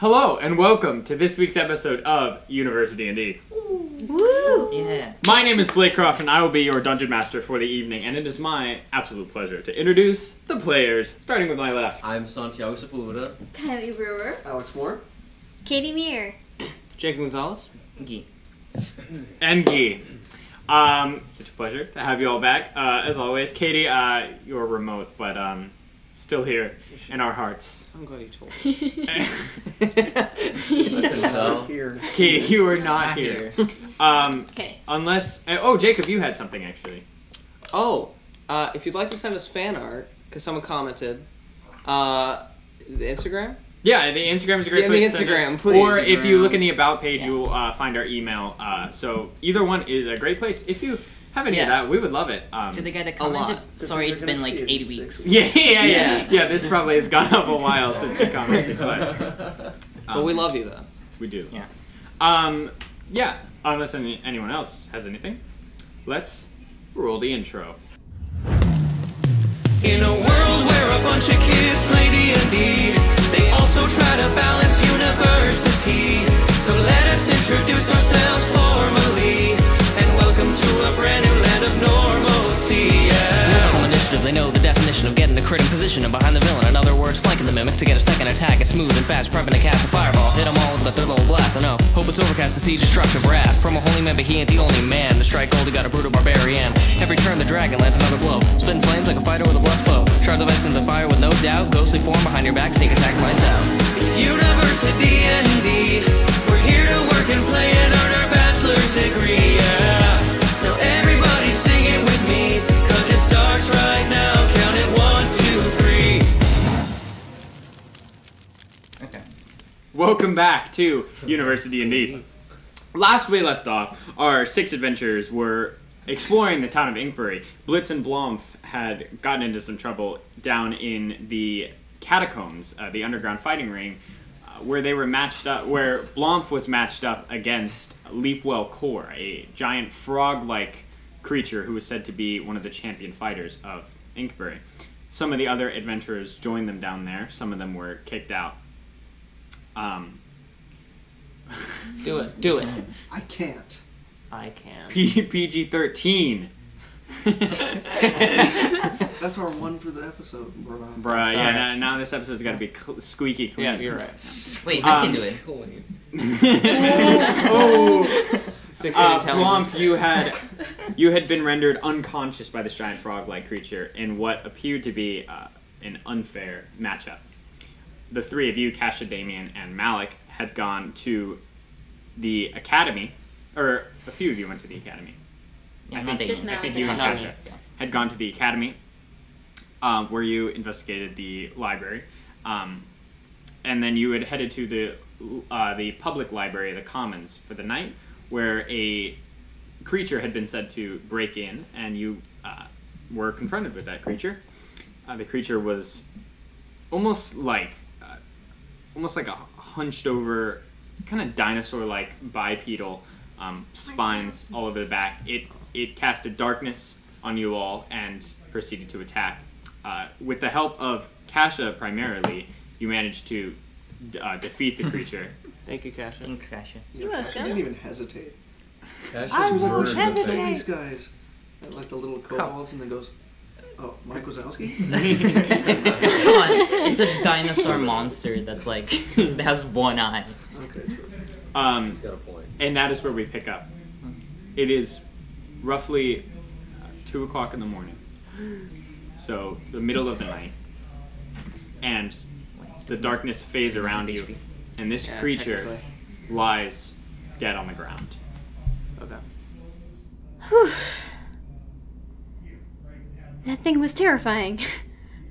Hello and welcome to this week's episode of UniversiD&D. Woo! Yeah. My name is Blake Croft and I will be your Dungeon Master for the evening, and it is my absolute pleasure to introduce the players, starting with my left. I'm Santiago Sepulveda. Kylie Brewer. Alex Moore. Katie Meir. Jake Gonzalez. Gee. And Guy. Such a pleasure to have you all back. As always, Katie, you're remote, but still here in our hearts. I'm glad you told me. Here. Katie, you are not here. Okay. Unless... Oh, Jacob, you had something, actually. Oh, if you'd like to send us fan art, because someone commented, the Instagram? Yeah, the Instagram is a great place to send Instagram, us. please. Or if you look in the About page, you'll find our email. So either one is a great place. If you have any of that, we would love it. To the guy that commented, sorry, it's been like 8 weeks. Yeah, this probably has gone up a while since you commented, but we love you, though. We do. Yeah. Yeah, unless anyone else has anything, let's roll the intro. In a world where a bunch of kids play D&D, they also try to balance university. So let us introduce ourselves formally, and welcome to a brand new land of normalcy. Some initiative, they know the definition of getting the crit in position and behind the villain. In other words, flanking the mimic to get a second attack. It's smooth and fast, prepping to cast a fireball. Hit them all with a third level blast, I know. Hope it's overcast to see destructive wrath. From a holy man, but he ain't the only man. To strike gold, he got a brutal barbarian. Every turn, the dragon lands another blow. Spitting flames like a fighter with a blessed bow. Shards of ice into the fire with no doubt. Ghostly form behind your back, sneak attack, lights out. It's UniversiD&D. We're here to work and play and earn our bachelor's degree, yeah. Now everybody sing it with me, cause it starts right now. Count it 1, 2, 3. Okay. Welcome back to UniversiD&D. Last we left off, our 6 adventurers were exploring the town of Inkbury. Blitz and Blomf had gotten into some trouble down in the catacombs, the underground fighting ring, where they were matched up, where Blomf was matched up against Leapwell Core, a giant frog-like creature who was said to be one of the champion fighters of Inkbury. Some of the other adventurers joined them down there. Some of them were kicked out. Do it. I can't. I can. PG-13. That's our one for the episode, bro. Bruh, yeah, now this episode's got to be squeaky clean. Yeah, you're right. Wait, I can do it. Oh! 16 intelligence. Blomf, you had been rendered unconscious by this giant frog-like creature in what appeared to be an unfair matchup. The three of you, Kasha, Damien, and Malik, had gone to the academy, or a few of you went to the academy. Yeah, I think just now. you and Not Kasha me. had gone to the academy, where you investigated the library, and then you had headed to the public library, the Commons, for the night, where a creature had been said to break in, and you were confronted with that creature. The creature was almost like a hunched over, kind of dinosaur-like bipedal spines all over the back. It casted darkness on you all and proceeded to attack. With the help of Kasha primarily, you managed to defeat the creature. Thank you, Kasha. Thanks, Sasha. You're She welcome. didn't even hesitate. I She was like, won't "Where's the hesitate." These guys, and like the little kobolds, and then goes, "Oh, Mike Wazowski." Come on, it's a dinosaur monster that's like, that has one eye. Okay, true. He's got a point. And that is where we pick up. It is roughly 2 o'clock in the morning. So, the middle of the night. And the darkness fades around you. And this creature technically. lies dead on the ground. Okay. Whew. That thing was terrifying.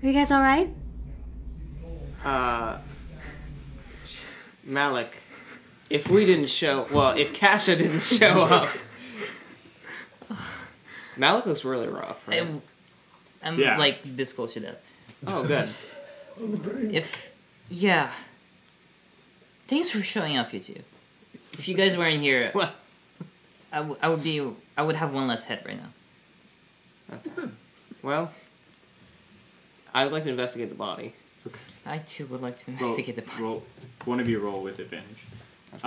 Are you guys alright? Malik, if Kasha didn't show up, Malik looks really rough, right? I'm Yeah. like this close to death. Oh, good. Thanks for showing up, you two. If you guys weren't here, What? I would have one less head right now. Okay. Well, I would like to investigate the body. I too would like to investigate the body. Roll one of you roll with advantage.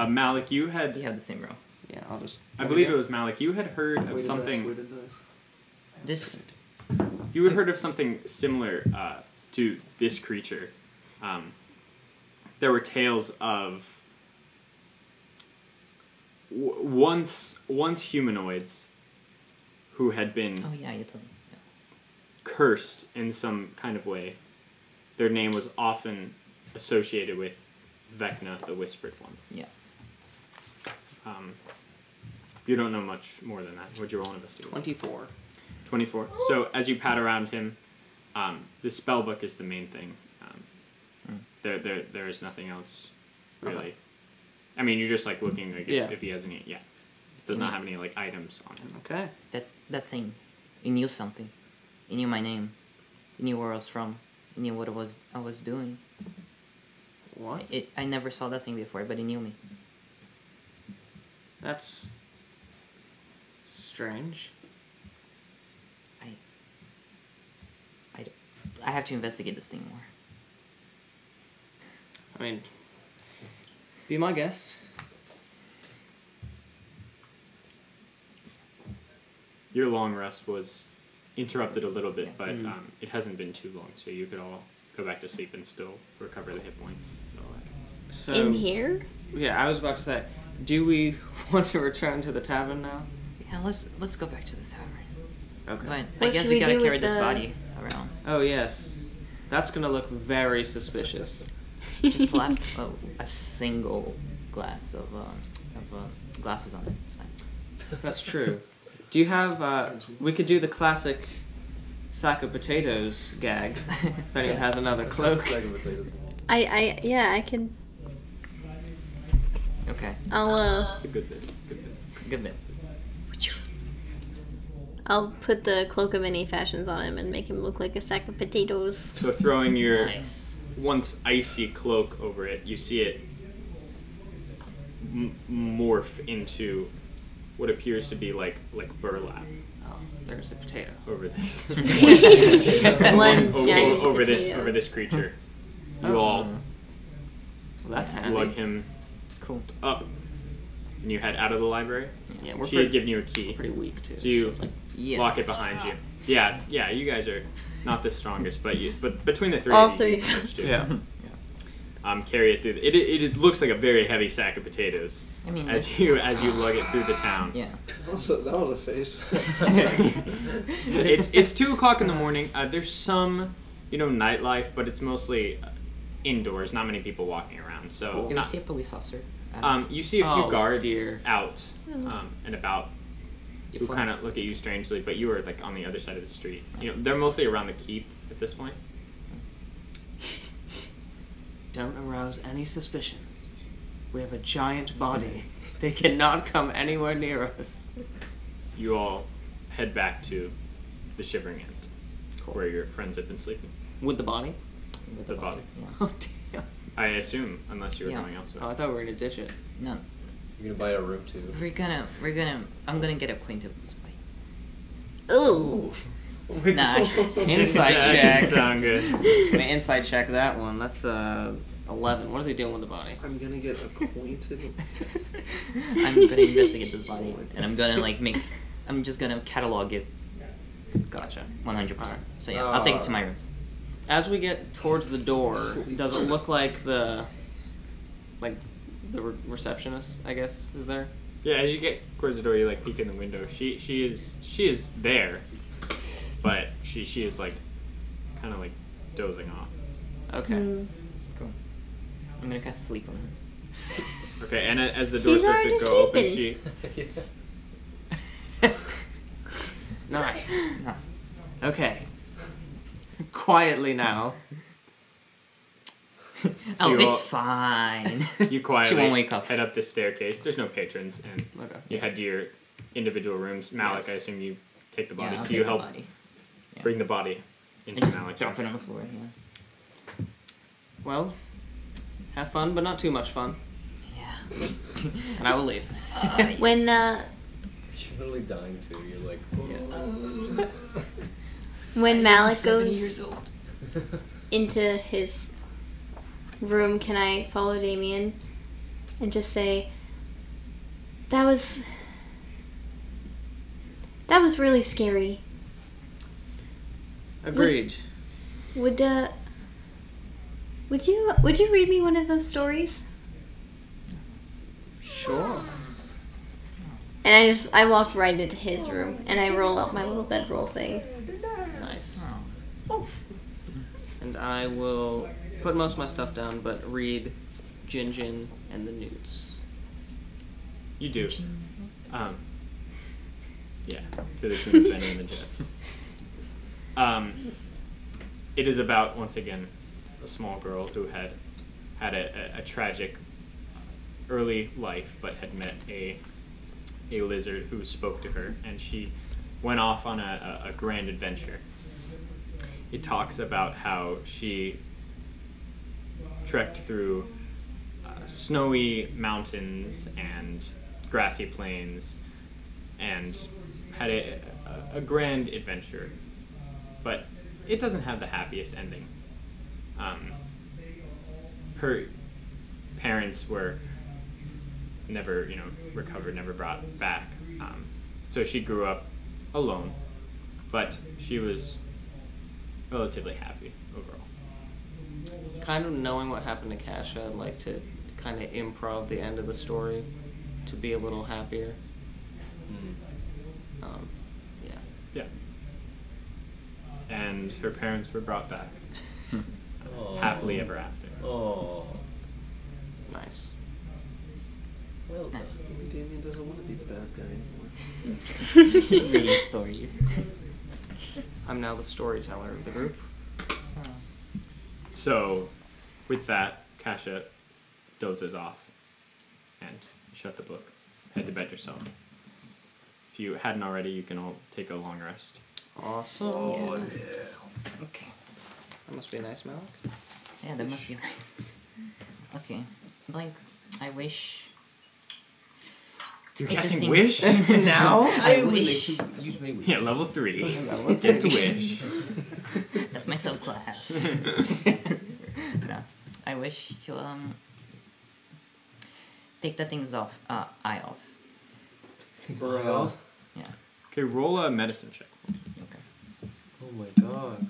Malik, you had... We have the same row. Yeah, I'll just... I believe it was Malik. You had heard of something... Weighted dice. This... You had heard of something similar to this creature. There were tales of once humanoids who had been Oh yeah, you told me. Yeah. cursed in some kind of way. Their name was often associated with Vecna, the Whispered One. Yeah. You don't know much more than that. What'd you roll on investigate? 24. 24. So as you pat around him, the spell book is the main thing. There is nothing else really. Okay. I mean, you're just like looking like if he has any. Yeah, does not Yeah. have any like items on him. Okay. That thing, it knew something. It knew my name. It knew where I was from. It knew what I was doing. What? I never saw that thing before, but it knew me. That's... strange. I have to investigate this thing more. I mean... be my guest. Your long rest was interrupted a little bit, but it hasn't been too long, so you could all go back to sleep and still recover the hit points. So... In here? Yeah, I was about to say, do we want to return to the tavern now? Yeah, let's go back to the tavern. Okay. But I What guess should we we gotta do carry with this the- body around. Oh, yes. That's gonna look very suspicious. Just slap a single glass of glasses on it. It's fine. That's true. Do you have, we could do the classic sack of potatoes gag, if anyone has another cloak. I can. Okay. It's a good bit. Good bit. I'll put the cloak of many fashions on him and make him look like a sack of potatoes. So throwing your Nice. once icy cloak over it, you see it morph into what appears to be like burlap Oh, there's a potato. over this. One giant over potato. this creature. You all Well, that's handy. lug him Cool. up, and you head out of the library. Yeah, we're She had pretty, given you a key, pretty weak, too. so you it's like, Yeah. lock it behind you. Yeah, you guys are not the strongest, but between the three All of you, three. you can manage to, yeah. carry it through. It looks like a very heavy sack of potatoes I mean, as you lug it through the town. yeah. That was a face. It's 2:00 in the morning. There's some nightlife, but it's mostly indoors. Not many people walking around. So Do we see a police officer? you see a few Oh, guards dear. out and about who Fun. kind of look at you strangely, but you are like on the other side of the street. They're mostly around the keep at this point. Don't arouse any suspicion. We have a giant body. They cannot come anywhere near us. You all head back to the Shivering Ant, Cool. where your friends have been sleeping. With the body? With the body. Yeah. Oh, damn. I assume, unless you were Yeah. going elsewhere. Oh, I thought we were gonna ditch it. No. You're gonna buy a room too. I'm gonna get acquainted with this body. Ooh. Nah. Insight That check. didn't sound good. I'm gonna insight check that one. That's 11. What is he doing with the body? I'm gonna get acquainted. I'm gonna investigate this body, and I'm gonna I'm just gonna catalog it. Gotcha. 100%. Alright. So yeah, I'll take it to my room. As we get towards the door, does it look like the receptionist, I guess, is there? Yeah, as you get towards the door, you peek in the window. She is there, but she is kind of dozing off. Okay. Cool. I'm gonna cast sleep on her. Okay, and as the door She's starts to already go open, sleeping. Nice. No. Okay. Quietly now. Oh, you it's all- fine. you quietly She won't wake up. head up the staircase. There's no patrons, and Okay. you head to your individual rooms. Malik, Yes. I assume you take the body, Yeah, I'll so take you the help body. Yeah. bring the body And into just Malik's drop it room. on the floor. Yeah. Well, have fun, but not too much fun. Yeah. And I will leave. Yes. When You're literally dying too. You're like, when Malik 7 goes years old. into his room, can I follow Damien and just say, that was really scary. Agreed. Would you read me one of those stories? Sure. And I walked right into his room and I roll up my little bedroll thing. Nice. And I will put most of my stuff down, but read Jinjin and the Newts. You do. Yeah, to the tune of Benny and the Jets. It is about, once again, a small girl who had a tragic early life, but had met a lizard who spoke to her, and she went off on a grand adventure. It talks about how she trekked through snowy mountains and grassy plains and had a grand adventure, but it doesn't have the happiest ending. Her parents were never, recovered, never brought back. So she grew up alone, but she was relatively happy overall. Kind of knowing what happened to Kasha, I'd like to kind of improv the end of the story to be a little happier. Yeah. Yeah. And her parents were brought back. Oh. Happily ever after. Oh. Nice. Well done. Maybe Damien doesn't want to be the bad guy anymore. Reading stories. I'm now the storyteller of the group. So, with that, Kasha dozes off and shut the book. Head to bed yourself. If you hadn't already, you can all take a long rest. Awesome. Oh, Yeah. yeah. Okay. That must be nice, Malik. Yeah, that must be nice. Okay. Like, I wish... You're Take this casting thing- Wish? Now? I would wish. like to use my wish. Yeah, level 3. Level Gets a 3. wish. That's my subclass. No. I wish to, take the things off, eye off. Things For, eye off? Yeah. Okay, roll a medicine check. Okay. Oh my god.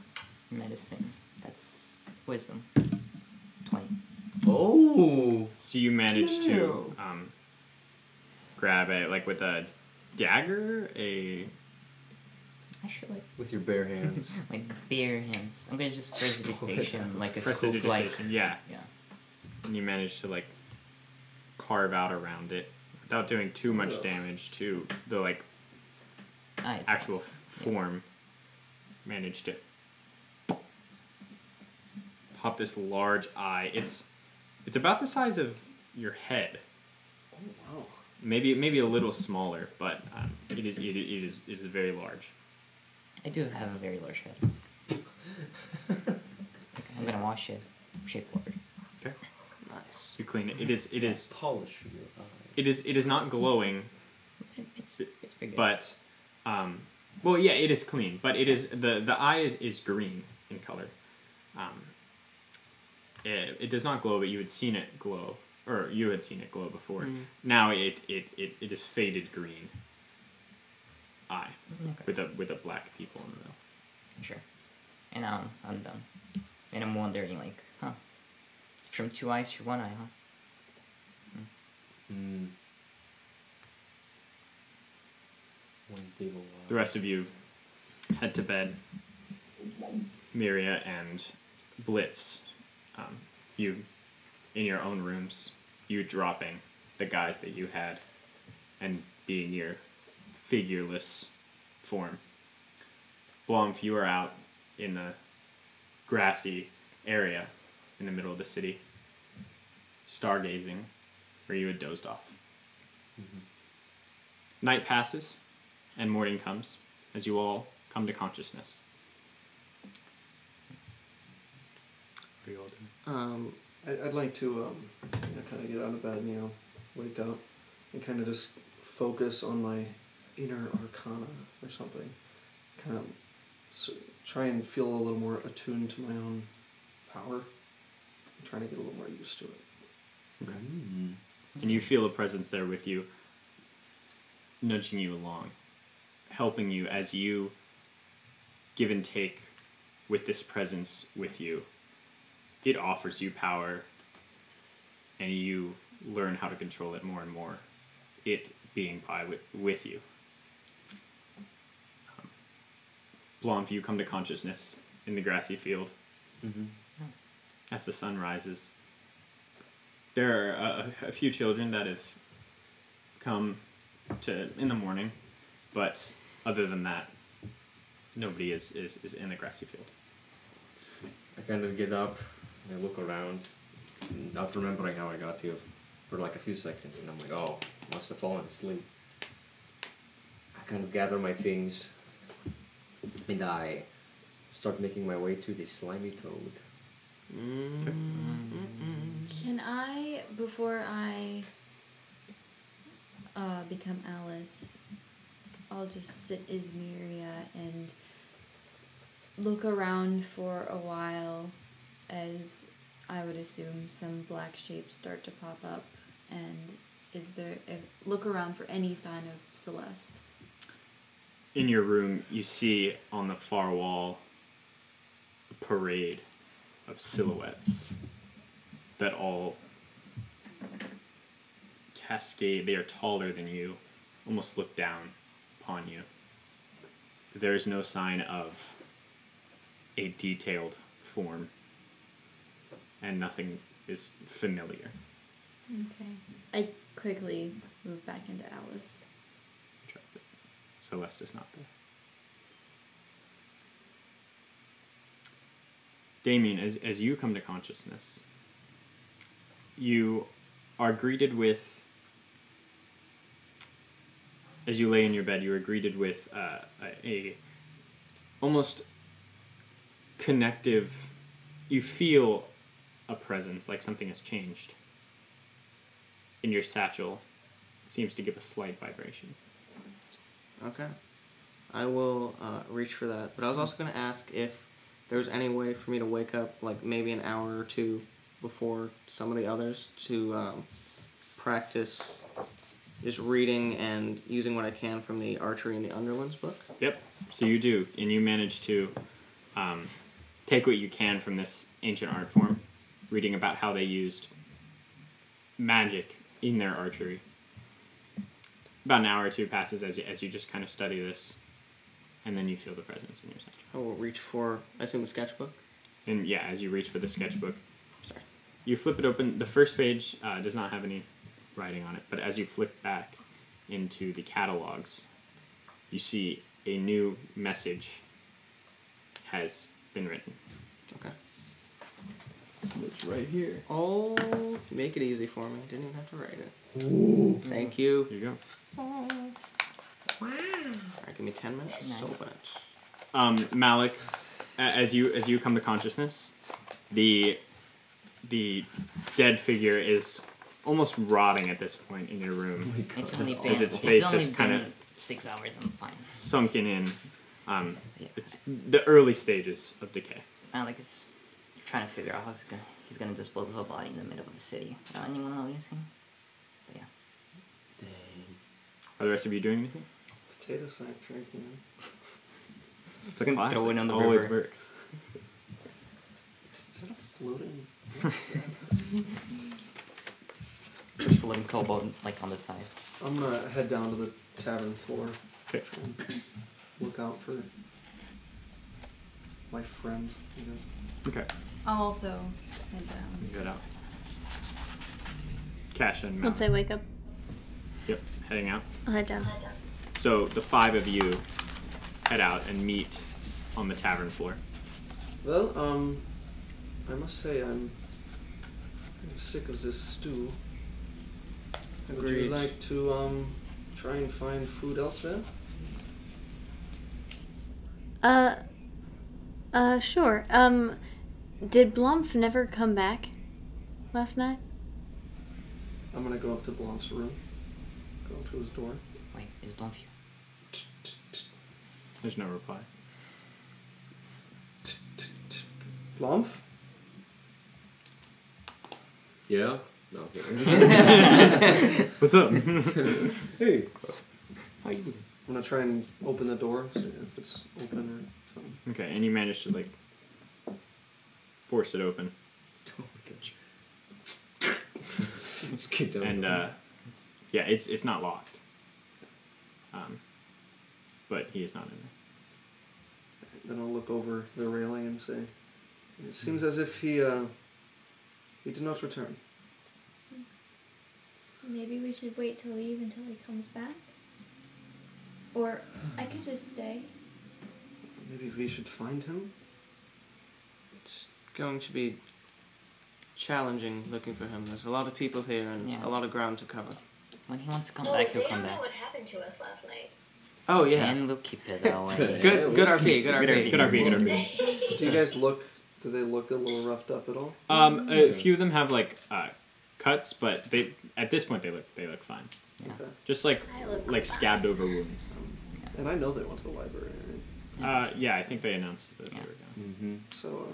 Medicine. That's wisdom. 20. Oh! So you managed to grab with a dagger, Actually, With your bare hands. my bare hands. I'm gonna just prestidigitation, like a scoop, like... prestidigitation, yeah. Yeah. And you managed to carve out around it without doing too much damage to the Eye itself. actual form. Managed to pop this large eye. It's about the size of your head. Oh, wow. Maybe a little smaller, but it is very large. I do have a very large head. I'm gonna wash it. Shape forward. Okay. Nice. You clean it. It is Polish your eye. it is not glowing, It's pretty good. but well, yeah, it is clean, but it is the eye is green in color. It does not glow, but you had seen it glow, or you had seen it glow before. Now it is faded green eye Okay. with a black pupil in the middle. Sure. And now I'm done. And I'm wondering, from 2 eyes to 1 eye, huh? Hmm. One big old eye. The rest of you head to bed. Miria and Blitz, you in your own rooms, you dropping the guys that you had and being your figureless form. Blomf, you are out in the grassy area in the middle of the city, stargazing where you had dozed off. Night passes and morning comes as you all come to consciousness. What are you all doing? I'd like to kind of get out of bed, wake up, and kind of just focus on my inner arcana or something. Kind of try and feel a little more attuned to my own power. trying to get a little more used to it. Okay. And you feel a presence there with you, nudging you along, helping you as you give and take with this presence with you. It offers you power, and you learn how to control it more and more, it being with you. Blonde, you come to consciousness in the grassy field. As the sun rises, there are a few children that have come in the morning, but other than that, nobody is in the grassy field. I kind of get up and I look around, not remembering how I got here for like a few seconds, and I'm like, oh, must have fallen asleep. I kind of gather my things, and I start making my way to the slimy toad. Can I, before I become Alice, I'll just sit as Miria and look around for a while as I would assume some black shapes start to pop up, and look around for any sign of Celeste. In your room, you see on the far wall a parade of silhouettes that all cascade. They are taller than you, almost look down upon you. There is no sign of a detailed form, and nothing is familiar. Okay. I quickly move back into Alice. Celeste is not there. Damien, as you come to consciousness, you are greeted with, as you lay in your bed, you are greeted with a almost connective, you feel a presence, like something has changed. In your satchel, it seems to give a slight vibration. Okay. I will reach for that. But I was also going to ask if there was any way for me to wake up, like maybe an hour or two before some of the others, to practice just reading and using what I can from the Archery in the Underlands book. Yep. So you do, and you manage to take what you can from this ancient art form, reading about how they used magic in their archery. About an hour or two passes as you just kind of study this, and then you feel the presence in your satchel. I will reach for, I assume, the sketchbook. And yeah, as you reach for the sketchbook, you flip it open. The first page does not have any writing on it, but as you flip back into the catalogs, you see a new message has been written. Okay. It's right here. Oh, make it easy for me. Didn't even have to write it. Ooh. Thank you. Here you go. Wow. Alright, give me 10 minutes to open it. Malik, as you come to consciousness, the dead figure is almost rotting at this point in your room. It's only been, As its face has kind of 6 hours, I'm fine. sunken in. It's the early stages of decay. Malik is trying to figure out how he's gonna dispose of a body in the middle of the city without anyone noticing. But yeah. Dang. Are the rest of you doing anything? Potato sack trick, you know. It's the classic. Throw it on the Always river. works. Is that a floating? Floating cobalt like on the side. I'm gonna head down to the tavern floor. Okay. Try and look out for my friends. You know. Okay. I'll also head down. You head out. Cash and Malik. Once I wake up, Yep, heading out. I'll head down. So the 5 of you head out and meet on the tavern floor. Well, I must say I'm kind of sick of this stew. Would you Agreed. like to try and find food elsewhere? Sure. Did Blomf never come back last night? I'm gonna go up to Blomf's room. Go to his door. Wait, is Blomf here? There's no reply. Blomf? Yeah. No. Okay. What's up? Hey. How you doing? I'm gonna try and open the door, see if it's open or something. Okay, and you managed to like force it open, Oh my gosh. Just kicked out. and yeah, it's not locked. But he is not in there. Then I'll look over the railing and say, it seems as if he did not return. Maybe we should wait to leave until he comes back. Or I could just stay. Maybe we should find him? It's going to be challenging looking for him. There's a lot of people here and Yeah. a lot of ground to cover. When he wants to come Oh, back, they he'll come don't know back. what happened to us last night. Oh yeah. And we'll keep it that way. Good RP, good RP. Good RP, good RP. Do you guys look, do they look a little roughed up at all? A few of them have like cuts, but they at this point they look fine. Yeah. Okay. Just like I look scabbed over wounds. And I know they went to the library, right? Yeah, I think they announced that they Yeah. were going. Mm-hmm. So,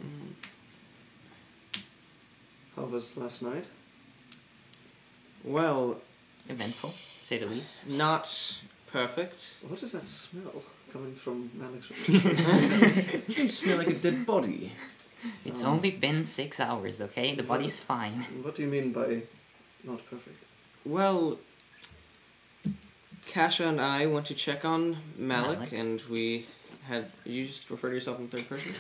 how was last night? Well, Eventful, to say the least. not perfect. What is that smell coming from Malik's room? You smell like a dead body. It's only been 6 hours, okay? The body's fine. What do you mean by not perfect? Well, Kasha and I went to check on Malik, Malik. and we had. You just refer to yourself in third person?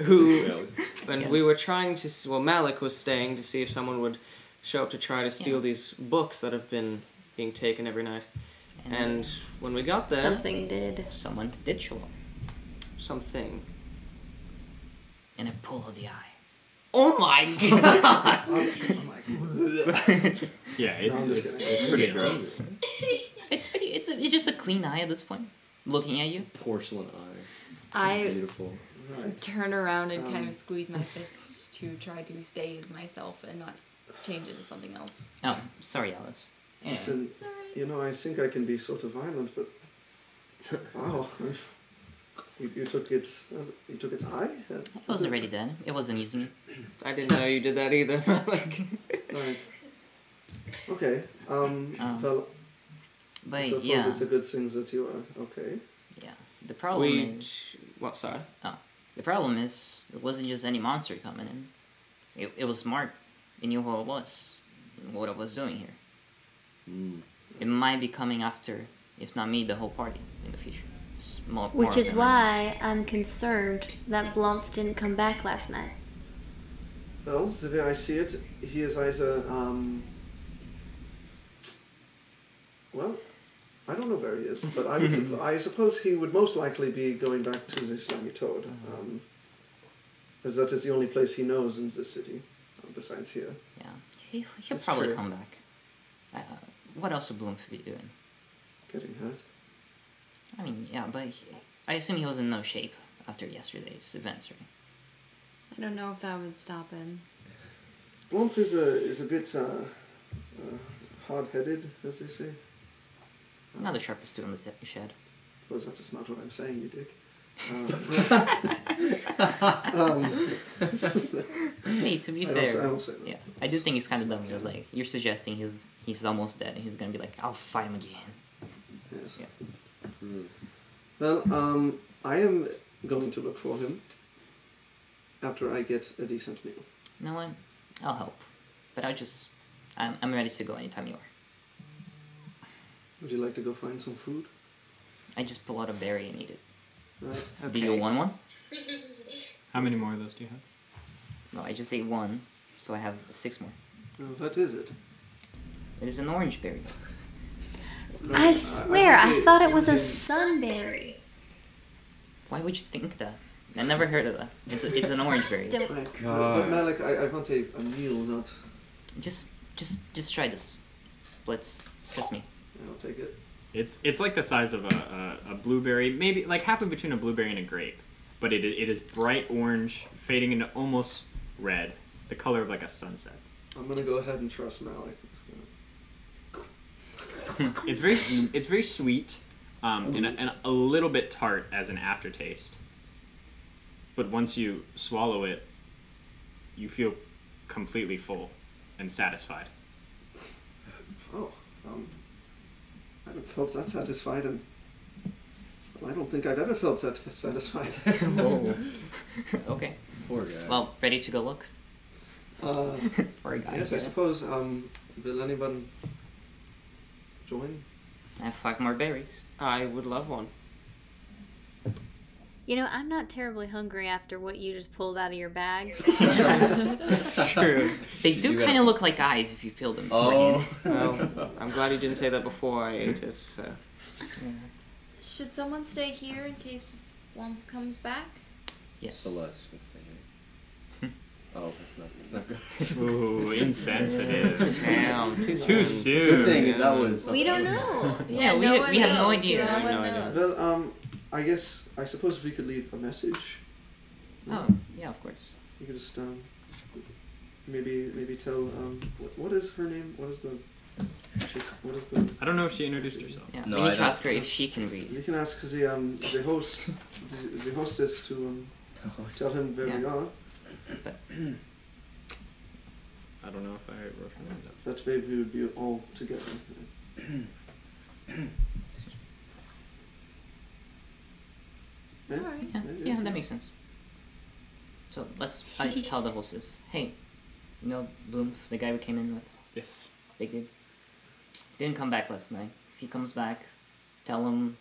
Who. And we Yes. were trying to. Well, Malik was staying to see if someone would show up to try to steal Yeah. these books that have been being taken every night. And when we got there. Something did. Someone did show up. Something. In a pull of the eye. Oh my god! I'm like, Yeah, it's No, I'm just kidding. pretty Yeah. gross. It's just a clean eye at this point. Looking at you. Porcelain eye. I Beautiful. right. turn around and kind of squeeze my fists to try to stay as myself and not change it to something else. Oh, sorry, Alice. Yeah. Listen, It's alright. you know, I think I can be sort of violent, but wow, you took its eye. It was already dead. It wasn't using it. I didn't know you did that either, Malik. Right. Okay. Well, I But suppose yeah, it's a good thing that you are okay. yeah. The problem We. is, What, sorry? the problem is, it wasn't just any monster coming in. It was smart. It knew who it was, and what it was doing here. Mm. It might be coming after, if not me, the whole party in the future. It's more Which is often. why I'm concerned that Blumph didn't come back last night. Well, the way I see it, he is either well, I don't know where he is, but I would I suppose he would most likely be going back to the Slimy Toad, as that is the only place he knows in this city, besides here. Yeah, he'll That's probably true. come back. What else would Bloomf be doing? Getting hurt. I mean, yeah, but I assume he was in no shape after yesterday's events, right? I don't know if that would stop him. Blumph is a bit hard-headed, as they say. Not the sharpest tool in the shed. Well, that is not what I'm saying, you dick. Hey, to be I fair, don't say that. yeah, I do think he's kind of dumb. He was like, you're suggesting he's almost dead, and he's gonna be like, I'll fight him again. Yes. Yeah. Mm. Well, I am going to look for him after I get a decent meal. You know what? I'll help, but I'm ready to go anytime you are. Would you like to go find some food? I just pull out a berry and eat it. Right. Do you want one? How many more of those do you have? No, I just ate one, so I have 6 more. What is it? It is an orange berry. I swear, I thought it was a sunberry. Why would you think that? I never heard of that. It's an orange berry. Don't- Right. God. But Malik, I want a meal, not... Just try this. Let's trust me. I'll take it. It's like the size of a blueberry, maybe like halfway between a blueberry and a grape, but it is bright orange, fading into almost red, the color of like a sunset. I'm gonna go ahead and trust Malik. It's very sweet, and a little bit tart as an aftertaste. But once you swallow it, you feel completely full and satisfied. Oh, I haven't felt that satisfied, and well, I don't think I've ever felt satisfied. Whoa. Okay. Poor guy. Well, ready to go look? For a guy. Yes, I suppose. Will anyone join? I have 5 more berries. I would love one. You know, I'm not terribly hungry after what you just pulled out of your bag. That's true. They do You gotta- kind of look like eyes if you peel them. Oh. Well, I'm glad you didn't say that before I ate it. So. Should someone stay here in case one comes back? Yes. Celeste can stay here. Oh, it's not good. Ooh, insensitive. Damn, Too Good soon. thing that was. We don't know. Yeah, we one have no knows. idea. No one No idea. knows. Well, I suppose we could leave a message. Oh, yeah, of course. You could just maybe tell what is her name? What is the I don't know if she introduced herself. Yeah, No, we need I to don't. ask her if she can read. You can ask the hostess to tell him where we Yeah. are. I don't know if I wrote her name down. That way we would be all together. Yeah? Alright. Yeah, that makes sense. So I tell the hostess, hey, you know Bloom, the guy we came in with, Yes. big dude. He didn't come back last night. If he comes back, tell him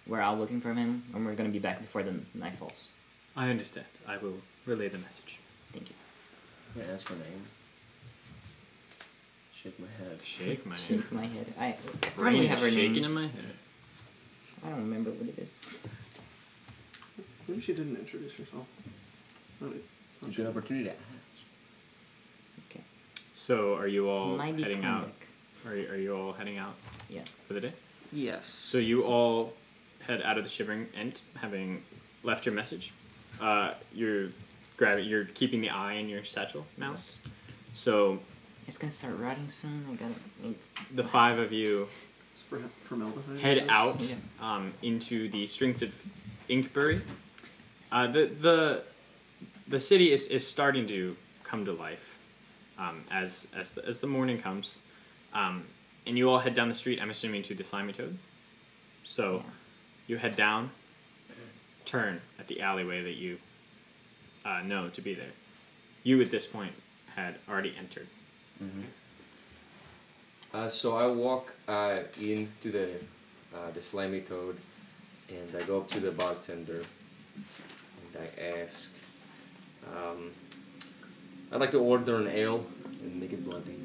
we're out looking for him, and we're gonna be back before the night falls. I understand. I will relay the message. Thank you. I'm gonna ask her name. Shake my head. Shake my head. Shake my head. I Brain probably is have her shaking name. in my head. I don't remember what it is. Maybe she didn't introduce herself. It's a good opportunity to ask. Okay. So, are you all Might be heading out? Klondike. Are you all heading out Yeah. for the day? Yes. So you all head out of the Shivering Ent, having left your message. You're keeping the eye in your satchel now. So It's gonna start rotting soon. I gotta. the 5 of you It's for formaldehyde. head is it? out Yeah. into the streets of Inkbury. The city is starting to come to life as the morning comes, and you all head down the street. I'm assuming to the Slimy Toad. So Yeah. you head down, turn at the alleyway that you know to be there. You at this point had already entered. So I walk into the slimy toad, and I go up to the bartender, and I ask, I'd like to order an ale and make it bloody.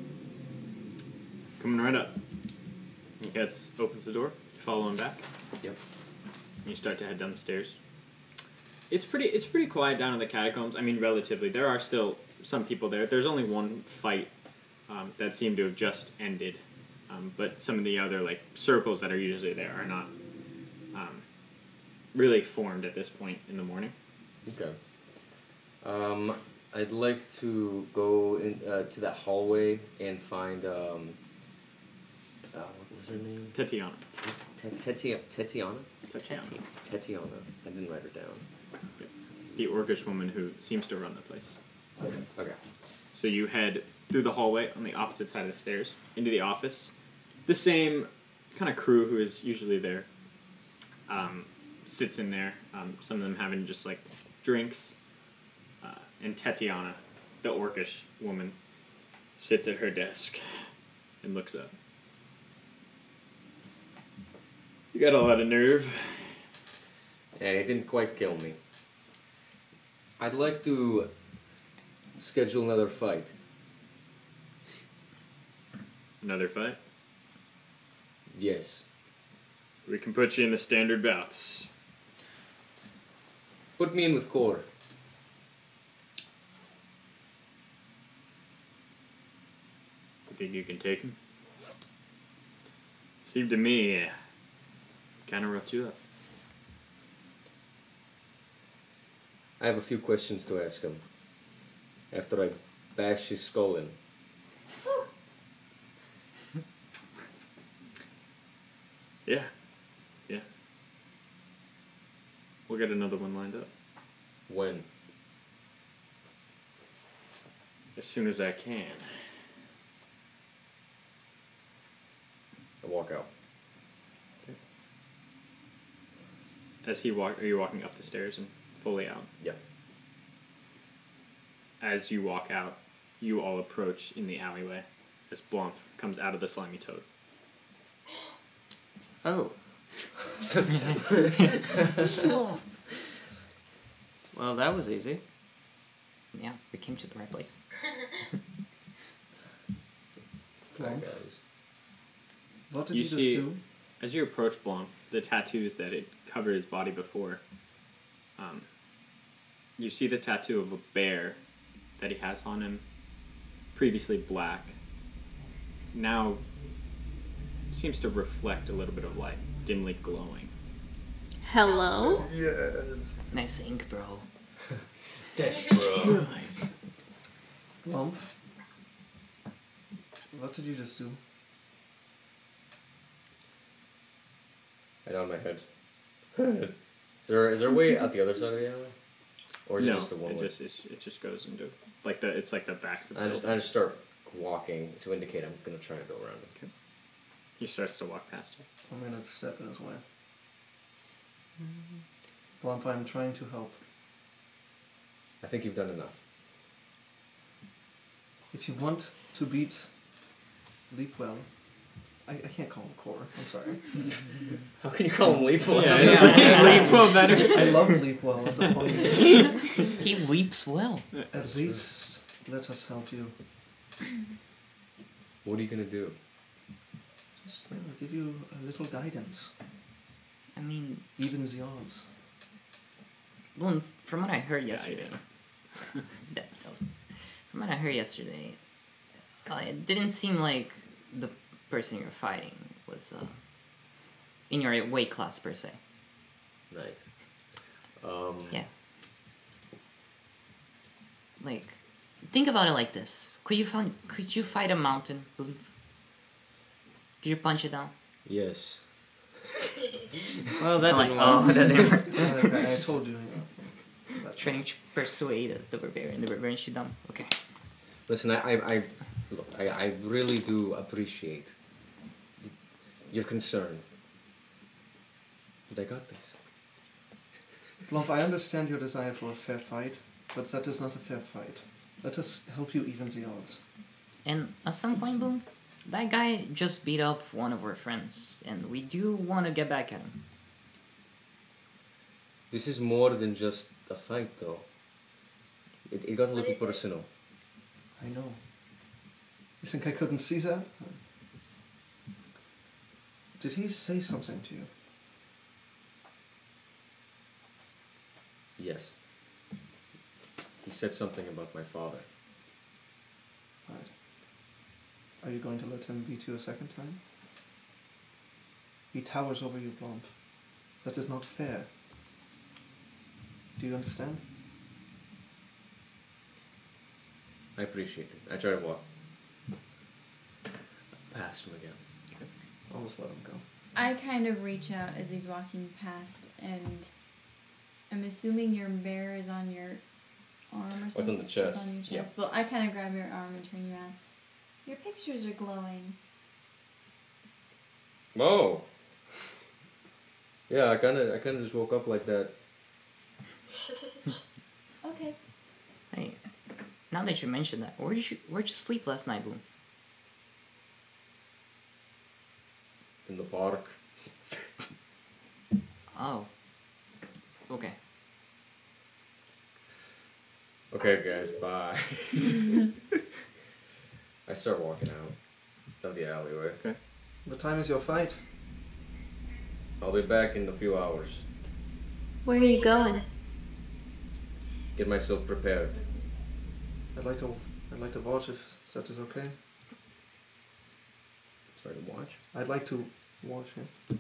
Coming right up. He opens the door. You follow him back. Yep. And you start to head down the stairs. It's pretty quiet down in the catacombs. I mean, relatively. There are still some people there. There's only one fight that seemed to have just ended. But some of the other circles that are usually there are not really formed at this point in the morning. Okay. I'd like to go to that hallway and find what was her name? Tatiana. Tatiana. Tatiana. Tatiana. I didn't write her down. The orcish woman who seems to run the place. Okay. So you head through the hallway on the opposite side of the stairs into the office. The same kind of crew who is usually there sits in there. Some of them having just drinks. And Tatiana, the orcish woman, sits at her desk and looks up. You got a lot of nerve. Yeah, it didn't quite kill me. I'd like to schedule another fight. Another fight? Yes. We can put you in the standard bouts. Put me in with Core. You think you can take him? Seemed to me, kind of roughed you up. I have a few questions to ask him. After I bash his skull in. Yeah. Yeah. We'll get another one lined up. When? As soon as I can. I walk out. As are you walking up the stairs and fully out? Yeah. As you walk out, you all approach in the alleyway as Blomp comes out of the slimy toad. Oh. Well, that was easy. Yeah, we came to the right place. Hi, guys. What did You you just see- do? As you approach Blomp, the tattoos that it covered his body before, you see the tattoo of a bear that he has on him, previously black, now seems to reflect a little bit of light, dimly glowing. Hello? Yes. Nice ink, bro. Thanks, bro. Lump. What did you just do? I nod my head. Is there a way out the other side of the alley? Or is it No, just the one it way? just goes into it's like the backs of the I just start walking to indicate I'm gonna try to go around it. Okay. He starts to walk past you. I'm gonna step in his way. Blump, I'm trying to help. I think you've done enough. If you want to beat Leapwell, I can't call him Core, I'm sorry. How can you call him Leapwell? better. I love Leapwell, it's a funny name. He leaps well. At least, let us help you. What are you gonna do? Just give you a little guidance. I mean, Even the odds. Bloom, from what I heard yesterday, that was nice. From what I heard yesterday, it didn't seem like the person you're fighting was in your weight class per se. Nice. Yeah. Like, think about it like this: Could you fight a mountain, Bloom? Could you punch it down? Yes. Well, that Like, didn't oh, work. that didn't work. I told you. That Trying to persuade the barbarian shoot down. Okay. Listen, I really do appreciate your concern. But I got this. Blump, I understand your desire for a fair fight, but that is not a fair fight. Let us help you even the odds. And at some point, Bloom, that guy just beat up one of our friends, and we do want to get back at him. This is more than just a fight, though. It got a little personal. I know. You think I couldn't see that? Did he say something to you? Yes. He said something about my father. Right. Are you going to let him beat you a second time? He towers over you, Blomp. That is not fair. Do you understand? I appreciate it. I try to walk past him again. Always let him go. I kind of reach out as he's walking past, and I'm assuming your bear is on your arm or something. It's on the chest. It's on your Yeah. chest. Well, I kind of grab your arm and turn you around. Your pictures are glowing. Oh. Yeah, I kind of just woke up like that. Okay. Hey, now that you mention that, where'd you sleep last night, Bloom? In the park. Oh. Okay. Okay, guys, bye. I start walking out of the alleyway. Okay. What time is your fight? I'll be back in a few hours. Where are you going? Get myself prepared. I'd like to watch if that is okay. Sorry, to watch? I'd like to watch it.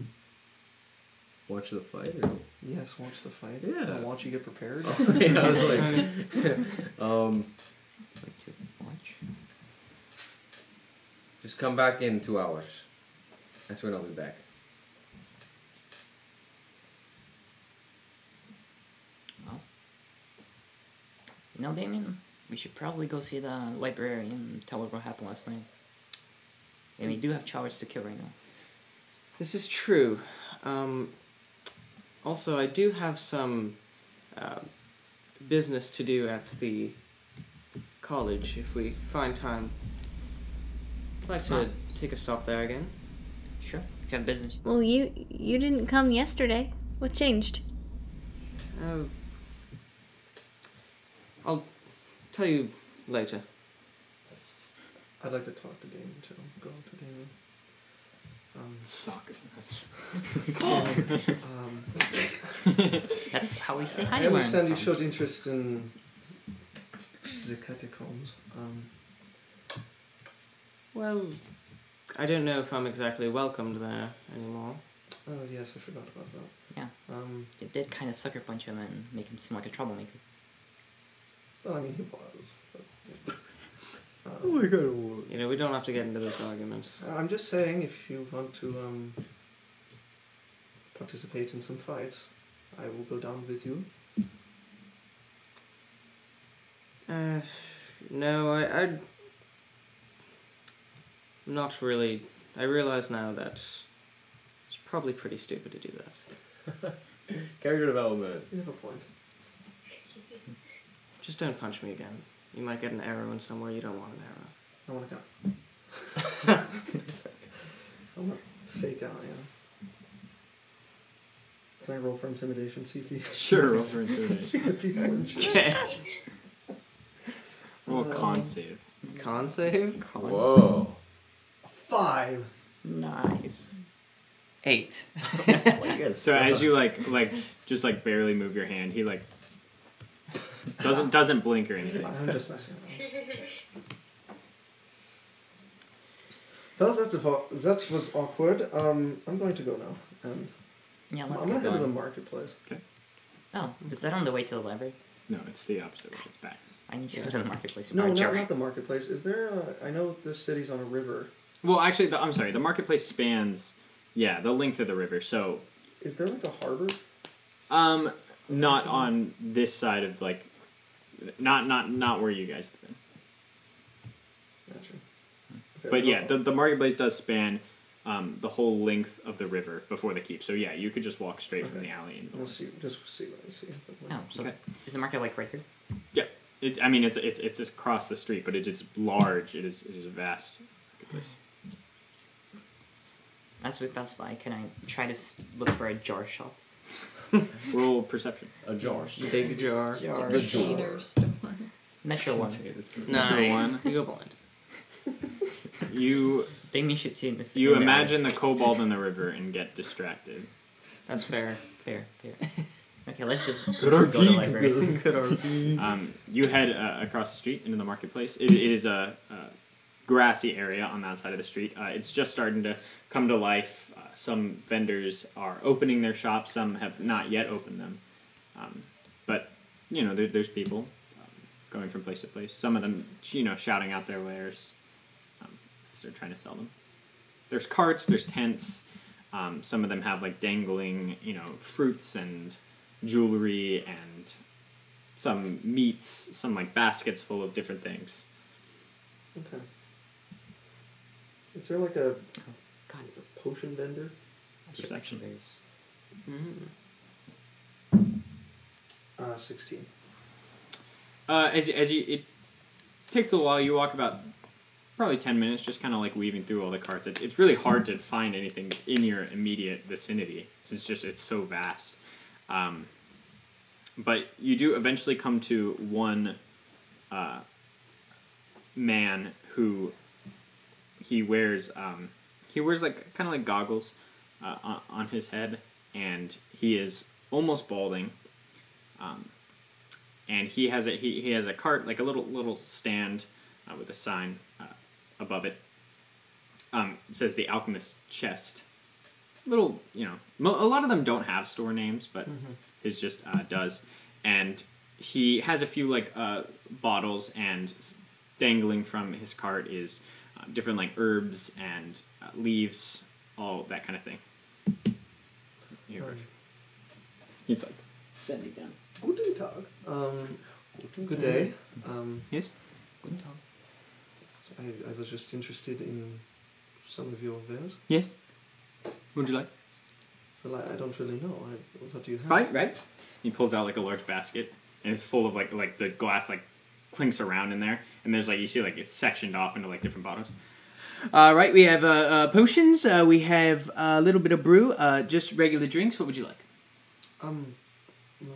Watch the fight? Or... Yes, watch the fight. Yeah. I'll watch you get prepared. yeah, I was like... Like to watch? Just come back in 2 hours. That's when I'll be back. Oh. You know, Damien, we should probably go see the librarian and tell her what happened last night. And we do have Chowers to kill right now. This is true. Also, I do have some business to do at the college if we find time. I'd like to take a stop there again. Sure, if you have business. Well, you didn't come yesterday. What changed? I'll tell you later. I'd like to talk to Damien too. Go to Damien. Soccer. That's how we say hi I to her. understand you showed interest in the catacombs. Well, I don't know if I'm exactly welcomed there anymore. Oh yes, I forgot about that. Yeah. It did kind of sucker punch him and make him seem like a troublemaker. Well, I mean, he was. But, Oh my god. You know, we don't have to get into this argument. I'm just saying, if you want to participate in some fights, I will go down with you. No, I'm not really. I realize now that it's probably pretty stupid to do that. Character development. You have a point. Just don't punch me again. You might get an arrow in somewhere you don't want an arrow. I want to go. I want to fake out, yeah. Can I roll for intimidation, see if he... Sure, roll for intimidation. See if he flinches. Okay. Roll a con save. Con save? Whoa. 5. Nice. 8. So as you just barely move your hand, he doesn't blink or anything. I'm just messing around. Fellas, that was awkward. I'm going to go now. And Yeah, I'm let's going go. to head to the marketplace. Oh, is that on the way to the library? No, it's the opposite way. It's back. I need to go to the marketplace. No, Jerk. not the marketplace. Is there I know this city's on a river. Well, actually, I'm sorry. The marketplace spans, the length of the river. So, Is there like a harbor? not on this side of not where you guys have been. Gotcha. Okay, But yeah, the marketplace does span the whole length of the river before the keep. So yeah, you could just walk straight from the alley. And We'll see. Just see what I see. Oh, so Okay. is the market right here? Yeah, it's across the street, but it is large. It is a vast marketplace. As we pass by, can I try to look for a jar shop? Roll perception. A jar. Big jar. The jar. Natural one. Natural Nice. one. You go blind. You Damien should see in the. you in the imagine the kobold in the river and get distracted. That's fair. Fair. Okay, let's just go to the library. You head across the street into the marketplace. It is a grassy area on that side of the street. It's just starting to come to life. Some vendors are opening their shops. Some have not yet opened them. But, there's people going from place to place. Some of them, shouting out their wares as they're trying to sell them. There's carts, there's tents. Some of them have, dangling, fruits and jewelry and some meats, some, baskets full of different things. Okay. Is there like a God, potion vendor? I should like some berries. 16. It takes a while. You walk about probably 10 minutes, just kind of weaving through all the carts. It's really hard to find anything in your immediate vicinity. It's so vast. But you do eventually come to one man who he wears kind of goggles on his head, and he is almost balding. And he has a cart, a little stand with a sign above it. It says the Alchemist's Chest. A lot of them don't have store names, but his just does. And he has a few bottles, and dangling from his cart is different herbs and leaves, all that kind of thing. He's bending down. Guten Tag. Good day. Yes? Guten Tag. I was just interested in some of your wares. Yes. What would you like? Well, I don't really know. What do you have? Right. He pulls out like a large basket, and it's full of like the glass like clinks around in there, and there's like you see like it's sectioned off into like different bottles. Right, we have potions. We have a little bit of brew. Just regular drinks. What would you like?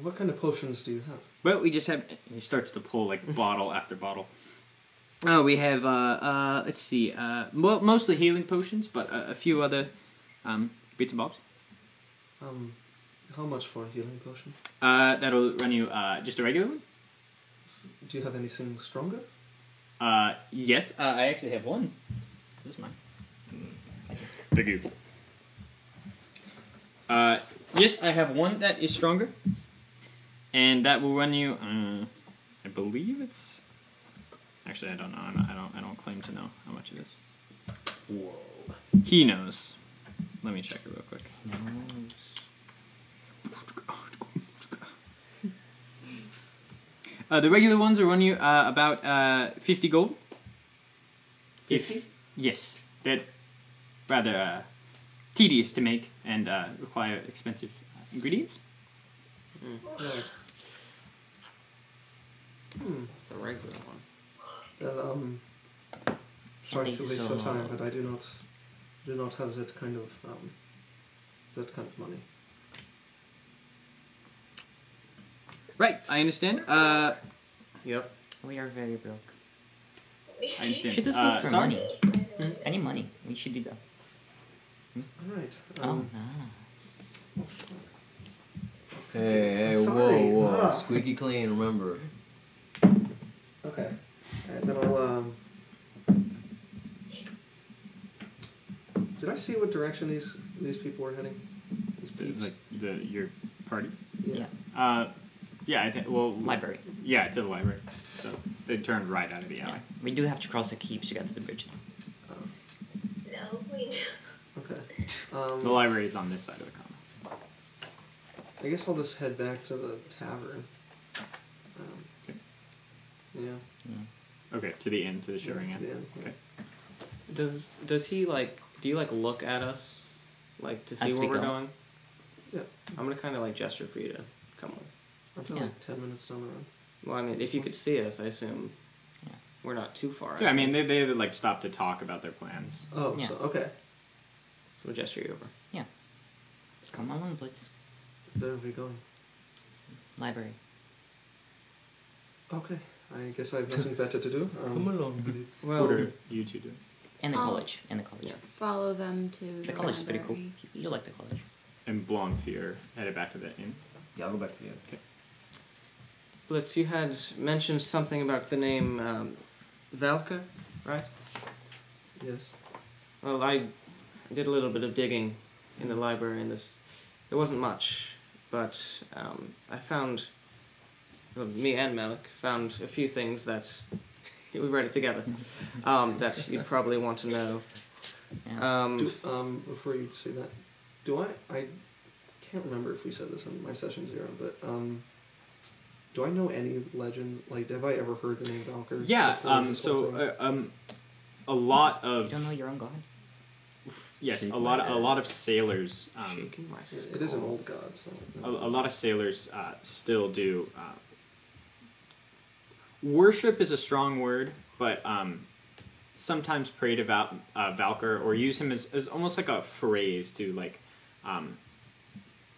What kind of potions do you have? Well, we just have. He starts to pull like bottle after bottle. We have. Let's see. Mostly healing potions, but a few other bits and bobs. How much for a healing potion? That'll run you just a regular one. Do you have anything stronger? Yes. I actually have one. This is mine. Thank you. Yes, I have one that is stronger, and that will run you. I believe it's. Actually, I don't know. I don't claim to know how much it is. Whoa. He knows. Let me check it real quick. The regular ones will run you about 50 gold. 50? Yes, they're rather tedious to make and require expensive ingredients. Right. That's the regular one. Well, sorry to waste your time, but I do not have that kind of money. Right, I understand. Yep. We are very broke. I understand. Should just look for sorry? money. Any money. We should do that. All right. Oh, nice. Hey, Sorry. whoa. Squeaky clean, remember. Okay. Alright, then I'll Did I see what direction these people were heading? These peeps? Like your party? Yeah. Yeah, I think. Well, Library. Yeah, to the library. So they turned right out of the alley. Yeah. We do have to cross the keeps to get to the bridge. No, wait. Okay. The library is on this side of the commons. I guess I'll just head back to the tavern. Okay. Yeah. Okay, to the inn, to the shivering to the inn. inn, yeah. Okay. Does he like? Do you like look at us, like to see As where we we're go? going? Yeah. I'm gonna kind of like gesture for you to come with. I'm Yeah. like 10 minutes down the road. Well, I mean, if you could see us, I assume Yeah. we're not too far. Yeah, I out. mean they like stop to talk about their plans. Oh, Yeah. so okay. So we'll gesture you over. Come along, Blitz. Where are we going? Library. Okay. I guess I have nothing better to do. Come along, Blitz. Well, What are you two doing? And the Oh. college. And the college. Yeah. Follow them to The college is pretty cool. library. You like the college. And Blongfear headed back to the inn. Yeah, I'll go back to the inn. Okay. Blitz, you had mentioned something about the name Valka, right? Yes. Well, I did a little bit of digging in the library, and there wasn't much, but I found, well, me and Malik found a few things that we read it together that you'd probably want to know. Yeah. Before you say that, do I can't remember if we said this in my session 0, but do I know any legends? Like, have I ever heard the name Valkyr? Yeah. before this whole thing? A lot of You don't know your own god? yes, Shake a my lot of sailors. Shaking my It is an skull. old god, so A lot of sailors still do. Worship is a strong word, but sometimes prayed about Valkyr or use him as almost like a phrase to like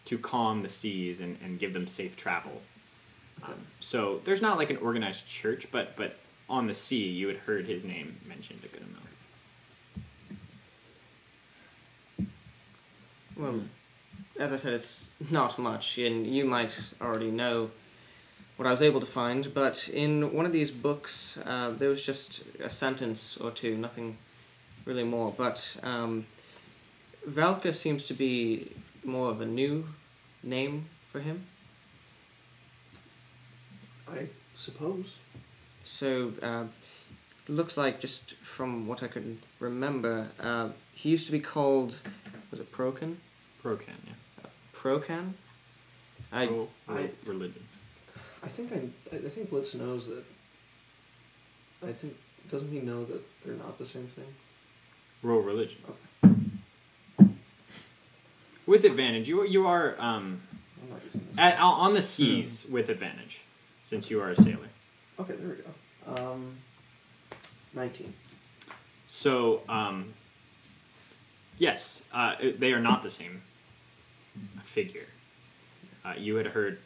to calm the seas and give them safe travel. So there's not like an organized church, but on the sea you had heard his name mentioned a good amount. Well, as I said, it's not much, and you might already know what I was able to find, but in one of these books, there was just a sentence or two, nothing really more, but Valka seems to be more of a new name for him. I suppose. So, it looks like, just from what I can remember, he used to be called, was it Procan? Procan, yeah. Procan? I- Religion. I think Blitz knows that. Doesn't he know that they're not the same thing? Roll religion. Okay. With advantage, you are I'm not using this. on the seas with advantage, since you are a sailor. Okay, there we go. 19. So, yes, they are not the same figure. You had heard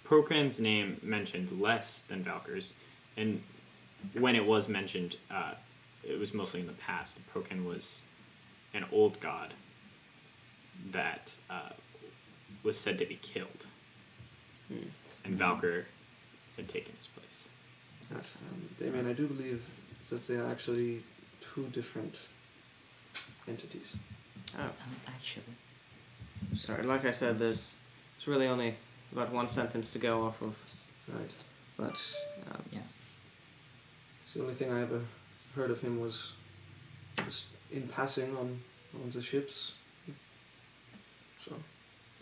Procran's name mentioned less than Valkyr's, and when it was mentioned, it was mostly in the past. Procran was an old god that was said to be killed, and Valkyr had taken his place. Yes, Damien, I do believe that they are actually two different entities. Oh, Actually. sorry. Like I said, there's really only about one sentence to go off of, Right. but Yeah. The only thing I ever heard of him was just in passing on the ships. So,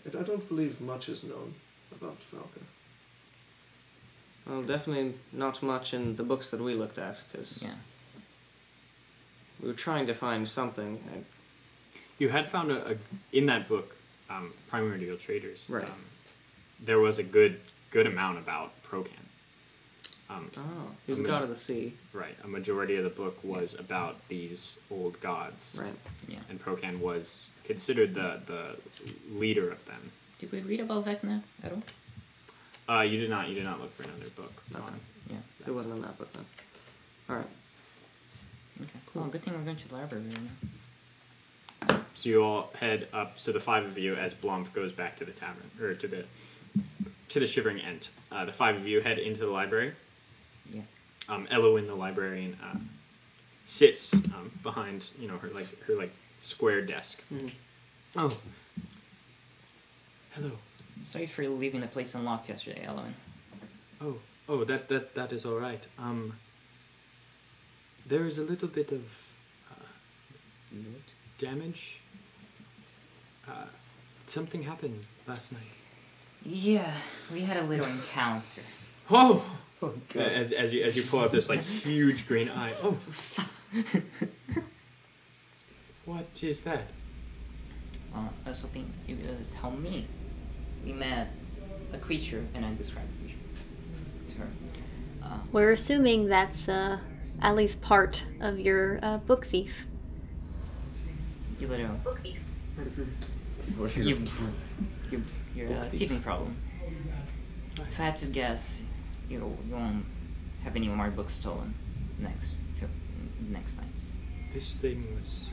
I don't believe much is known about Valkyr. well, definitely not much in the books that we looked at, because Yeah. we were trying to find something. You had found in that book, Primordial Traders. Right. There was a good amount about Procan. He's the god of the sea. Right. A majority of the book was about these old gods. Right. Yeah. And Procan was considered the leader of them. Did we read about Vecna at all? You did not look for another book. Okay. on Yeah. It wasn't in that book then. All right. Okay. Cool. Good thing we're going to the library right now. So you all head up. So the five of you, as Blomf goes back to the tavern or to the Shivering Ent, the five of you head into the library. Yeah. Elowen, the librarian, sits behind her square desk. Mhm. Oh. Hello. Sorry for leaving the place unlocked yesterday, Elowen. Oh, that is all right. There is a little bit of damage. Something happened last night. Yeah, we had a little encounter. Oh! As you pull out this huge green eye. Oh, Stop. what is that? I was hoping you would tell me. We met a creature, and I described the creature to her. We're assuming that's at least part of your book thief. You let her know. What's your Your thieving problem. If I had to guess, you won't have any more books stolen next nights. This thing was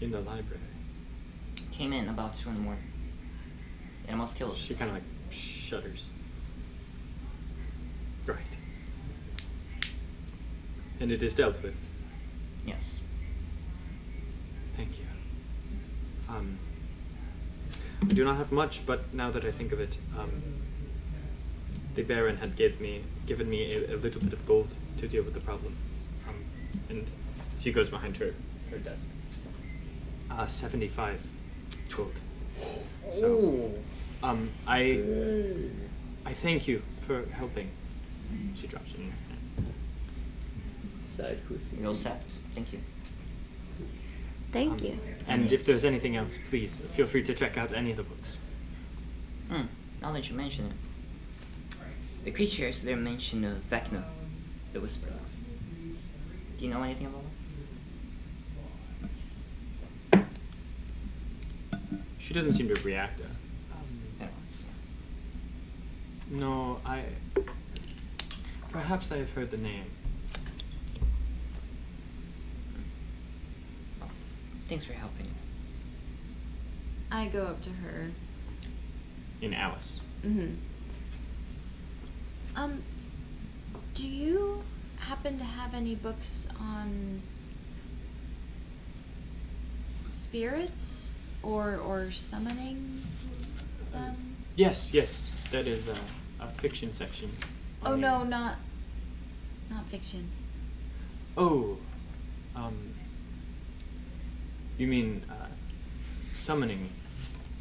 in the library. Came in about 2 in the morning. It almost killed us. She kind of shudders. Right. And it is dealt with. Yes. Thank you. I do not have much, but now that I think of it, the Baron had given me a little bit of gold to deal with the problem. And she goes behind her desk. 75 gold. So, I thank you for helping. She drops it in your hand. side quest? You're all set. Thank you. Thank you. And if there's anything else, please feel free to check out any of the books. Now that you mention it. The creatures, they mention Vecna, the Whisperer. Do you know anything about that? She doesn't seem to react. Yeah. No, perhaps I have heard the name. Thanks for helping. I go up to her. In Alice. Mm-hmm. Do you happen to have any books on spirits or summoning them? Yes. That is a fiction section. Oh no, not fiction. Oh, you mean summoning?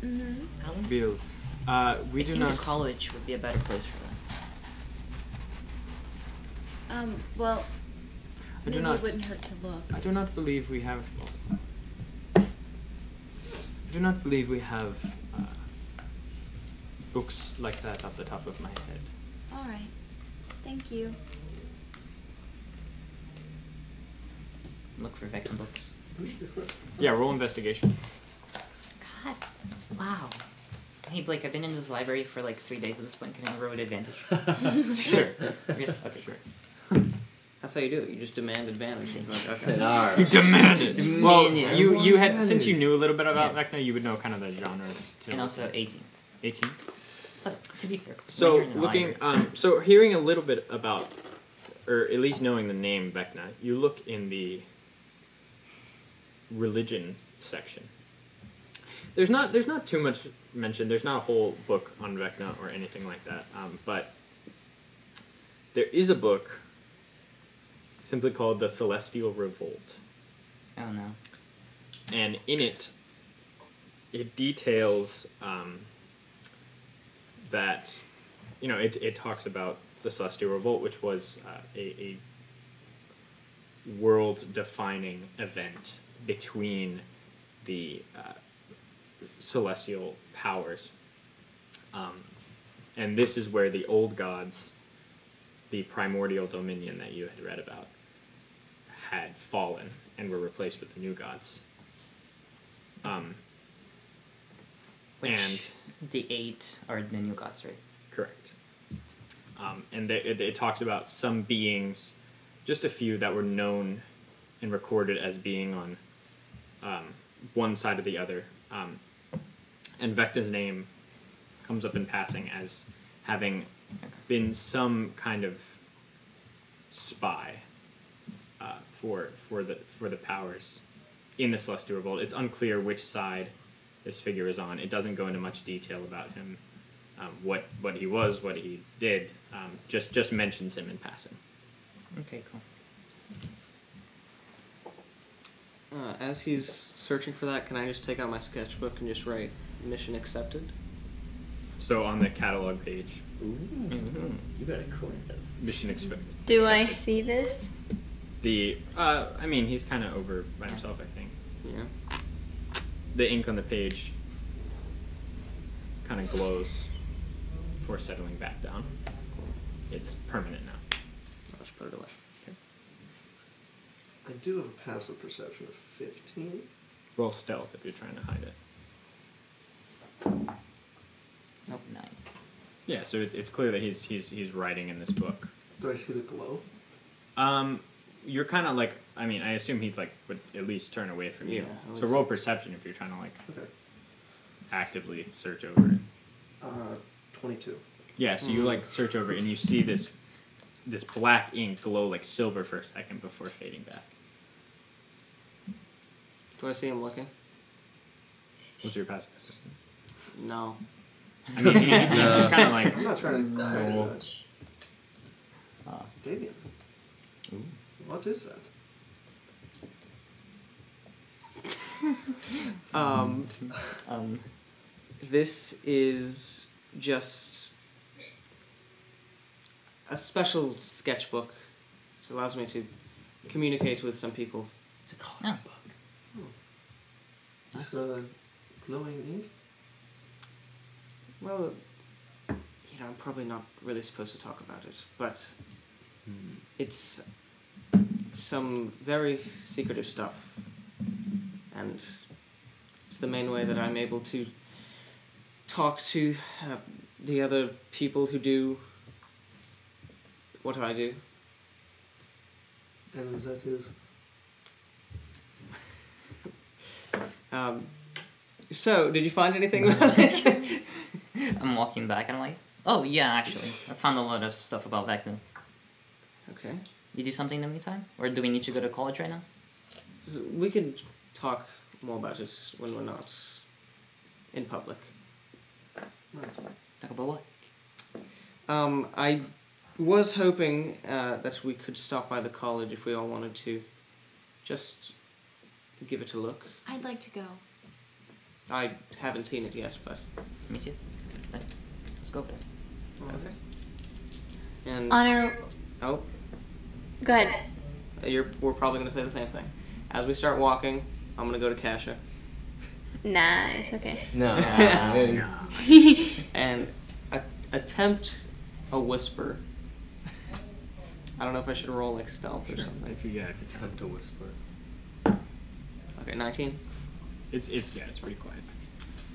Mm-hmm. Real. We I do think not. the college would be a better place for that. Well, I do maybe not. it wouldn't hurt to look. I do not believe we have. I do not believe we have books like that off the top of my head. All right. Thank you. Look for Vecna books. Yeah, roll investigation. God, wow. Hey Blake, I've been in this library for like 3 days at this point. Can I roll with advantage? Sure. Really? Okay, Sure. That's how you do it. You just demand advantage. It's like, okay. You demand it. Well, Demand it. you had, since you knew a little bit about Vecna, you would know kind of the genres too. And also 18. 18. But to be fair, So when you're in the looking, library- so hearing a little bit about, or at least knowing the name Vecna, you look in the religion section. There's not too much mentioned. There's not a whole book on Vecna or anything like that. But there is a book simply called The Celestial Revolt. Oh no. And in it, it details that, it talks about the Celestial Revolt, which was a world-defining event between the celestial powers. And this is where the old gods, the primordial dominion that you had read about, had fallen and were replaced with the new gods. Which, the 8 are the new gods, right? Correct. And it talks about some beings, just a few that were known and recorded as being on one side or the other. And Vecna's name comes up in passing as having been some kind of spy for the powers in the Celestial Revolt. It's unclear which side this figure is on. It doesn't go into much detail about him, what he was, what he did. Just mentions him in passing. Okay, cool. As he's searching for that, can I just take out my sketchbook and just write mission accepted? So on the catalog page, Ooh. You better coin this. mission expected. Do I see this? He's kind of over by himself, I think. Yeah. The ink on the page kind of glows before settling back down. It's permanent now. I'll just put it away. I do have a passive perception of 15. Roll stealth if you're trying to hide it. Oh, nice. Yeah, so it's clear that he's writing in this book. Do I see the glow? You're kind of like, I assume he'd would at least turn away from you. Yeah, So roll perception if you're trying to Okay. actively search over it. 22. Yeah, so you search over it and you see this black ink glow like silver for a second before fading back. Do I see him looking? What's your passive perception? No. He's just kind of like. I'm not trying to roll. Damien. Ooh. What is that? This is just a special sketchbook. It allows me to communicate with some people. It's a coloring book. It's glowing ink? Well, I'm probably not really supposed to talk about it, but it's some very secretive stuff. And it's the main way that I'm able to talk to the other people who do what I do. And that is? So, did you find anything? I'm walking back and I'm like, oh yeah, actually, I found a lot of stuff about Vecna. Okay. You do something in the meantime? Or do we need to go to college right now? So we can talk more about it when we're not in public. Talk about what? I was hoping that we could stop by the college if we all wanted to just give it a look. I'd like to go. I haven't seen it yet, but... Me too. Let's go for it. Okay. And Honor. oh, Go ahead. we're probably gonna say the same thing. As we start walking, I'm gonna go to Kasha Nice. Okay. No. and attempt a whisper. I don't know if I should roll like stealth or something. If you it's time to whisper. Okay, 19. It's pretty quiet.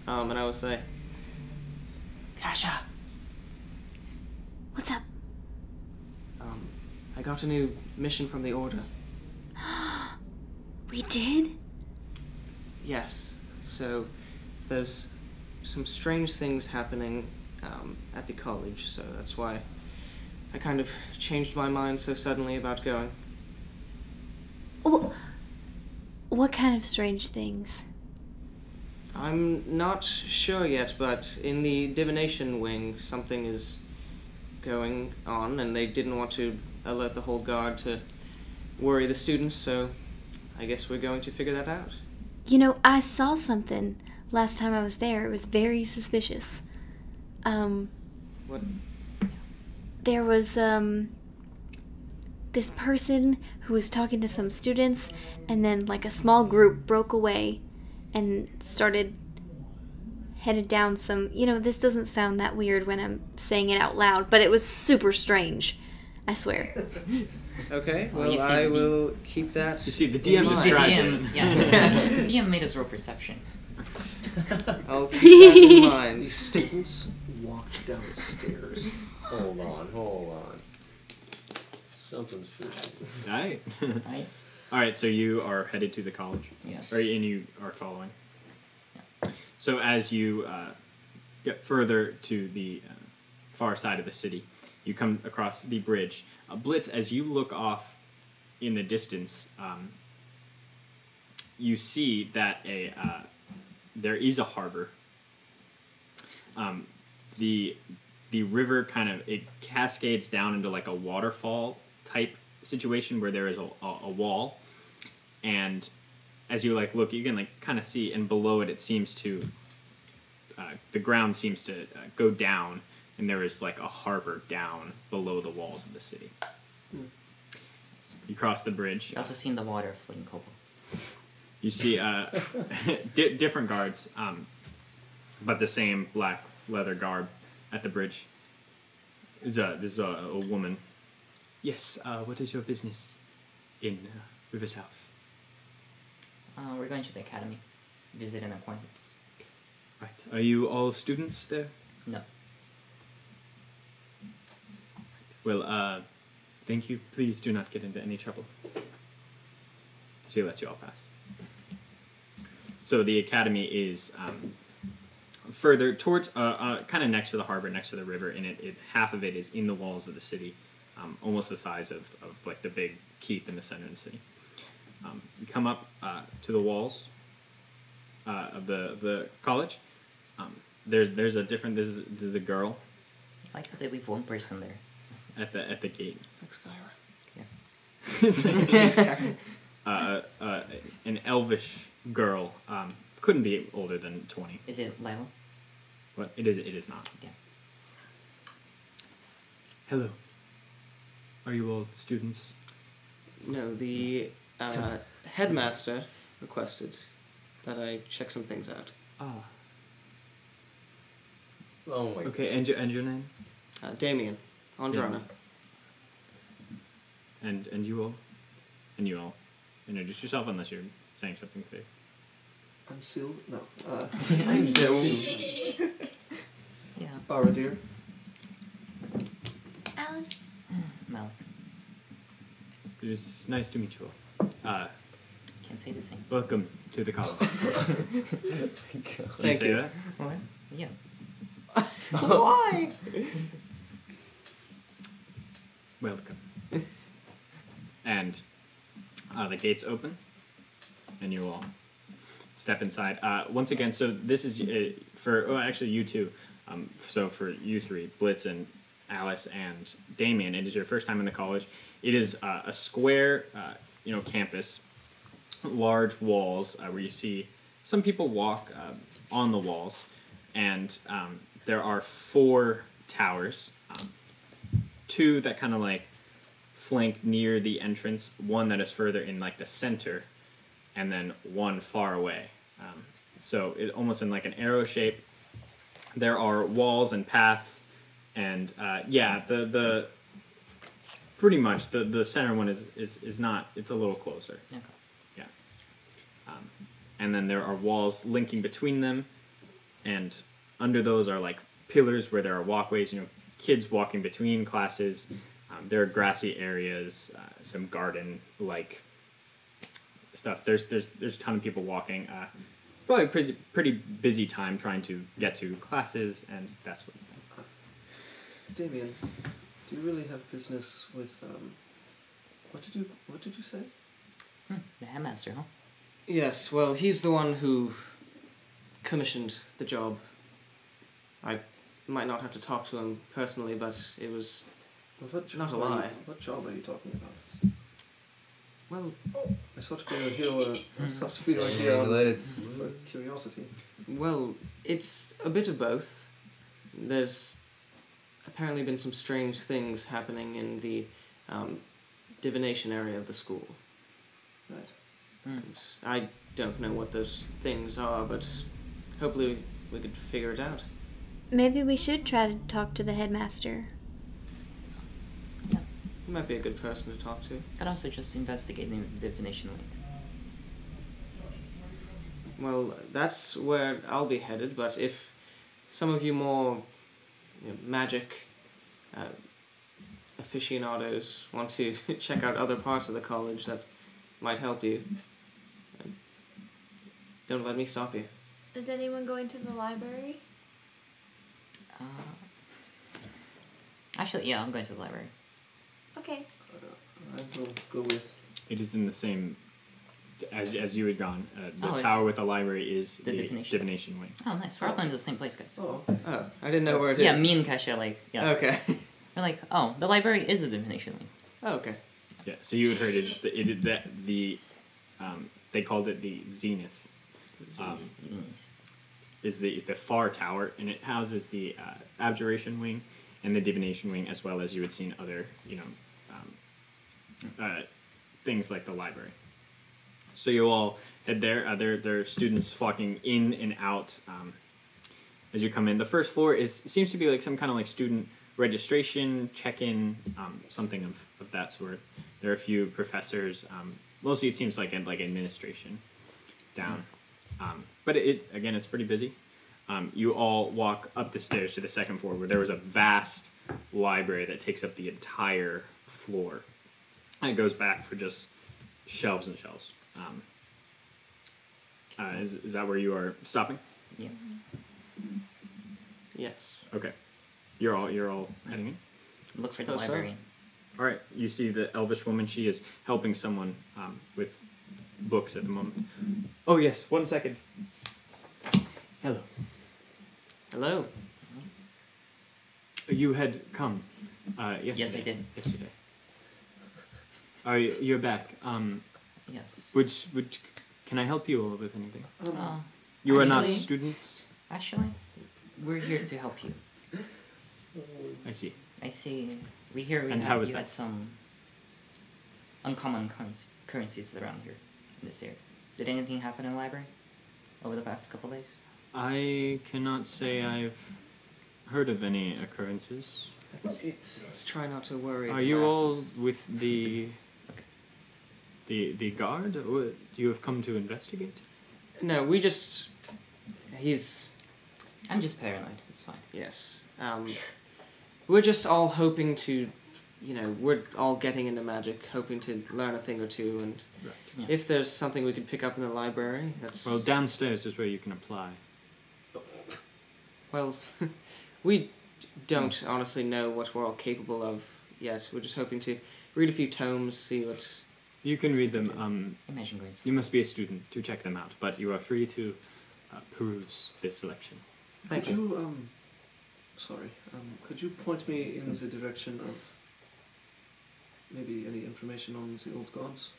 And I will say, Kasha, What's up? I got a new mission from the Order. We did? Yes. So there's some strange things happening at the college, so that's why I kind of changed my mind so suddenly about going. What kind of strange things? I'm not sure yet, but in the divination wing, something is going on, and they didn't want to alert the whole guard to worry the students, so I guess we're going to figure that out. You know, I saw something last time I was there. It was very suspicious. What? There was, this person who was talking to some students, and then, like, a small group broke away and headed down some... You know, this doesn't sound that weird when I'm saying it out loud, but it was super strange. I swear. Okay, Well, well, you see I the- will keep that. You see, the DM The described DM, it. yeah. The DM made us roll perception. I'll keep that in mind. The students walked downstairs. Hold on. Something's fishy. Alright. Right? Alright, so you are headed to the college. Yes. And you are following. So as you get further to the far side of the city, you come across the bridge. Blitz, as you look off in the distance, you see that there is a harbor. The river it cascades down into like a waterfall type situation where there is a wall, and as you look, you can kind of see, and below it seems to the ground seems to go down, and there is like a harbor down below the walls of the city. You cross the bridge. You also seen the water floating cobalt. You see different guards, but the same black leather garb at the bridge. This is a woman. Yes, what is your business in River South? We're going to the academy. Visit an acquaintance. Right. Are you all students there? No. Well, thank you. Please do not get into any trouble. She lets you all pass. So the academy is further towards, kind of next to the harbor, next to the river, and half of it is in the walls of the city, almost the size of like the big keep in the center of the city. You come up to the walls of the college. There's a girl. I like that they leave one person there. At the gate. It's like Skyrim. Yeah. An elvish girl. Couldn't be older than 20. Is it Lila? What? It is not. Yeah. Hello. Are you all students? No, the headmaster requested that I check some things out. Ah. Oh my. Okay, and your name? Damien, Andrana. And you all? And you all introduce yourself unless you're saying something fake. I'm Sil. No. I'm Sil. Yeah. Baradir. Alice? Mel. It is nice to meet you all. Can't say the same. Welcome to the college. Thank say you. that? What? Yeah. Why? Welcome. And the gates open, and you all step inside. Once again, so this is actually you two. So for you three, Blitz and Alice and Damien, it is your first time in the college. It is a square, campus, large walls where you see some people walk on the walls, and there are 4 towers, 2 that kind of like flank near the entrance, 1 that is further in like the center, and then 1 far away. So it almost in like an arrow shape. There are walls and paths, and the pretty much the center one is not. It's a little closer. Okay. Yeah. And then there are walls linking between them, and under those are like pillars where there are walkways. Kids walking between classes. There are grassy areas, some garden like stuff. There's a ton of people walking. Probably pretty busy time trying to get to classes and that sort of thing. Damien, do you really have business with what did you say? The headmaster, huh? Yes, well, he's the one who commissioned the job. I might not have to talk to him personally, but it was not a lie. What job are you talking about? Well, I sort of feel you're here for curiosity. well, it's a bit of both. There's apparently been some strange things happening in the divination area of the school. Right. And I don't know what those things are, but hopefully we could figure it out. Maybe we should try to talk to the headmaster. He might be a good person to talk to. Could also just investigate the divination wing. Well, that's where I'll be headed, but if some of you more magic aficionados want to check out other parts of the college that might help you, don't let me stop you. Is anyone going to the library? Actually, yeah, I'm going to the library. Okay. I will go with. It is in the same as you had gone. The Oh, tower with the library is the divination. wing. Oh, nice. We're all going to the same place, guys. Oh, Oh, I didn't know where it is. Yeah, me and Kasha, Okay. We're like, oh, the library is the divination wing. Oh, okay. Yeah. So you had heard they called it the Zenith. Is the far tower, and it houses the abjuration wing and the divination wing, as well as you had seen other things like the library. So you all head there. There are students flocking in and out as you come in. The first floor seems to be like some kind of like student registration, check-in, something of that sort. There are a few professors. Mostly it seems like administration down. But it's pretty busy. You all walk up the stairs to the second floor where there was a vast library that takes up the entire floor. And it goes back for just shelves and shelves. Is that where you are stopping? Yeah. Yes. Okay. You're all heading in? Look for the Oh, so? library. All right. You see the elvish woman. She is helping someone with books at the moment. Oh, yes. 1 second. Hello. Hello. You had come yesterday. Yes, I did. Yesterday. You're back. Yes. Can I help you with anything? You are not actually- students? Actually, we're here to help you. I see. I see. We hear And how is you that? had some uncommon currencies around here in this area. Did anything happen in the library over the past couple days? I cannot say I've heard of any occurrences. Let's try not to worry. Are the you all masses. with the guard? Or you have come to investigate? No, we just... I'm just paranoid. It's fine. Yes. We're just all hoping to... we're all getting into magic, hoping to learn a thing or two, and Right. Yeah. if there's something we can pick up in the library, that's... Well, downstairs is where you can apply. Well, we don't honestly know what we're all capable of yet. We're just hoping to read a few tomes, see what... You can read them. Imagine Grace. You must be a student to check them out, but you are free to peruse this selection. Thank Could you. you could you point me in the direction of maybe any information on the old gods?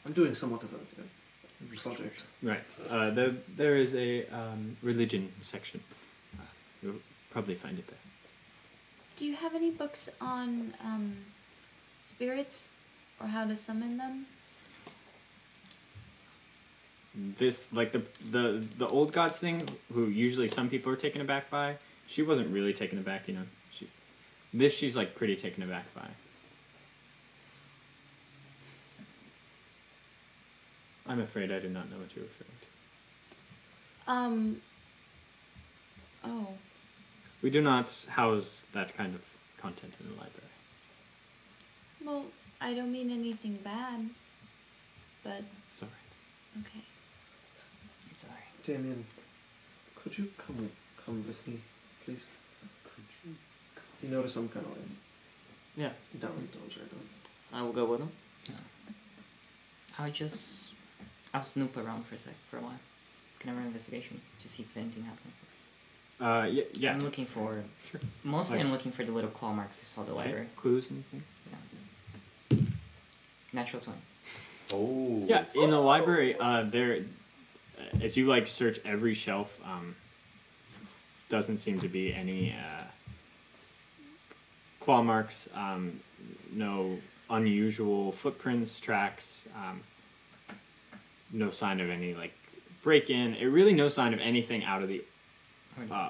I'm doing somewhat of a project. Right. There is a religion section. You'll probably find it there. Do you have any books on spirits or how to summon them? This, like the old gods thing, who usually some people are taken aback by, she wasn't really taken aback, you know. She's like pretty taken aback by. I'm afraid I did not know what you were referring to. Oh. We do not house that kind of content in the library. Well, I don't mean anything bad, but... It's alright. Okay. It's alright. Damien, could you come with me, please? You notice I'm kind of like Yeah. down right now. I will go with him. I'll snoop around for a while. Can I run an investigation to see if anything happened? Yeah. I'm looking for... Sure. Mostly I'm looking for the little claw marks I saw at the library. Clues and things. Yeah. Natural 20. Oh. Yeah, in the library, there, as you like search every shelf, doesn't seem to be any claw marks, no unusual footprints, tracks, no sign of any like break-in. Really, no sign of anything out of the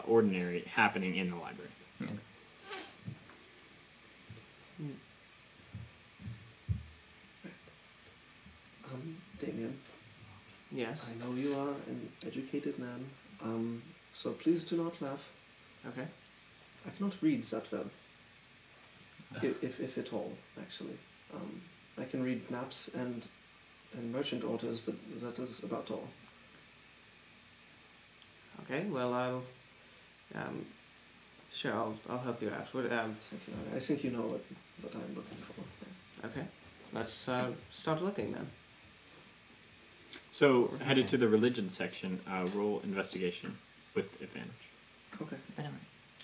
ordinary happening in the library. Okay. Damien, Yes. I know you are an educated man, so please do not laugh. Okay. I cannot read that well, if at all, actually. I can read maps and merchant orders, but that is about all. Okay. Well, I'll. Sure. I'll help you out. What? Thank you. I think you know what I'm looking for. Okay. Let's start looking then. So, headed to the religion section, roll investigation with advantage. Okay.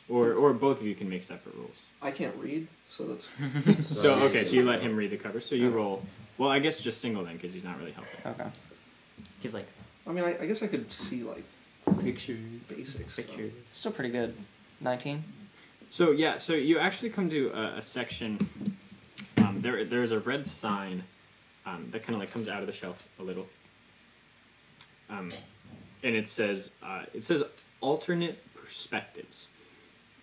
Or both of you can make separate rolls. I can't read, so that's... So you let him read the cover. So you roll... Well, I guess just single then, because he's not really helping. Okay. He's like... I mean, I guess I could see, like... Pictures. Basics. Pictures. Still pretty good. 19. So, yeah, so you actually come to a section... there's a red sign that kind of like comes out of the shelf a little. And it says alternate perspectives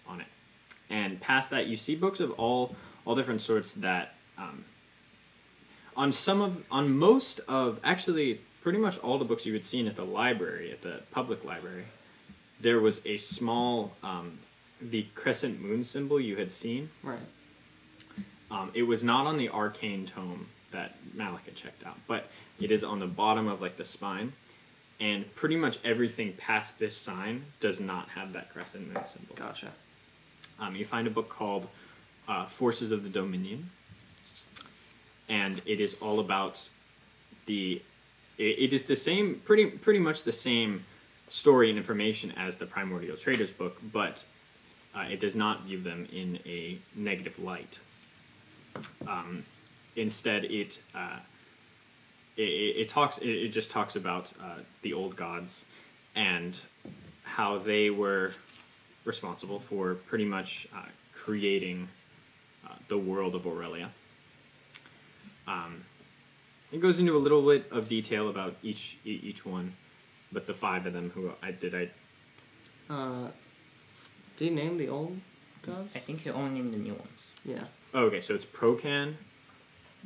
on it. And past that, you see books of all different sorts that on most of actually pretty much all the books you had seen at the library, at the public library, there was a small the crescent moon symbol you had seen. Right. It was not on the arcane tome that Malik had checked out, but it is on the bottom of like the spine. And pretty much everything past this sign does not have that crescent moon symbol. Gotcha. You find a book called Forces of the Dominion, and it is all about it is the same, pretty much the same story and information as the Primordial Traders book, but it does not view them in a negative light. Instead, it just talks about the old gods and how they were responsible for pretty much creating the world of Aurelia. It goes into a little bit of detail about each one, but the five of them who did you name the old gods? I think you only named the new ones. Yeah. Oh, okay, so it's Procan,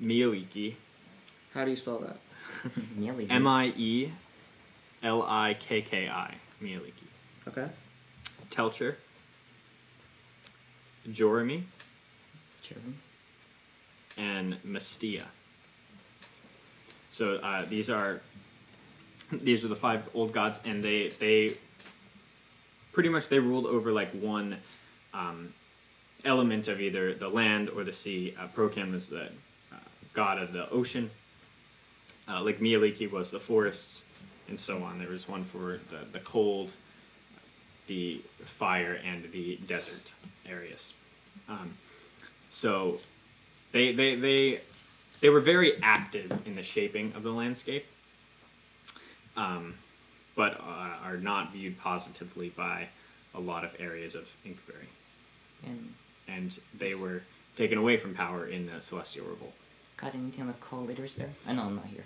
Mieliki. How do you spell that? Mieliki. Mielikki. Mieliki. Okay. Telcher. Jorimi. And Mestia. So these are the five old gods, and they pretty much they ruled over like one element of either the land or the sea. Procan was the god of the ocean. Like Mieliki was the forests, and so on. There was one for the cold, the fire, and the desert areas. So they were very active in the shaping of the landscape. but are not viewed positively by a lot of areas of Inkberry. And they were taken away from power in the Celestial Revolt. Got anything about collators there? I know I'm not here.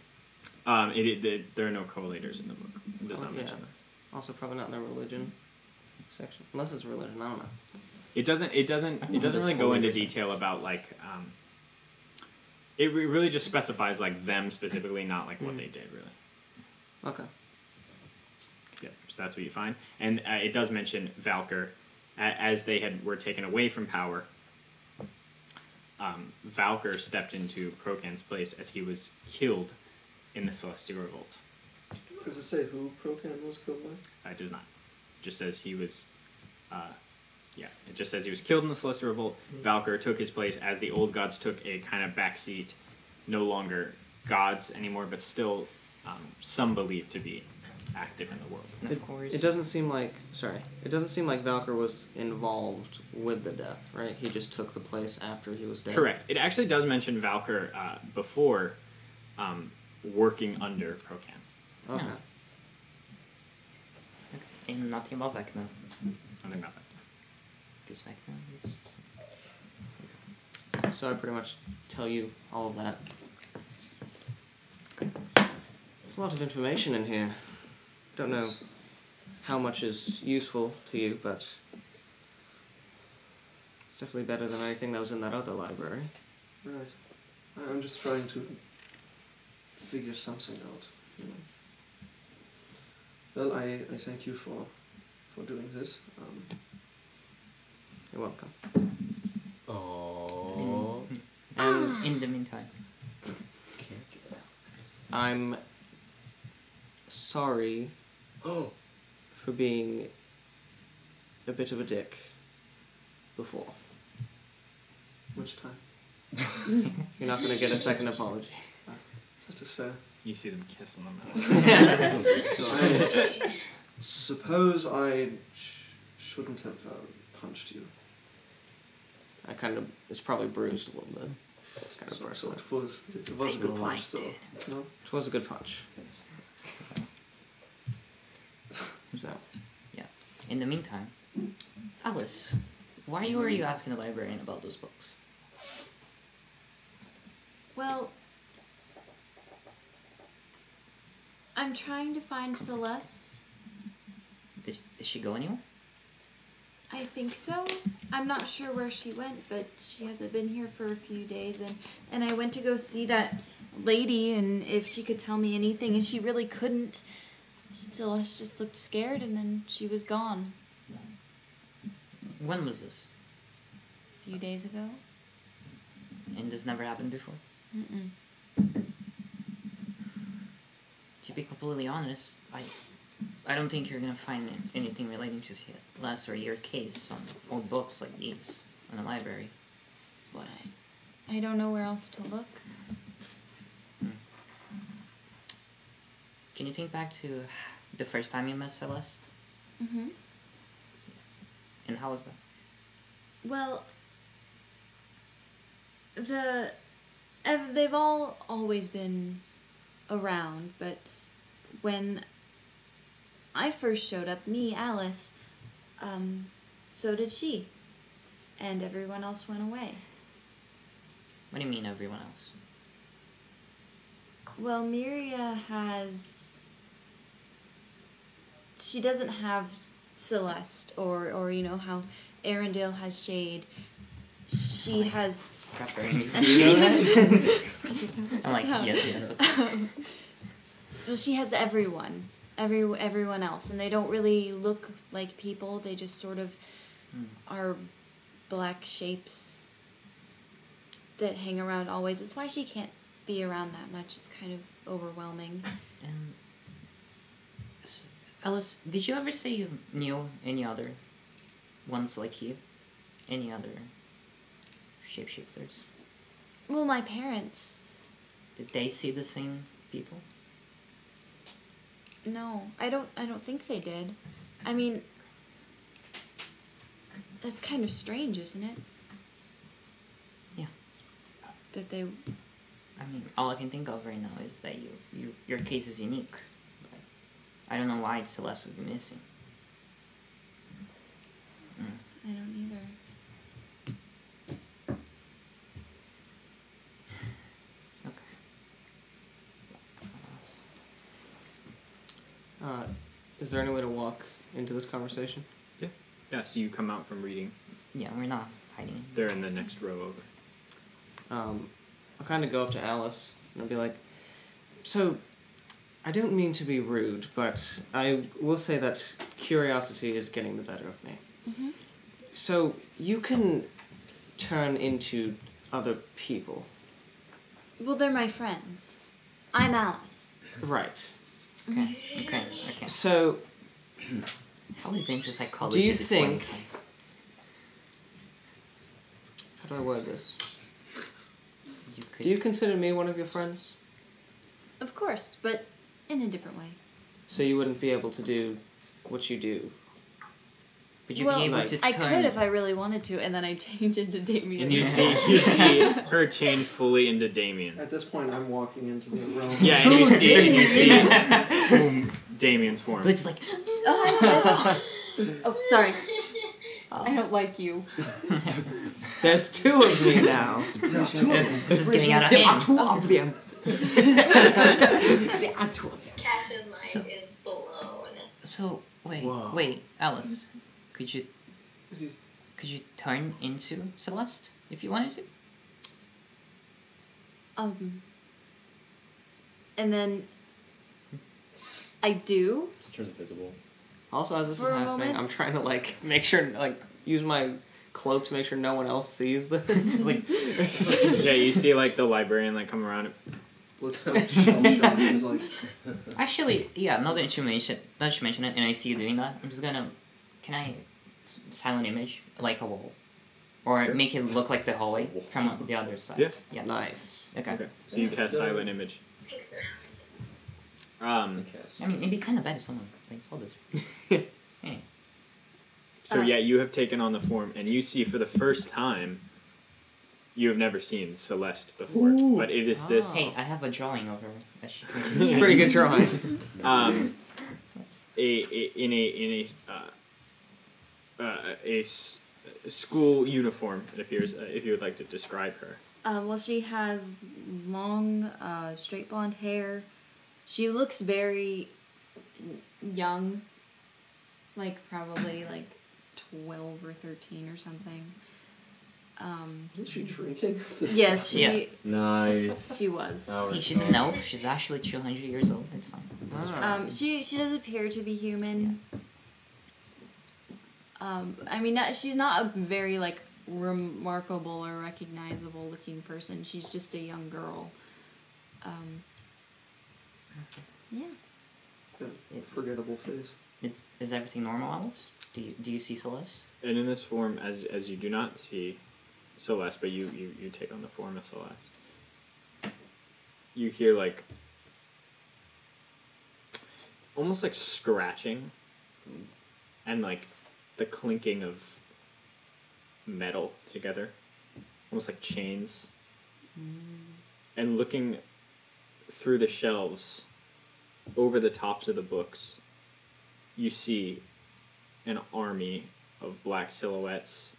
There are no collators in the book. It does not mention them. Also, probably not in the religion section, unless it's religion. I don't know. It doesn't really go into detail about like. It really just specifies like them specifically, not like what they did really. Okay. Yeah, so that's what you find, and it does mention Valkyr, as they were taken away from power. Valkyr stepped into Procan's place as he was killed in the Celestial Revolt. Does it say who Procan was killed by? It does not. It just says he was. It just says he was killed in the Celestial Revolt. Valkyr took his place as the old gods took a kind of backseat, no longer gods anymore, but still some believed to be active in the world. Of course. It doesn't seem like Valkyr was involved with the death, right? He just took the place after he was dead. Correct. It actually does mention Valkyr before working under Procan. Okay. Yeah. And nothing about Vecna. Nothing about that. Because Vecna is... So I pretty much tell you all of that. There's a lot of information in here. Don't know how much is useful to you, but it's definitely better than anything that was in that other library. Right. I'm just trying to figure something out. You know. Well, I thank you for doing this. You're welcome. Oh. And in the meantime, I'm sorry for being a bit of a dick before. Which time? You're not going to get a second apology. That is fair. You see them kissing them out. So I suppose I shouldn't have punched you. It's probably bruised a little bit. It's kind of So personal. it was a good punch, so no. It was a good punch. So, yeah. In the meantime, Alice, why were you asking the librarian about those books? Well, I'm trying to find Celeste. Did she go anywhere? I think so. I'm not sure where she went, but she hasn't been here for a few days, and I went to go see that lady and if she could tell me anything, and she really couldn't. Celeste just looked scared, and then she was gone. When was this? A few days ago. And this never happened before? Mm-mm. To be completely honest, I don't think you're gonna find anything relating to Celeste or your case on old books like these in the library. But I don't know where else to look. Can you think back to the first time you met Celeste? Mm-hmm. And how was that? Well, they've all always been around, but when I first showed up, me, Alice, so did she. And everyone else went away. What do you mean, everyone else? Well, she doesn't have Celeste, or you know how Arendelle has Shade. She has... Do you know that? I'm like, yes. Okay. Well, she has everyone else, and they don't really look like people. They just sort of are black shapes that hang around always. It's why she can't be around that much. It's kind of overwhelming. Alice, did you ever say you knew any other ones like you? Any other shapeshifters? Well, my parents. Did they see the same people? No, I don't think they did. I mean, that's kind of strange, isn't it? Yeah. That they... I mean, all I can think of right now is that your case is unique. But I don't know why Celeste would be missing. I don't either. Is there any way to walk into this conversation? Yeah, so you come out from reading. Yeah, we're not hiding. They're in the next row over. I'll kind of go up to Alice and I'll be like, so, I don't mean to be rude, but I will say that curiosity is getting the better of me. Mm-hmm. So, you can turn into other people. Well, they're my friends. I'm Alice. Right. Okay. So, How advanced is psychology? do you at this think... point? How do I word this? You could, Do you consider me one of your friends? Of course, but in a different way. So you wouldn't be able to do what you do? would you well, be able like- to I turn? could if I really wanted to, and then I change into Damien. And you see her change fully into Damien. At this point, I'm walking into the room. Yeah, and you see boom, Damien's form. It's like, Oh, sorry. I don't like you. There's two of me now. this is getting out of There are hand. two of them. Cash's mind is blown. So Whoa. wait, Alice, could you turn into Celeste if you wanted to? And then I do. This turns invisible. Also, as this For is a happening, moment. I'm trying to make sure use my cloak to make sure no one else sees this. Yeah, you see the librarian come around. Looks like shell shock is like. Actually, yeah. Now that you mention it, and I see you doing that, I'm just gonna. Can I silent image like a wall, or Sure. make it look like the hallway from the other side? Yeah. Yeah. Nice. Okay. Okay, so you cast good. silent image. Thanks. Cast. I mean, it'd be kind of bad if someone saw this. Hey. So yeah, you have taken on the form, and you see for the first time. You have never seen Celeste before, but it is this. Hey, I have a drawing of her. That she Pretty good drawing. School uniform. It appears. If you would like to describe her. Well, she has long, straight blonde hair. She looks very young. Probably 12 or 13 or something. Is she drinking? Yes, she Yeah. Nice. she was. Oh, Hey, she's an elf. She's actually 200 years old. It's fine. She does appear to be human. She's not a very remarkable or recognizable looking person. She's just a young girl. Yeah. Forgettable face. Is everything normal, Alice? Do you see Celeste? And in this form, as you do not see Celeste, but you take on the form of Celeste, you hear almost scratching and the clinking of metal together, almost like chains. And looking through the shelves over the tops of the books, you see an army of black silhouettes.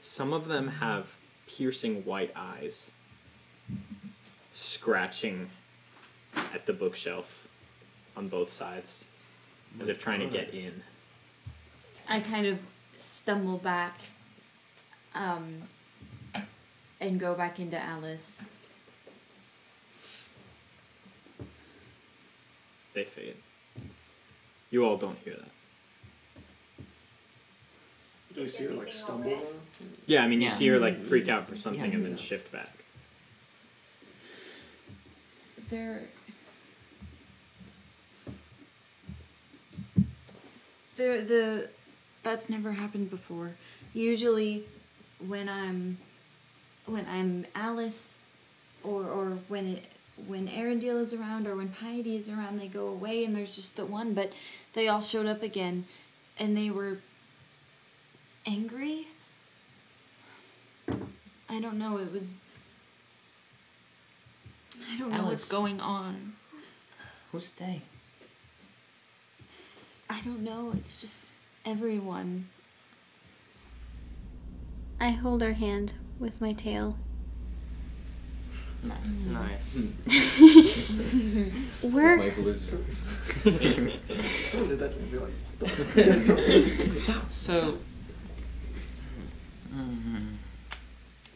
Some of them have piercing white eyes, scratching at the bookshelf on both sides, as if trying to get in. I kind of stumble back and go back into Alice. They fade. You all don't hear that. Do we see her stumble now? Yeah, I mean, you Yeah. see her freak out for something Yeah. and then shift back. That's never happened before. Usually when I'm Alice or when Arendelle is around or when Piety is around, they go away and there's just the one, but they all showed up again and they were angry. I don't know, I don't know Alice. what's going on. Who's they? I don't know. It's just everyone. I hold her hand with my tail. Nice. Nice. We're My blizzards. Someone did that to me. Be like, Stop. So Mm-hmm.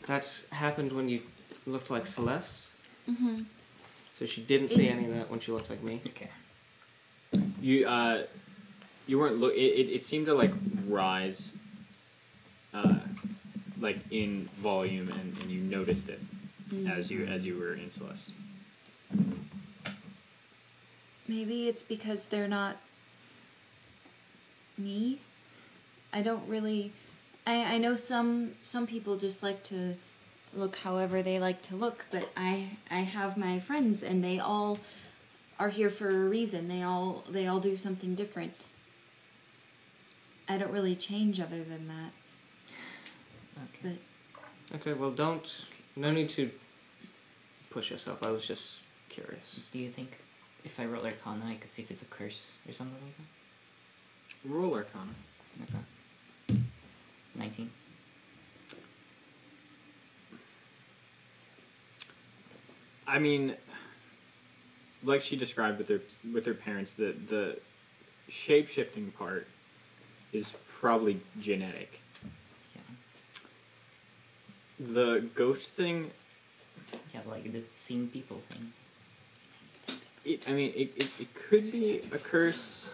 that's happened when you looked like Celeste. Mm-hmm. So she didn't see any of that when she looked like me. Okay. You weren't look. It seemed to like rise, like in volume, and you noticed it as you were in Celeste. Maybe it's because they're not me. I don't really. I know some people just like to look however they like to look, but I have my friends and they all are here for a reason. They all do something different. I don't really change other than that. Okay. But Okay, well no need to push yourself. I was just curious. Do you think if I roll Arcana, I could see if it's a curse or something like that? Roll Arcana. Okay. 19. I mean, like she described with her parents, the shape-shifting part is probably genetic. Yeah. The ghost thing, Yeah, like this seeing people thing. it could be a curse.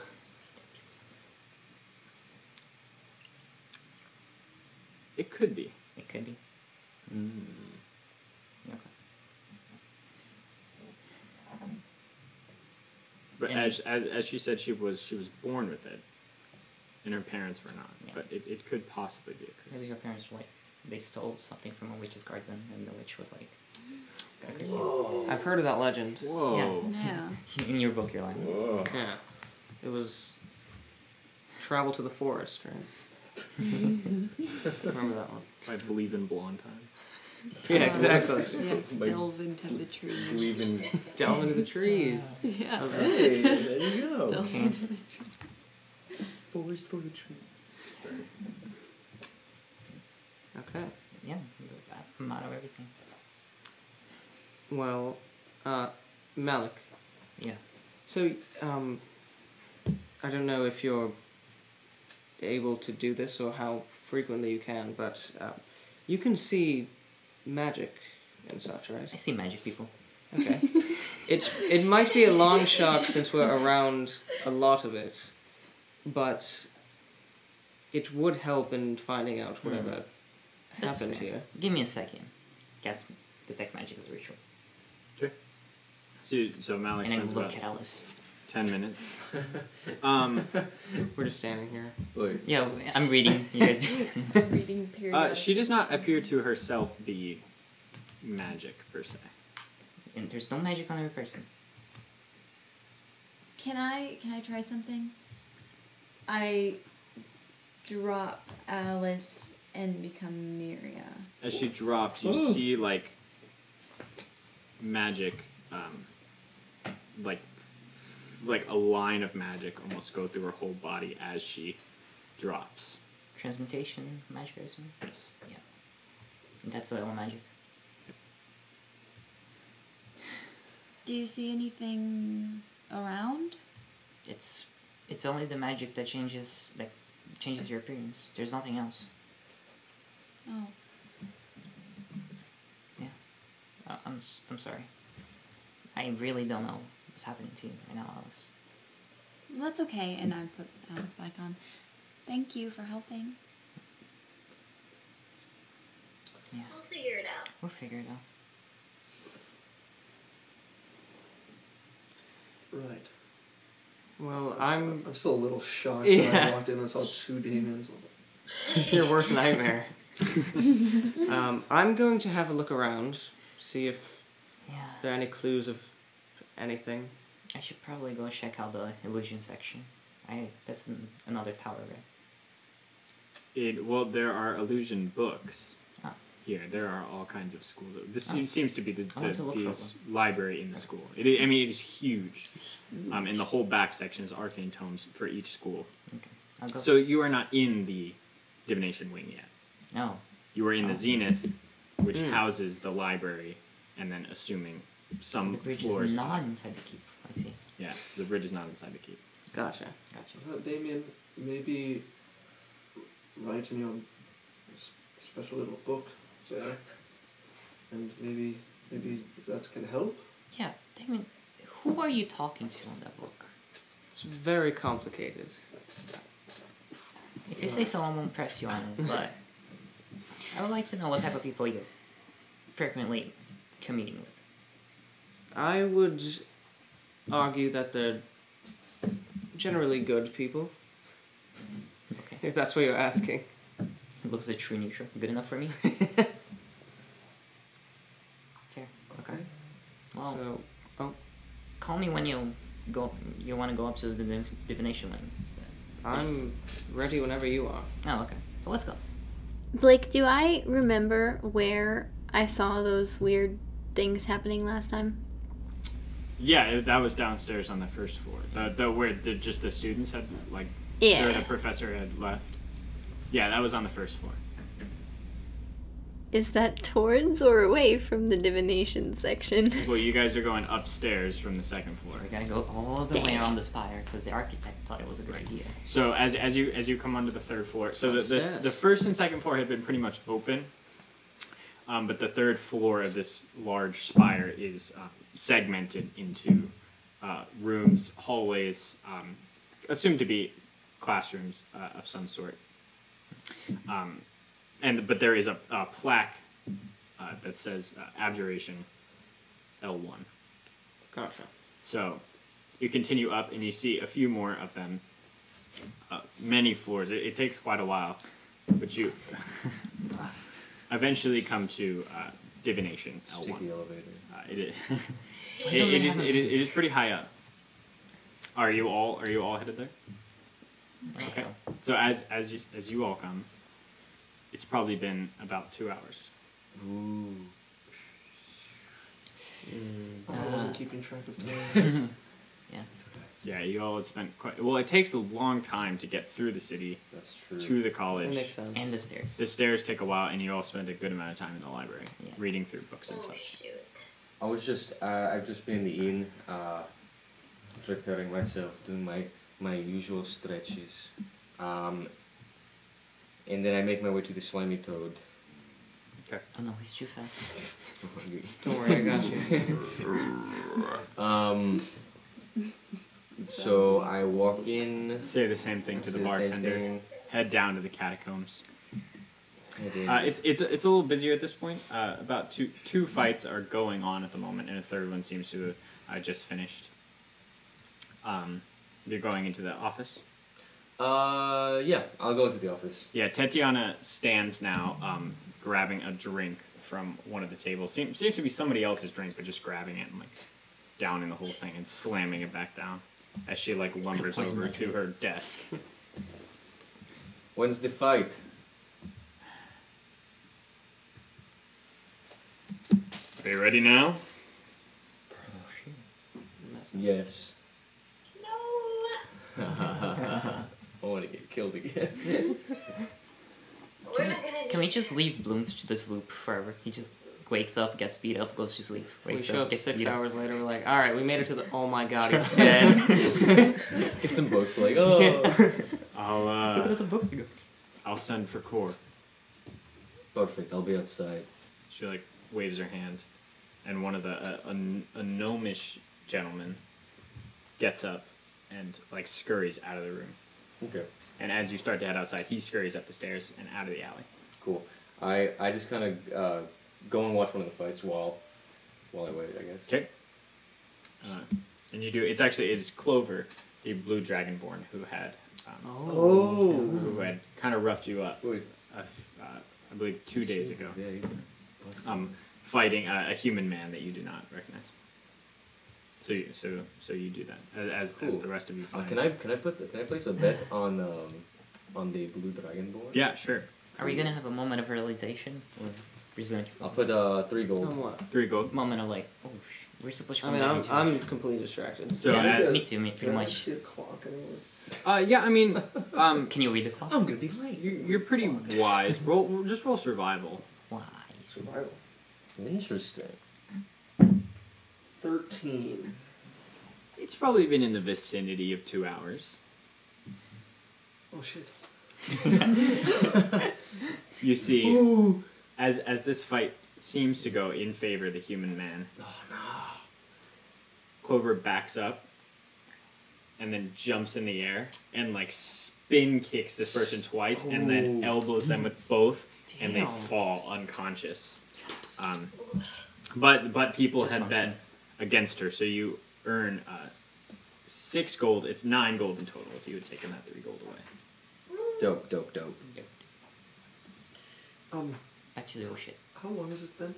It could be. It could be. Okay. But And- as she said, she was born with it, and her parents were not. Yeah. But it could possibly be a curse. Maybe her parents were like, they stole something from a witch's garden, and the witch was like, gotta curse you. I've heard of that legend. Whoa. yeah. In your book, you're like, Whoa. Yeah. It was travel to the forest, right? Remember that one? I believe in blonde time. Yeah, exactly. Yes, Like- delve into the trees. Believe in. Delve into the trees. Yeah. Hey, there you go. Delve Okay. into the Forest for the tree. Okay. yeah, I'm out of everything. Well, Malik. Yeah. So, I don't know if you're able to do this or how frequently you can, but you can see magic and such, right? I see magic people. Okay. It might be a long shot since we're around a lot of it, but it would help in finding out whatever That's happened fair. here. Give me a second. Cast detect magic as a ritual. So Malik And I spends look about at Alice. 10 minutes. We're just standing here. Like, Yeah, I'm reading. You guys are just- reading period. She does not appear to herself be magic per se. and there's no magic on every person. Can I try something? I drop Alice and become Miria. As she drops, you see like magic, like a line of magic almost go through her whole body as she drops. Transmutation magic, I assume? Yes. Yeah. And that's oil magic. Do you see anything around? It's only the magic that changes your appearance. There's nothing else. Oh. I'm sorry. I really don't know what's happening to you right now, Alice. Well, that's okay, and I put Alice back on. Thank you for helping. Yeah, We'll figure it out. we'll figure it out. Right. Well, I'm still a little shocked Yeah. when I walked in and saw two demons. your worst nightmare. I'm going to have a look around, see if Yeah, there are any clues of anything. I should probably go check out the illusion section. That's another tower, right? Well, there are illusion books. Ah. here. There are all kinds of schools. This seems to be the library in the school. It is huge. And the whole back section is arcane tomes for each school. Okay. I'll go. So you are not in the divination wing yet. No. You are in the zenith, which houses the library, and then assuming some the bridge floors. is not inside the keep. I see. Yeah, so the bridge is not inside the keep. Gotcha. Damien, maybe write in your special little book there, and maybe that can help. Yeah, Damien, who are you talking to on that book? It's very complicated. If you say so, I won't press you on it, but I would like to know what type of people you're frequently commuting with. I would argue that they're generally good people. Okay. If that's what you're asking. It looks a true neutral. Good enough for me? Fair. Okay. Well, So, call me when you want to go up to the divination wing. I'm ready whenever you are. Oh, okay. So let's go. Blake, do I remember where I saw those weird things happening last time? Yeah, that was downstairs on the first floor. Where just the students had or the professor had left. Yeah, that was on the first floor. Is that towards or away from the divination section? Well, you guys are going upstairs from the second floor. We gotta go all the way around the spire because the architect thought it was a good idea. So as you come onto the third floor, so the first and second floor had been pretty much open, but the third floor of this large spire is segmented into rooms, hallways, assumed to be classrooms of some sort. But there is a plaque that says Abjuration L1. Gotcha. So you continue up and you see a few more of them. Many floors. It takes quite a while, but you eventually come to Divination L1. Take the elevator. It is pretty high up. Are you all headed there? Okay. So as you all come, it's probably been about 2 hours. Ooh. I wasn't keeping track of time. Yeah. It's okay. Yeah, you all had spent quite... Well, it takes a long time to get through the city. That's true. To the college. That makes sense. And the stairs. The stairs take a while, and you all spend a good amount of time in the library, Yeah. reading through books and such. Shoot. I was just, I've just been in the inn, preparing myself, doing my usual stretches. And then I make my way to the slimy toad. Okay. Oh no, he's too fast. Don't worry, I got you. So I walk in. Say the same thing to the Say the same bartender. thing. Head down to the catacombs. Head in. It's a little busier at this point. About two fights are going on at the moment, and a third one seems to have just finished. You're going into the office? Yeah, I'll go into the office. Yeah, Tetiana stands now, grabbing a drink from one of the tables. Seems to be somebody else's drink, but just grabbing it and downing the whole thing and slamming it back down as she lumbers over to her desk. When's the fight? Are you ready now? Yes. No. I want to get killed again. Can we just leave Bloom to this loop forever? He just wakes up, gets beat up, goes to sleep. We Wakes show up gets 6 beat up. hours later, we're like, alright, we made it to the... Oh my god, he's dead. Get some books oh. I'll send for Core. Perfect, I'll be outside. She waves her hand, and one of the a gnomish gentleman gets up and scurries out of the room. Okay. And as you start to head outside, he scurries up the stairs and out of the alley. Cool. I just kind of go and watch one of the fights while I wait, I guess. Okay. And you do. It's Clover, the blue dragonborn, who had who had kind of roughed you up. I believe 2 days ago. Yeah, fighting a human man that you do not recognize. So you do that as the rest of you find. Can I place a bet on the blue dragonborn? Yeah, sure. Are we gonna have a moment of realization? Or Just gonna I'll put 3 gold. what? 3 gold. moment of like, oh, we're supposed to. I mean, I'm completely distracted. So yeah, as me too, pretty Can I much. see a clock anywhere? yeah, I mean, Can you read the clock? I'm gonna be late. you're pretty wise. Roll survival. Why? Survival. Interesting. 13. It's probably been in the vicinity of 2 hours. Oh shit. You see, as this fight seems to go in favor of the human man. Oh no! Clover backs up, and then jumps in the air and like spin kicks this person twice, and then elbows them with both, and they fall unconscious. But people had bet against her, so you earn 6 gold. It's 9 gold in total if you had taken that 3 gold away. Dope. Back to the old shit. How long has it been?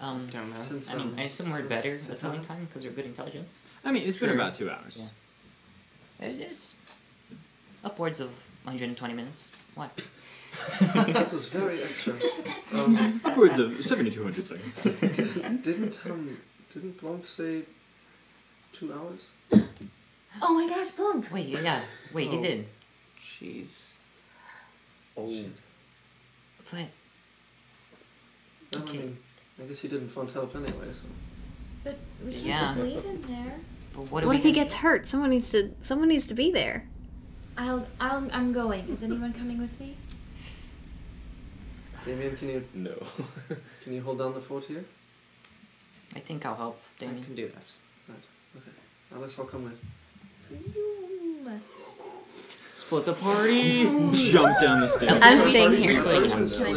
Don't know. Since, I mean, I assume we're better since at telling time because we're good intelligence. I mean, it's been about 2 hours. Yeah. It's upwards of 120 minutes. What? That was very extra. Upwards of 7,200 seconds. Didn't Blump say 2 hours? Oh my gosh, Plump! Wait, yeah. Wait, he did. Jeez. Oh shit. But Well, Okay. I mean, I guess he didn't fund help anyway, so. But we can't Yeah. just leave him there. what What if he gets hurt? Someone needs to be there. I'm going. Is anyone coming with me? Damien, No. can you hold down the fort here? I think I'll help. I Damien. can do that. Right. Okay. Alice, I'll come with. Zoom. Split the party. Jump down the stairs. I'm staying here. Can I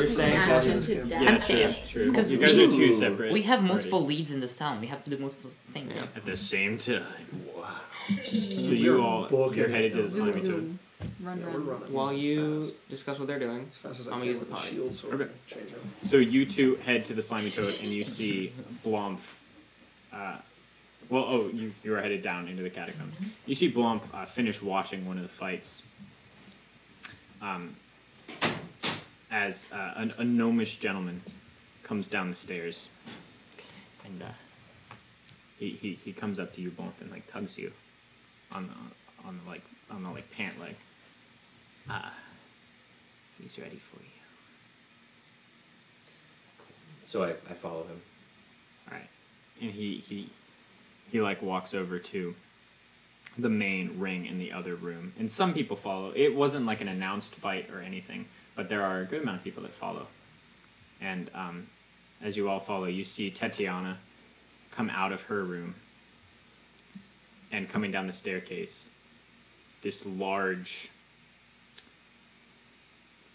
take an action to Yeah, dash? true, true. Because You guys we- are 2 separate. We have multiple parties. leads in this town. We have to do multiple things. Yeah. At the same time. Wow. So you all, Fucking you're headed to the Zoom, slimy toad. zoom. Run, Yeah, run. we're running. While as you fast. discuss what they're doing, As fast as I I'm can gonna use with the a potty. shield sword. Okay. Change him. So you 2 head to the slimy toad, and you see Blomf. You are headed down into the catacombs. You see Blomf finish watching one of the fights. As a gnomish gentleman comes down the stairs, and he comes up to you, Blomf, and like tugs you on the pant leg. He's ready for you. So I follow him. All right, and he like walks over to the main ring in the other room, and some people follow. It wasn't like an announced fight or anything, but there are a good amount of people that follow. And as you all follow, you see Tatiana come out of her room, and coming down the staircase, this large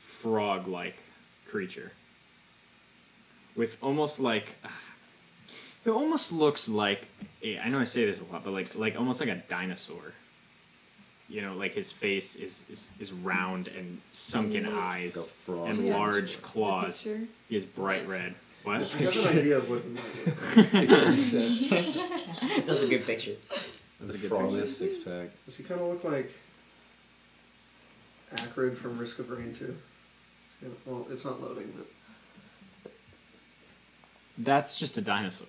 frog-like creature with almost like it almost looks like I know I say this a lot, but like almost like a dinosaur. You know, like his face is round and sunken eyes Like a frog. and Yeah. large claws. Picture. He is bright red. What? I got an idea of what he might look That's a good picture. The a good frogless 6-pack. Does he kind of look like Acrid from Risk of Rain 2? Well, it's not loading, but... That's just a dinosaur.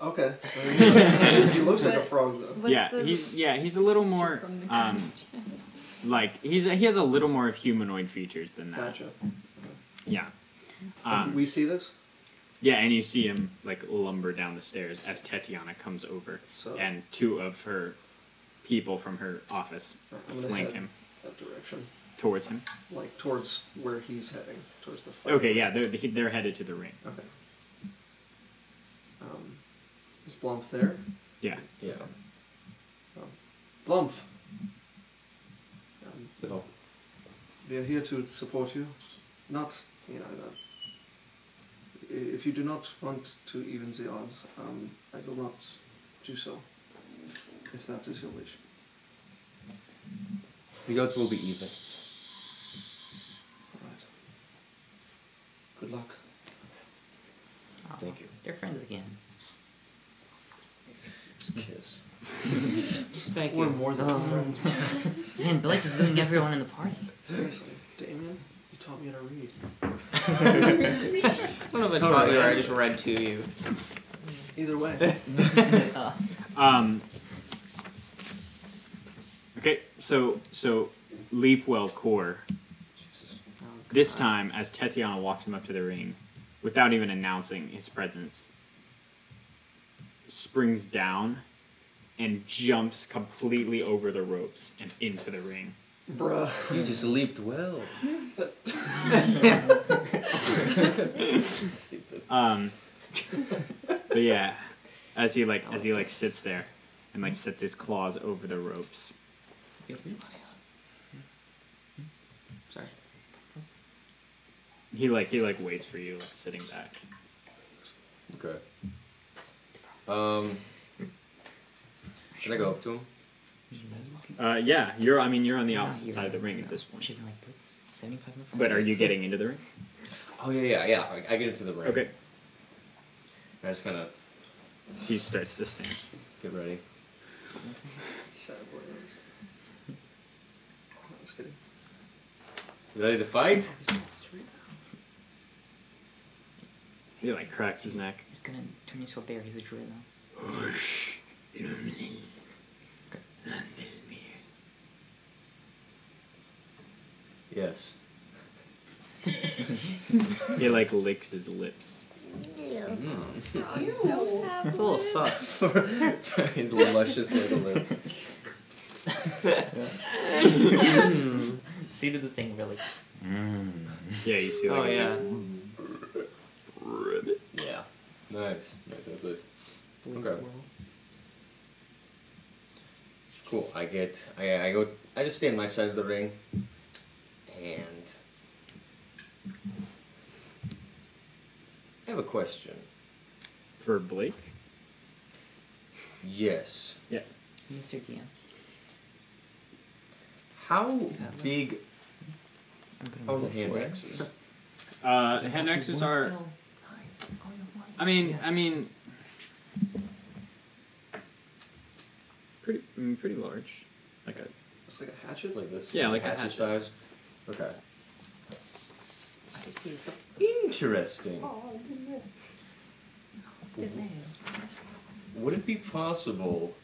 Okay. I mean, he looks like a frog, though. What's He's a little more from the like he has a little more of humanoid features than that. Gotcha. Yeah. We see this? Yeah, and you see him like lumber down the stairs as Tatiana comes over, So and 2 of her people from her office I'm gonna flank head him that direction. towards him. Like, towards where he's heading. Towards the fight. Okay, yeah, they're headed to the ring. Okay. Is Blump there? Yeah. Yeah. Blump! Oh. We are here to support you. Not, if you do not want to even the odds, I will not do so, if that is your wish. The odds will be even. Alright. Good luck. Oh, Thank you. They're friends again. Just kiss. Thank We're you. more than friends. Man, Blitz is doing everyone in the party. Seriously, Damien, you taught me how to read. I don't know if I taught you or I just read to you. Either way. Okay, so Leapwell Core. This time, as Tetiana walks him up to the ring, without even announcing his presence, springs down and jumps completely over the ropes and into the ring. Bruh. You just leaped well. Stupid. But yeah, as he sits there and like sets his claws over the ropes. Sorry. He waits for you, like sitting back. Okay. Should I go up to him? Yeah, you're on the opposite side of the ring at this point. Should be like blitz 75 in front. But are you getting into the ring? Oh yeah. I get into the ring. Okay. I just kind of He starts to stand. get ready. Sad word. I'm just kidding. You ready to fight? He like cracks his neck. He's gonna turn into a bear. He's a druid now. Yes. He like licks his lips. Don't have It's a little sus. His luscious little lips. See the thing really. Yeah, you see like Oh yeah. Yeah. Nice. Nice. Okay. Cool. I go. I just stay on my side of the ring, and I have a question. For Blake? Yes. Yeah. Mr. DM. How big I'm gonna are the roll hand for it. axes? Hand axes One are. spell. I mean, pretty large. Like a. It's like a hatchet? Like this? Yeah, like a hatchet hatchet. size. Okay. Interesting. Would it be possible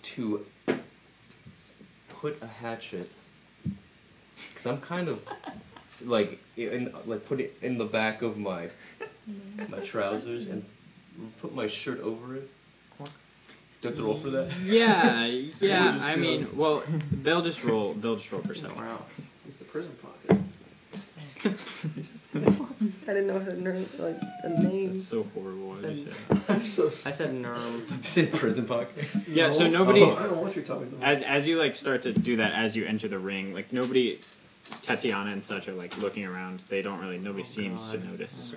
to put a hatchet? Because I'm kind of like put it in the back of my trousers and put my shirt over it. Do I have to roll for that? Yeah. just I do mean, well, they'll just roll perception. Wow. It's the prison pocket. I didn't know how to learn like a name. It's so horrible. What you say. I'm so I said nerm. You said prison pocket. Yeah. So I nobody. don't know what you're talking about. As you like start to do that as you enter the ring, like nobody, Tatiana and such are like looking around. They don't really. Nobody seems to notice.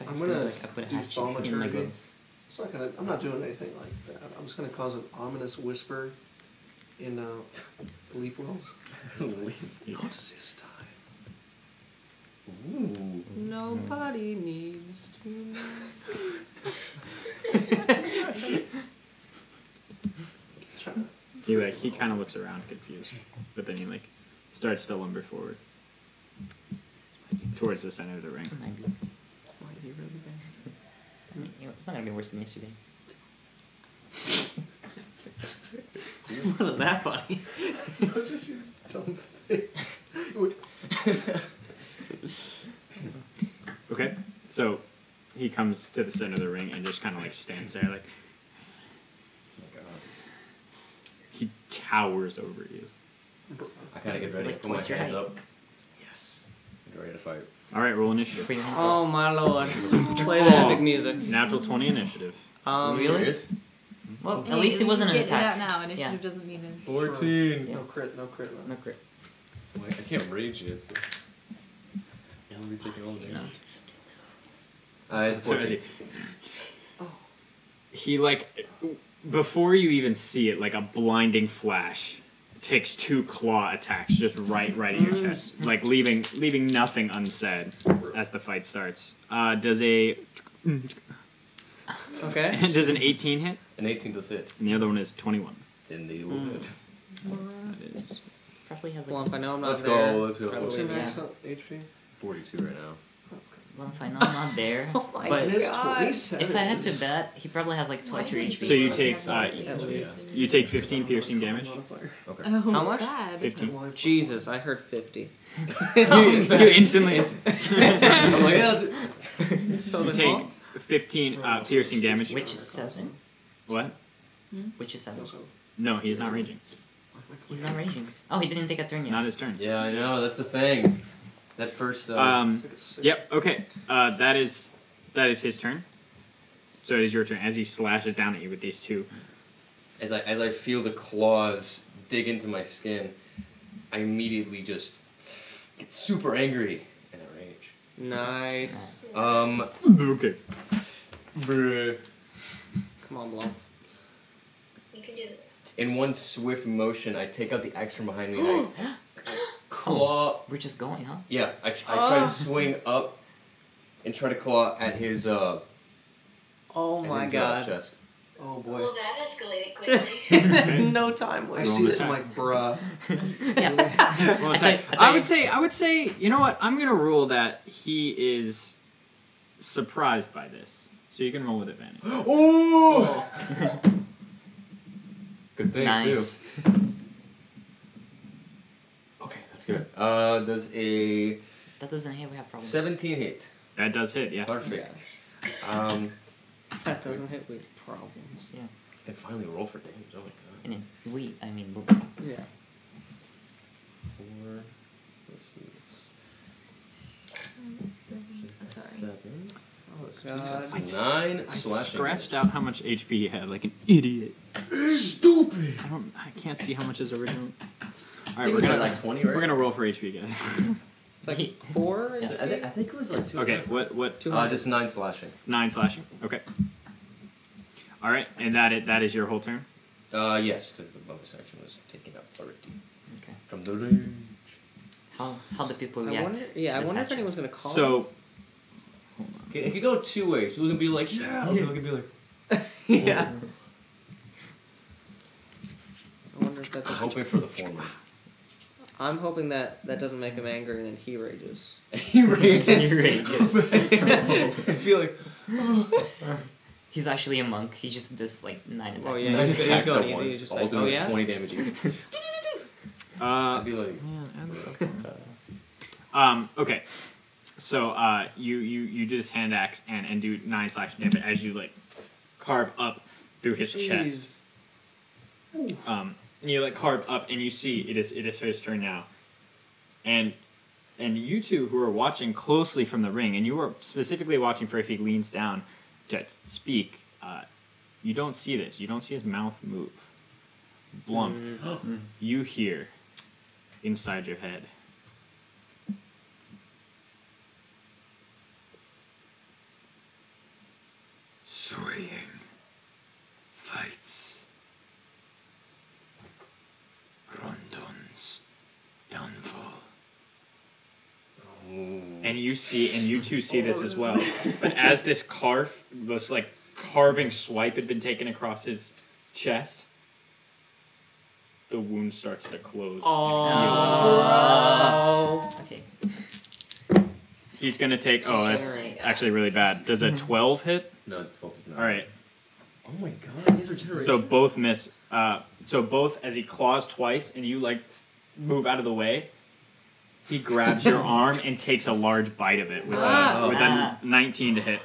I'm gonna I put a do hatchet in my thaumaturgy. gloves. It's not gonna. I'm not doing anything like that. I'm just gonna cause an ominous whisper in Leapwell's. Not this time. Ooh. Nobody needs to know. He kind of looks around confused, but then he like starts to lumber forward towards the center of the ring. Might be really bad. I mean, it's not gonna be worse than yesterday. It wasn't that funny. No, just your dumb face. Okay, so he comes to the center of the ring and just kind of like stands there, like Oh my god. he towers over you. I kind of get ready. Like Put my twice your hands height. up. Yes. Get ready to fight. All right, roll initiative. For your hands Oh up. my lord. Play the epic music. Natural 20 initiative. Are you Really? serious? Well, Hey, at least it wasn't an get attack. it out now. Initiative Yeah. doesn't mean it. 14. No crit. No crit. No crit. Wait, I can't rage yet. So. Yeah, I'll be taking all the damage. It's So as 14. he like before you even see it, like a blinding flash takes 2 claw attacks just right at your chest, like leaving nothing unsaid as the fight starts. Does an 18 hit? An 18 does hit. And the other one is 21. Then they will hit. That is Probably has Well, like. if I know I'm not Let's there. go. Let's go. probably- What's your Yeah. max HP? 42 right now. Well, if I know I'm not there. Oh my but It is god. 27. if I had to bet, he probably has like twice your HP. So you take Easily, yeah. you take 15 piercing damage. Okay. Oh, How much? bad. 15. Jesus, I heard 50. you instantly I'm like, yeah, that's it. you take 15 piercing damage. Which is 7. What? Which is 7. No, he's not raging. He's not raging. Oh, he didn't take a turn It's yet. not his turn. Yeah, I know. That's the thing. That first. Yep. Okay. That is his turn. So it is your turn as he slashes down at you with these two. As I feel the claws dig into my skin, I immediately just get super angry and I rage. Nice. Okay. Bruh. Come on, Bluff. You can do this. In one swift motion, I take out the axe from behind me and I claw. We're just going, huh? Yeah, I try to swing up and try to claw at his Oh at my his, god. chest. Oh Well, boy. that escalated quickly. No time I wasted. see this, I'm like, bruh. Yeah. Well, I I would say, you know what? I'm gonna rule that he is surprised by this, so you can roll with advantage. Oh! Good thing Nice. too. Okay, that's good. Does a That doesn't hit. We have problems. 17 hit? That does hit, yeah. Perfect. That doesn't hit with problems. Yeah. I can finally roll for damage. Oh my god. And then I mean, Yeah. 4. Let's see. I'm sorry. 7. Oh God. god. 9 I slashing. scratched out how much HP he had, like an idiot. Stupid. I can't see how much his original. All I right, think we're it was gonna like 20, right? we're gonna roll for HP, guys. It's like 4? Yeah. I think it was like 2. Okay, what? 200. Just 9 slashing. 9 slashing. Okay. All right, and that is your whole turn. Yes, because the bonus action was taken up already. Okay. From the range. How do people I react? wonder, to I this wonder if action? anyone's gonna call. So, It could go 2 ways. People can be like, yeah. Other people can be like, Yeah. I wonder if I'm that's. hoping for the former. I'm hoping that doesn't make him angry and then he rages. He rages. He rages. I feel like, He's actually a monk. He just does like 9 attacks. Oh, yeah. 9 he's attacks going at easy, once, he's just all like, doing oh, yeah? 20 damage each. I'd be like, okay. So, you just hand axe and do 9 slashing damage as you like carve up through his chest. And you like carve up, and you see it is his turn now. And you two who are watching closely from the ring, and you are specifically watching for if he leans down to speak. You don't see this. You don't see his mouth move. Blump. You hear inside your head. Swaying fights. Rondon's downfall. And you two see this as well. But as this like carving swipe had been taken across his chest, the wound starts to close. Okay. He's gonna take. Oh, that's actually really bad. Does a 12 hit? no, 12 does not. All right. Oh my god, these are generations. So both miss. So both as he claws twice, and you like move out of the way. He grabs your arm and takes a large bite of it with a 19 to hit.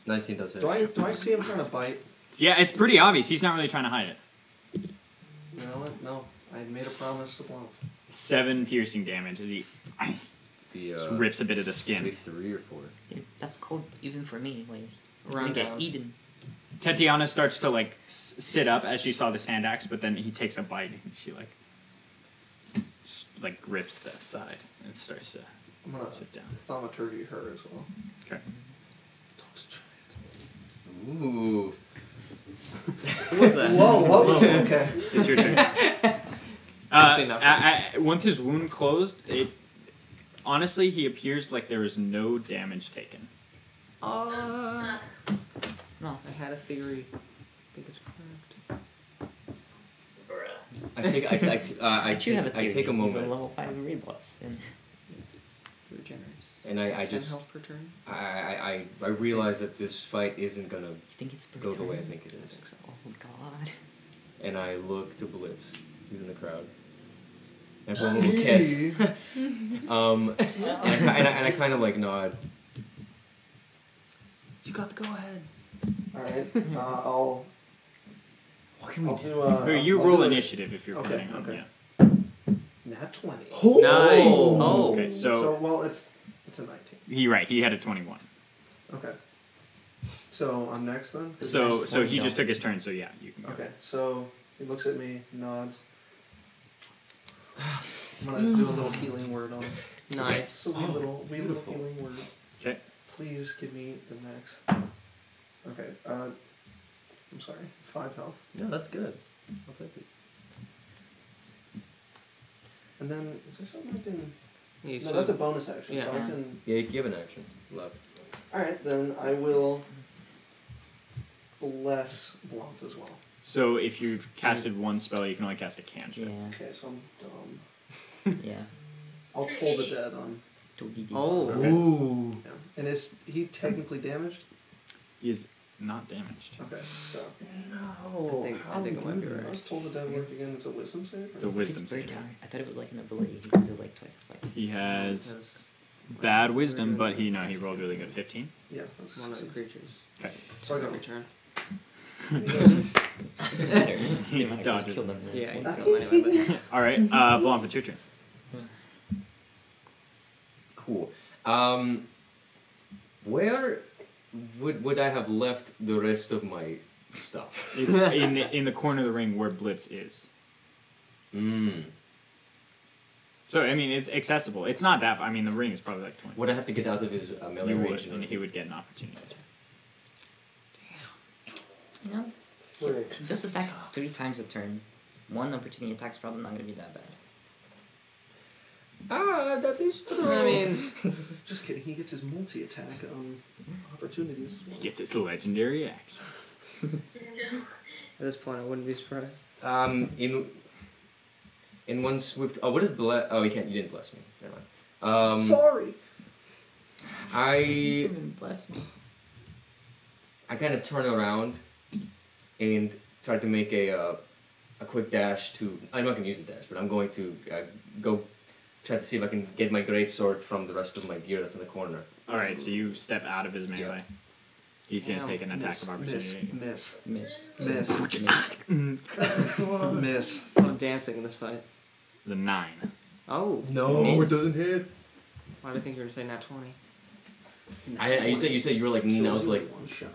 19 does hit. Do I see him trying to bite? Yeah, it's pretty obvious. He's not really trying to hide it. You know what? No. I made a promise to Bluff. 7 piercing damage as he just rips a bit of the skin. 3 or 4. Dude, that's cold even for me. Like, he's Run gonna get down. eaten. Tatiana starts to like sit up as she saw this hand axe, but then he takes a bite and she like just, like grips that side and starts to I'm gonna sit down. thaumaturgy her as well. Okay. Don't try Ooh. What was that? it. Whoa, what was okay. It's your turn. Once his wound closed, honestly he appears like there is no damage taken. No. I had a theory. I think it's correct. I take I But you have a I theory. take a He's moment. a level 5 raid boss. And You're generous. And I 10 just health per turn. I realize that this fight isn't gonna you think it's go the way I think it I is. think so. Oh god. And I look to Blitz, who's in the crowd. And I put a little kiss. And I kind of like nod. You got the go ahead. All right. I'll What do. You I'll roll do it. initiative if you're Okay, planning on. okay. Yeah. Nat 20. Nice. Oh. Oh. Okay, so well, it's a 19. he had a 21. Okay. So I'm next then. 'Cause So next so 20 he just don't. took his turn. So yeah, you can go. Okay. So he looks at me, nods. I'm gonna do a little healing word on him. Nice. So wee little beautiful. healing word. Okay. Please give me the max. Okay. I'm sorry. 5 health. No, that's good. I'll take it. And then is there something I can? You No, still- that's a bonus action. Yeah. So I can. Yeah, you have an action left. All right. Then I will bless Blanc as well. So if you've casted one spell, you can only cast a cantrip. Yeah. Okay. So I'm dumb. Yeah. I'll toll the dead on. Oh. Okay. Ooh. Yeah. And is he technically damaged? He is not damaged. Okay. So. No. I think it might be right. Let's toll the dead work again. It's a wisdom save. It's a wisdom It's very save. tired. I thought it was like an ability. He can do like twice a fight. He has Because bad wisdom, but he rolled really good. 15. Yeah. That's one of the creatures. Okay. So I got Every turn. He They might have just dodges. killed him. Yeah, he's going anyway, but All right, Blomf, it's your turn. Cool. Where would I have left the rest of my stuff? It's in the corner of the ring where Blitz is. So I mean, it's accessible. It's not that. I mean, the ring is probably like 20. Would I have to get out of his melee You range? would, and he would get an opportunity. You know, just attack 3 times a turn. 1 opportunity attack's probably not gonna be that bad. Ah, that is true. I mean, Just kidding. He gets his multi-attack opportunities. He gets his legendary action. at this point, I wouldn't be surprised. In one swift. Oh, what is bless? Oh, you can't. You didn't bless me. Never mind. Sorry. I Bless me. kind of turn around and try to make a quick dash to. I'm not gonna use a dash, but I'm going to go try to see if I can get my great sword from the rest of my gear that's in the corner. All right, so you step out of his melee. Yeah. He's gonna Damn. take an attack of opportunity. Miss. Miss. Miss. I'm dancing in this fight. The 9. Oh. No, Miss. hit. Why did I think you were gonna say nat 20? You said you were like. I was like. One shot.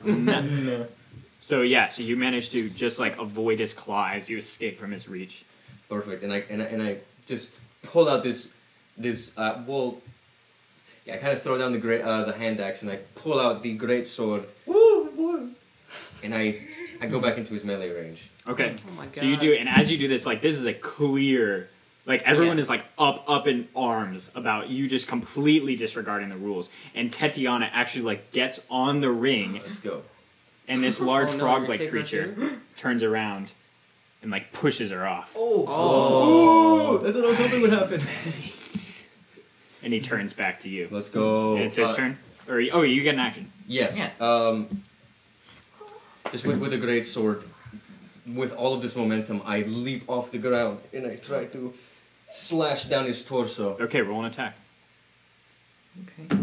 So yeah, so you manage to just like avoid his claw as you escape from his reach. Perfect, and I just pull out this well, yeah, I kind of throw down the hand axe and I pull out the great sword. And I go back into his melee range. Okay. Oh my god. So you do, and as you do this, like this is a clear, like everyone Yeah. is like up in arms about you just completely disregarding the rules. And Tetiana actually like gets on the ring, Let's go. and this large Oh, no, frog-like you're taking her creature turns around and like pushes her off. Oh. That's what I was hoping would happen. And he turns back to you. Let's go. And it's his turn. Or you get an action. Yes. Yeah. Just with a great sword, with all of this momentum, I leap off the ground and I try to slash down his torso. Okay, roll an attack. Okay.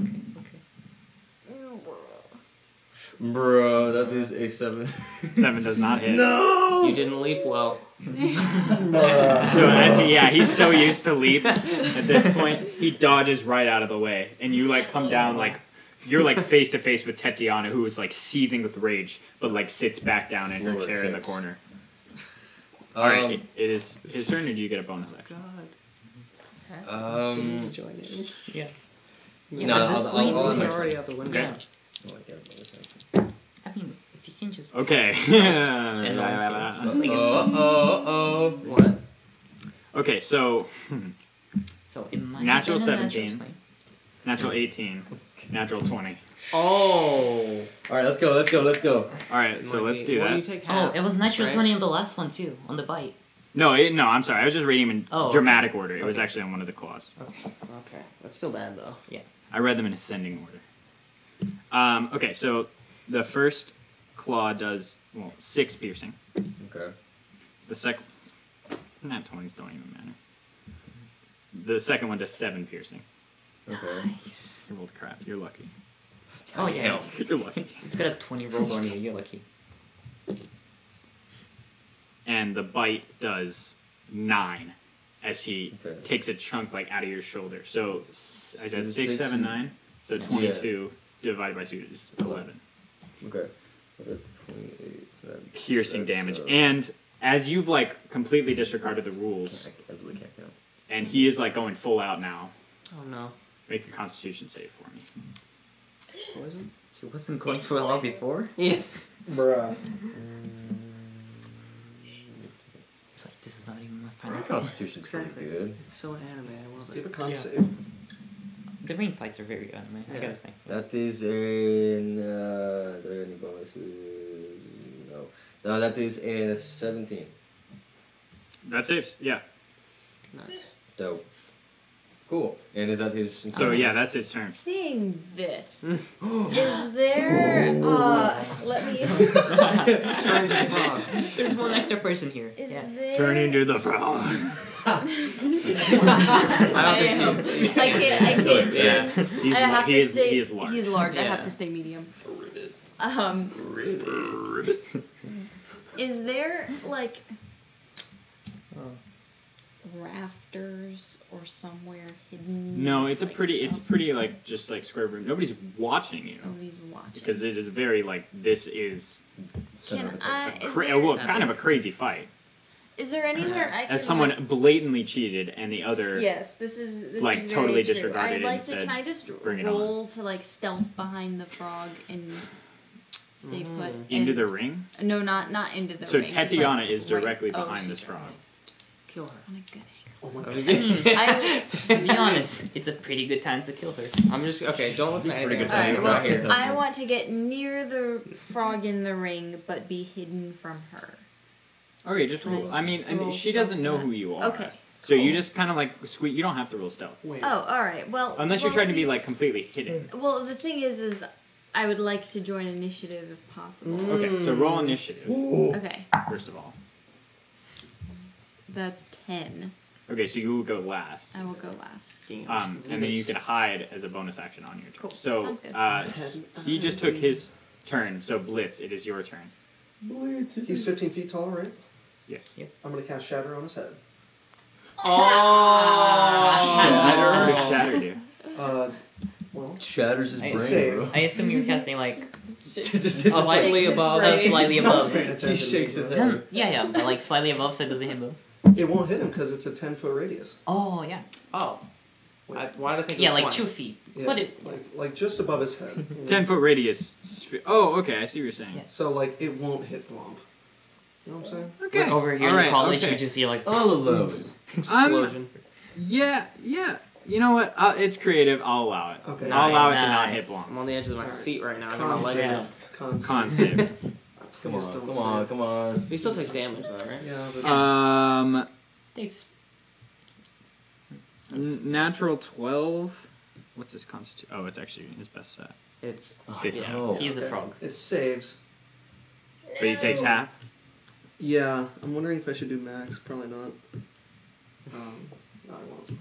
Bro, that is a 7. 7 does not hit. No! You didn't leap well. So as he's so used to leaps at this point, he dodges right out of the way, and you like come down like you're like face to face with Tetiana, who is like seething with rage, but like sits back down in her Lord chair in the kicks. corner. All right, it is his turn, or do you get a bonus action? God. Join in. Yeah. No, at this point, I'll You're mention already it. out the window. Okay. I mean, if you can just Okay. and no one kills, it's like it's fine. What? Okay, so So it might Natural have been a 17. natural 20. natural 18, natural 20. Oh. Alright, let's go. All right, so let's do Well, you that. take Oh, half, it was natural right? 20 on the last one too, on the bite. No, I'm sorry. I was just reading them in dramatic order. It was Okay. actually on one of the claws. Okay, that's still bad though. Yeah. I read them in ascending order. Okay, so the first claw does 6 piercing. Okay. The second, not 20s don't even matter. The second one does 7 piercing. Okay. Nice. You rolled crap. You're lucky. Oh yeah. You're lucky. It's got a 20 rolled on you. You're lucky. And the bite does 9 as he Okay. takes a chunk like out of your shoulder. So I said Is it 6, 7, 9. So Yeah. 22 divided by 2 is 11. Okay. Was it 28? Piercing damage. And as you've like completely disregarded the rules, I really can't count. and he is like going full out now, Oh no. make a Constitution save for me. Poison? He wasn't going for a while before. Yeah. Bruh. It's like this is not even my final My form. Constitution's Exactly. pretty good. It's so anime. I love it. Give a con Yeah. save. The ring fights are very anime. I Yeah. gotta say. That is in. Are there any bonuses? No. No, that is in 17. That saves, yeah. Nice. Dope. Cool. And is that his? So yeah, that's his turn. Seeing this, is there? Let me. Turn into the frog. There's one extra person here. Is Yeah. there? Turn into the frog. I can't. Yeah. turn. He's I have he to is stay. he is large. He's large. I Yeah. have to stay medium. Ribbit. Is there like rafters or somewhere hidden? No, it's a like, pretty like just like square room. Nobody's watching you Nobody's watching. because it is very like this is Center of Can I? attention. kind of a crazy fight. Is there anywhere I can? As someone like, blatantly cheated and the other yes, this is like, is very totally true. disregarded I'd it like and to. said, Can I just "Bring it roll to like stealth behind the frog and stay put into and- the ring. No, not into the So ring. just, Tatiana like, is directly right- behind she's this frog. right. Kill her. On a good Oh my I god. was- To be honest, it's a pretty good time to kill her. I'm just okay. Don't listen to Pretty anything. good I'm time. saying. Alright, Right well, here. I want to get near the frog in the ring, but be hidden from her. Okay, just roll. I mean, Roll she doesn't know stealth who you are. Okay. So you just kind of like squeak. You don't have to roll stealth Wait. Oh, all right. Well, unless you're well, trying to be see- like completely hidden. Well, the thing is I would like to join initiative if possible. Okay, so roll initiative Okay, first of all. that's 10. Okay, so you will go last. I will go last. Damn. And then you can hide as a bonus action on your turn. Cool, So sounds good. he just took his turn. So Blitz, it is your turn. He's 15 feet tall, right? Yes. I'm gonna cast Shatter on his head. Shatter. What does Shatter do? Well, Shatters his I- brain, save. bro. I assume you're casting like Slightly Shakes above. his brain. slightly no one's above. paying attention. He shakes to me, his bro. head. Yeah, but like slightly above, so it doesn't hit him. It won't hit him because it's a 10-foot radius. Oh yeah. Oh. Why did I think? Yeah, it was like 20? 2 feet. Yeah, But it. like just above his head. 10-foot radius. Oh, okay. I see what you're saying. Yeah. So like it won't hit Blomp. You know what I'm saying? Okay. Like over here in Alright, the college, okay. we just see like All alone. Explosion. Yeah. You know what? It's creative. I'll allow it. Okay. I'll allow it to Nice. not hit I'm Blom. on the edge of my Alright. seat right now. I got my Con legs save. up. Con save. Come Please on, don't come save. on, come on. He still takes damage though, right? Yeah, but Thanks. Natural 12. What's his constitution? Oh, it's actually his best stat. It's 15. Oh. He's a okay. frog. It saves. But he takes half. Yeah, I'm wondering if I should do max. Probably not. No, I won't.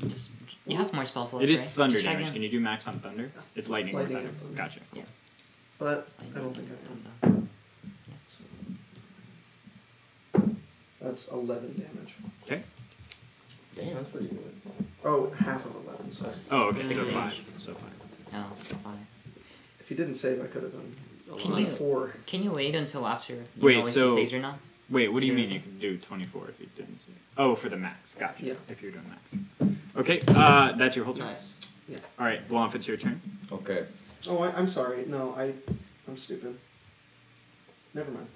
Just you have more spell slots. It is right? thunder Just try damage. again. Can you do max on thunder? It's lightning, Lightning or and thunder. thunder. Gotcha. Yeah. But I don't think I can. That's 11 damage. Okay. Damn, that's pretty good. Oh, half of 11. So Oh, okay. So 16. 5. So 5. No, fine. if you didn't save, I could have done Can you 4. can you wait until after you Wait, know if so- he saves or not? Wait, what do you Yeah. mean you can do 24 if you didn't see? Oh, for the max. Gotcha. Yeah. If you're doing max. Okay, that's your whole turn. nice. All right, Blomf, it's your turn. Okay. Oh, I'm sorry. No, I'm stupid. Never mind.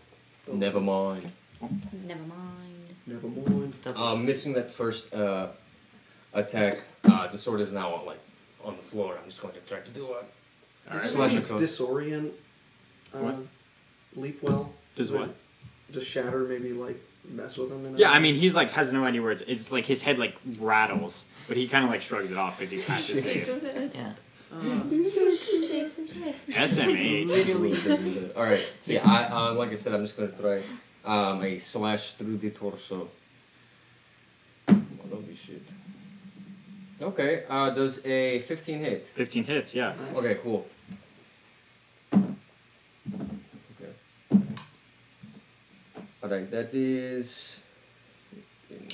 Never mind. Never mind. Never mind. Missing that first attack, the sword is now like on the floor. I'm just going to try to do a All right. slash across. Disorient. What? Leap well. Does what? Does Shatter maybe like mess with him? Yeah, I mean, he's like has no idea where it's like his head like rattles, but he kind of like shrugs it off because he passes save. Yeah. Shakes his head. SMH. Alright, so yeah, I like I said, I'm just gonna try a slash through the torso. Oh, don't be shit. Okay, does a 15 hit? 15 hits, yeah. Nice. Okay, cool. Alright, that is... 9,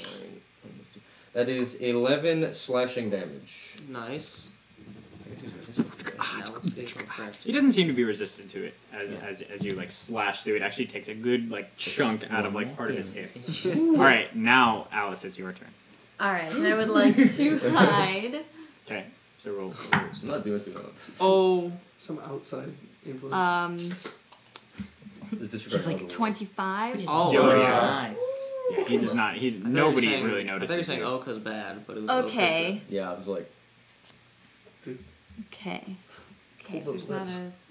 that is 11 slashing damage. Nice. I guess he's resistant. He doesn't seem to be resistant to it as you like slash through it. Actually takes a good like chunk out of like part of his hip. All right, now Alice, it's your turn. All right, I would like to hide. Okay, so roll. It's not doing too well. Oh. Some outside influence. He's like 25. Oh, yeah. Nice. Yeah, he does not. Nobody saying, really notices. I thought you were saying Oka's bad, but it was Okay. Oka's yeah, I was like. Okay. Okay, there's not as.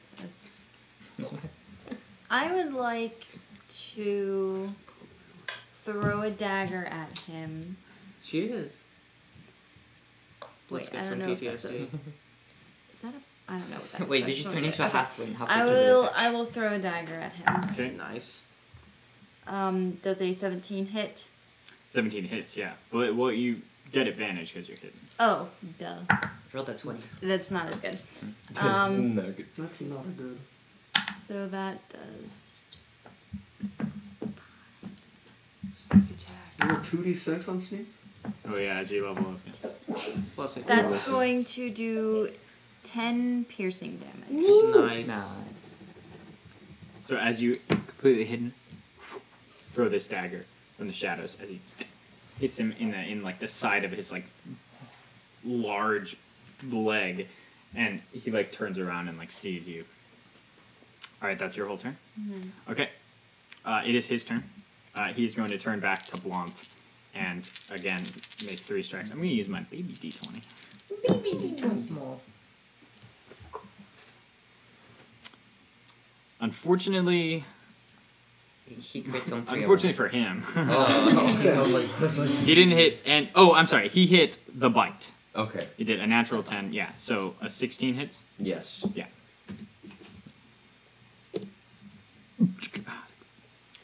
I would like to throw a dagger at him. She is. Let's Wait, get I some don't know if that's PTSD. Is that a? I don't know what that is. Wait, so did you just turn don't into a do it. halfling? Okay. Halfway I will throw a dagger at him. Okay. Nice. Does a 17 hit? 17 hits, yeah. But well, you get advantage because you're hitting. Oh, duh. Roll that 20. That's not as good. That's not good. That's not a good. So that does. Sneak attack. You roll 2d6 on sneak? Oh yeah, as you level up. Plus it. That's going to do 10 piercing damage. Nice. So as you completely hidden, throw this dagger from the shadows as he hits him in like the side of his like large leg, and he like turns around and like sees you. All right, that's your whole turn. Mm-hmm. Okay, it is his turn. He's going to turn back to Blumph and again make 3 strikes. I'm going to use my baby d20. Baby D20 small. Unfortunately, he crits on 3. unfortunately for him, I was like, he didn't hit. And I'm sorry, he hit the bite. okay. He did a natural 10. Yeah, so a 16 hits. Yes. Yeah.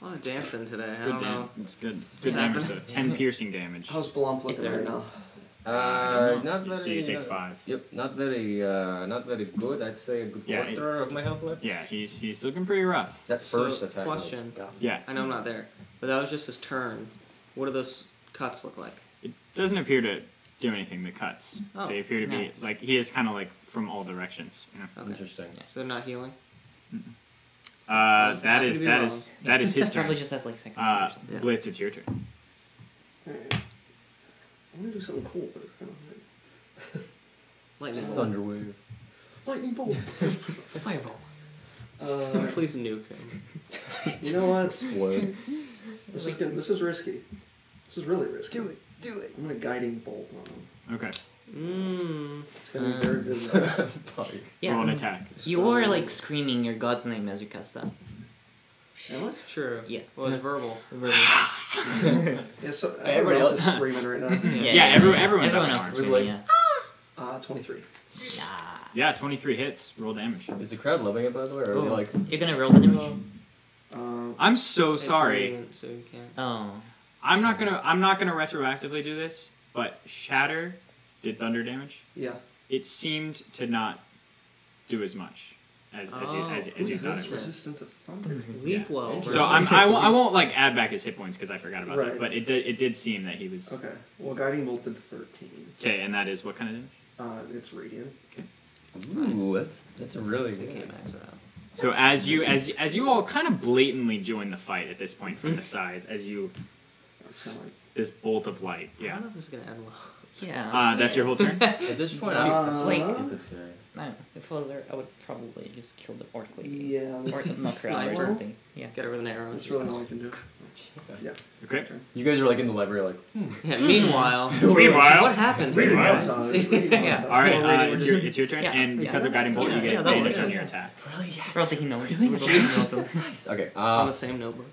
A lot of dancing today. It's I good don't know. damage. It's good. Good damage though. 10 piercing damage. How's Blomf looking It's right alright. now? Not very. So you take 5. Yep, not very good. I'd say a good Yeah, quarter of my health left. Yeah, he's looking pretty rough. That first So, attack. question. Yeah, I know I'm not there, but that was just his turn. What do those cuts look like? it doesn't appear to do anything. The cuts. Oh, They appear to nice. be like he is kind of like from all directions. You know? Okay. Interesting. So they're not healing? That happy is to be that wrong. is that is his turn. Probably just has like second or something. Yeah. Blitz, it's your turn. Alright. I want to do something cool, but it's kind of hard. Lightning bolt. Thunderwave. Lightning bolt! Fireball. Please nuke him. You know what? Explodes. This is risky. This is really risky. Do it. I'm gonna guiding bolt on him. Okay. Mmm. It's gonna be very visible. Yeah. Roll an attack. You are like screaming your god's name as you cast that. Am I? True. Yeah. Well, it's verbal. Yeah, so Everybody everybody else else- is screaming right now. Yeah, everyone's everyone up else is in arms. screaming, yeah. 23. Yeah, 23 hits. Roll damage. Is the crowd loving it, by the way, or are they Oh. like? You're gonna roll the damage? I'm so It's sorry. radiant, so you can't. Oh. I'm not gonna retroactively do this, but Shatter did thunder damage. Yeah. It seemed to not do as much as you Who's thought it this would. resistant to thunder? Leap well. So I won't like add back his hit points because I forgot about Right. that. But it did seem that he was Okay. Well, guiding bolt did 13. okay, and that is what kind of damage? It's radiant. Ooh, that's really You good. can't max it out. So as you all kind of blatantly join the fight at this point from the sides, as you That's kind of this bolt of light, I yeah. don't know if this is gonna end well. Yeah. That's your whole turn. At this point, I Like- get this guy. I don't know. If I was there, I would probably just kill the orc lady. Yeah. Or knock her out or Sniper? something. Yeah. Get her with an arrow. That's really all I can do. Yeah. Okay. You guys are like in the library, like. Yeah. Meanwhile. Meanwhile. What happened? Reading montage. Reading Yeah. montage. All right, Already it's we're your turn, Yeah. and because of guiding bolt, you get Yeah, that's advantage what- on your attack. We're all taking notes. Really? We're all taking notes on Okay. On the same notebook.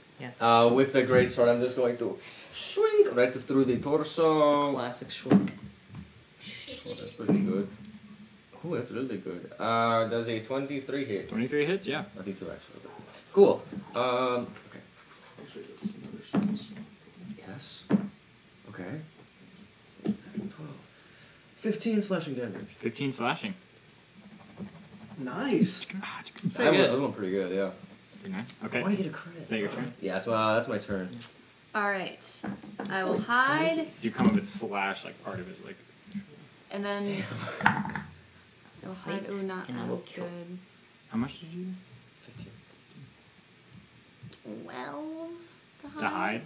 With the great sword, I'm just going to swing right through the torso. Classic short. Oh, that's pretty good. Oh, that's really good. Does a 23 hit? 23 hits, yeah. 22 actually. Cool. Okay. Actually, that's another six. Yes. Okay. 12. 15 slashing damage. 15 slashing. Nice. That was one pretty good, yeah. Pretty nice. Okay. I want to get a crit. Is that your turn? Yeah, that's my turn. Alright. I will hide, So you come up with slash, like part of his like. and then I will hide. Height, Ooh, not and I will as kill. good. How much did you 15. 12 to hide. to hide?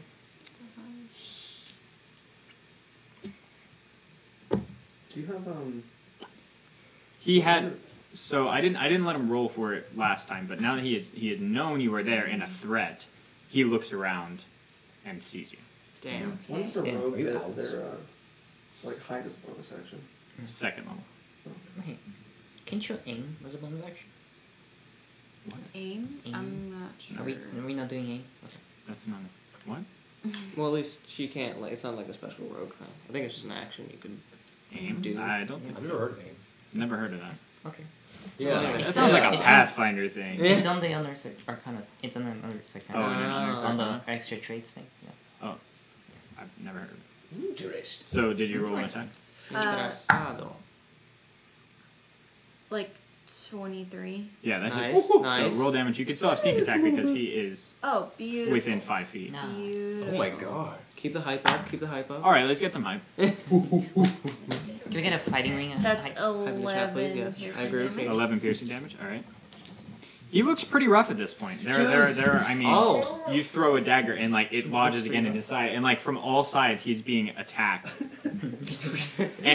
Do you have He had. So I didn't let him roll for it last time, but now that he has known you were there and a threat, he looks around and sees you. Damn. when does a Yeah. rogue Are you get owls? their like hide as a bonus action? Second level. Wait. Can't you aim as a bonus action? Aim? Aim. I'm not sure. Are we not doing aim? Okay. That's not a, what? Well, at least she can't. Like, it's not like a special rogue thing. I think it's just an action you could. Aim? Do. I don't think I've so. never heard of him. Never heard of that. Okay. Yeah. That That sounds like a it's- Pathfinder thing. Yeah. It's on the other arcana. It's on another arcana. Oh, and another on the arcana? extra traits thing. Yeah. I've never heard of it. Interesting. So did you roll an attack? Interesado. Like 23. Yeah, that Nice, hits. nice. So roll damage. You can still have sneak attack because he is Oh, beautiful. within 5 feet. Nice. Beautiful. Oh my god. Keep the hype up. Keep the hype up. All right, let's get some hype. Can we get a fighting ring? That's Height? in the 11 chat, please, yes. piercing I agree with you. damage. 11 piercing damage. All right. He looks pretty rough at this point. There. I mean, Oh. you throw a dagger and like it lodges again in his side, and like from all sides he's being attacked. And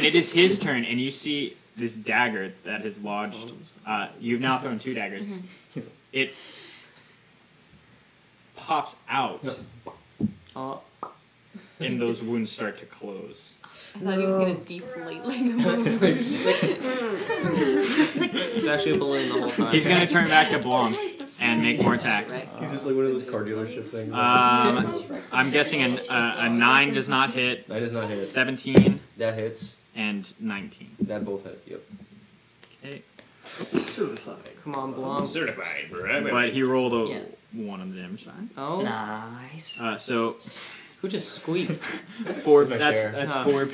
it is his turn, and you see this dagger that has lodged. You've now thrown 2 daggers. It pops out, Oh. and those wounds start to close. I thought he was gonna deflate like a balloon. He's actually a balloon the whole time. He's gonna turn back to Blanc and make more attacks. He's just like one of those car dealership things. I'm guessing a 9 does not hit. That does not hit. 17 That hits. and 19. That both hit. Yep. Okay. Certified. Come on, Blom. Certified, but he rolled a Yeah. 1 on the damage die. Oh. Nice. So Who just squeaked? 4. my That's share. that's Huh. 4.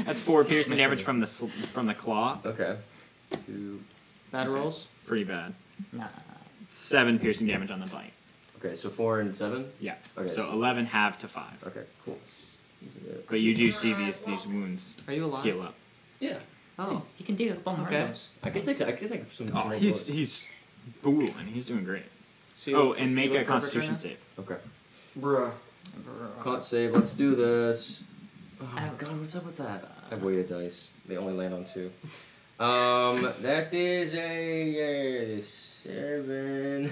That's 4 piercing damage from the claw. Okay. 2. Bad rolls? Pretty bad. Nice. 7 piercing damage on the bite. Okay, so 4 and 7? Yeah. Okay, So so- 11 half to 5. Okay, cool. But you do see these wounds Are you alive? heal up. Yeah. Oh. You can do a bomb Okay. those. I can take some. Oh, he's booming. He's doing great. So you Oh, look- and you make look a perfect Constitution right save. Okay. Bruh. Can't save. Let's do this. Oh I have- god, what's up with that? I've weighted dice. They only land on 2. That is a 7.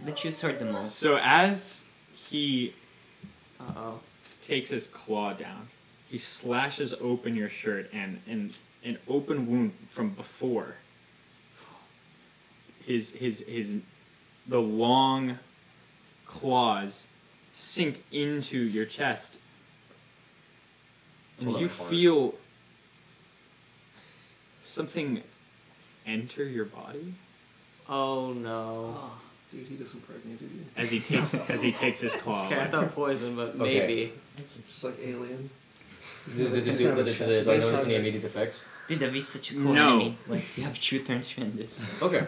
The choose hurt the most. So as he Uh-oh. takes his claw down, he slashes open your shirt, and an open wound from before. The long claws sink into your chest, and Pull you that apart. feel something enter your body Oh no. Oh, dude, he just impregnated you. as he takes his claw Okay, I away. thought poison, but Okay. maybe. It's like Alien. Does it do I notice any immediate effects? Dude, that'd be such a cool No. enemy. Like, you have 2 turns to end this. Okay.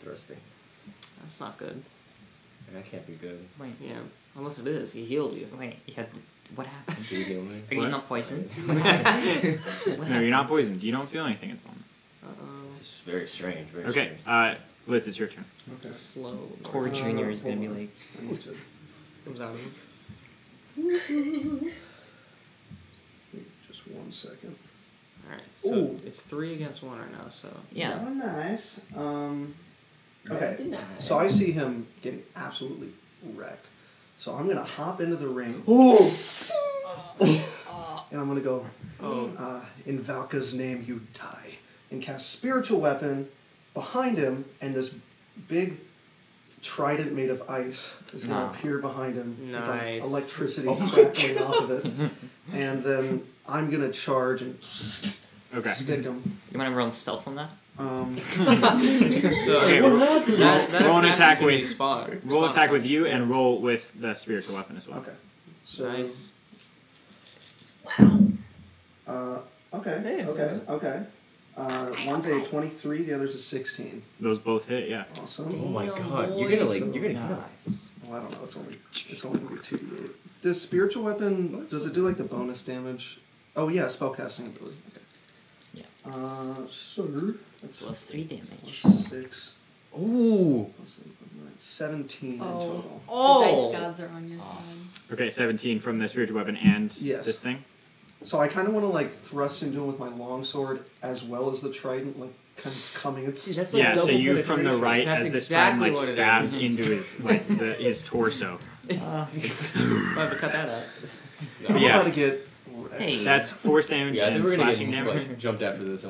Interesting. That's not good. That can't be good. Wait, Yeah. Unless it is. He healed you. wait, you had. What happened? Do you heal me? Are you What? not poisoned? What happened? What No, you're not poisoned. You don't feel anything at the moment. Uh-oh. This is very strange. Very Okay, strange. Blitz, it's your turn. Okay. Just slow. Core Junior is gonna be hold on. like. I need to Comes out of him. just 1 second. Alright. So Ooh. it's 3 against 1 right now, so. Yeah. That one nice. Okay, so I see him getting absolutely wrecked. So I'm gonna hop into the ring. And I'm gonna go, in Valka's name you die. And cast Spiritual Weapon behind him, and this big trident made of ice is gonna appear behind him. Nice. With electricity crackling off of it. And then I'm gonna charge and stick him. You wanna roll stealth on that? So, Okay, roll an attack with spot. roll attack with you and roll with the spiritual weapon as well. Okay. So, Nice. Okay. One's a 23, the other's a 16. Those both hit, yeah. Awesome. Oh my god, you're gonna get Well, I don't know. It's only gonna be 2d8. Does spiritual weapon? Does it do like the bonus damage? Oh yeah, spellcasting ability. Okay. Yeah. So that's Plus 3 damage. plus 6. Ooh. Plus 17 in total. The dice gods are on your side. Okay, 17 from the spiritual weapon and Yes. this thing. So I kind of want to like thrust into him with my longsword as well as the trident, like kind of coming. It's Yeah, so you from the right That's as this exactly trident like what it stabs is. into his like his torso. I'll have to cut that out. I'm Yeah. about to get. Hey. That's force damage Yeah, I and think we're gonna slashing get damage. like, jumped after this.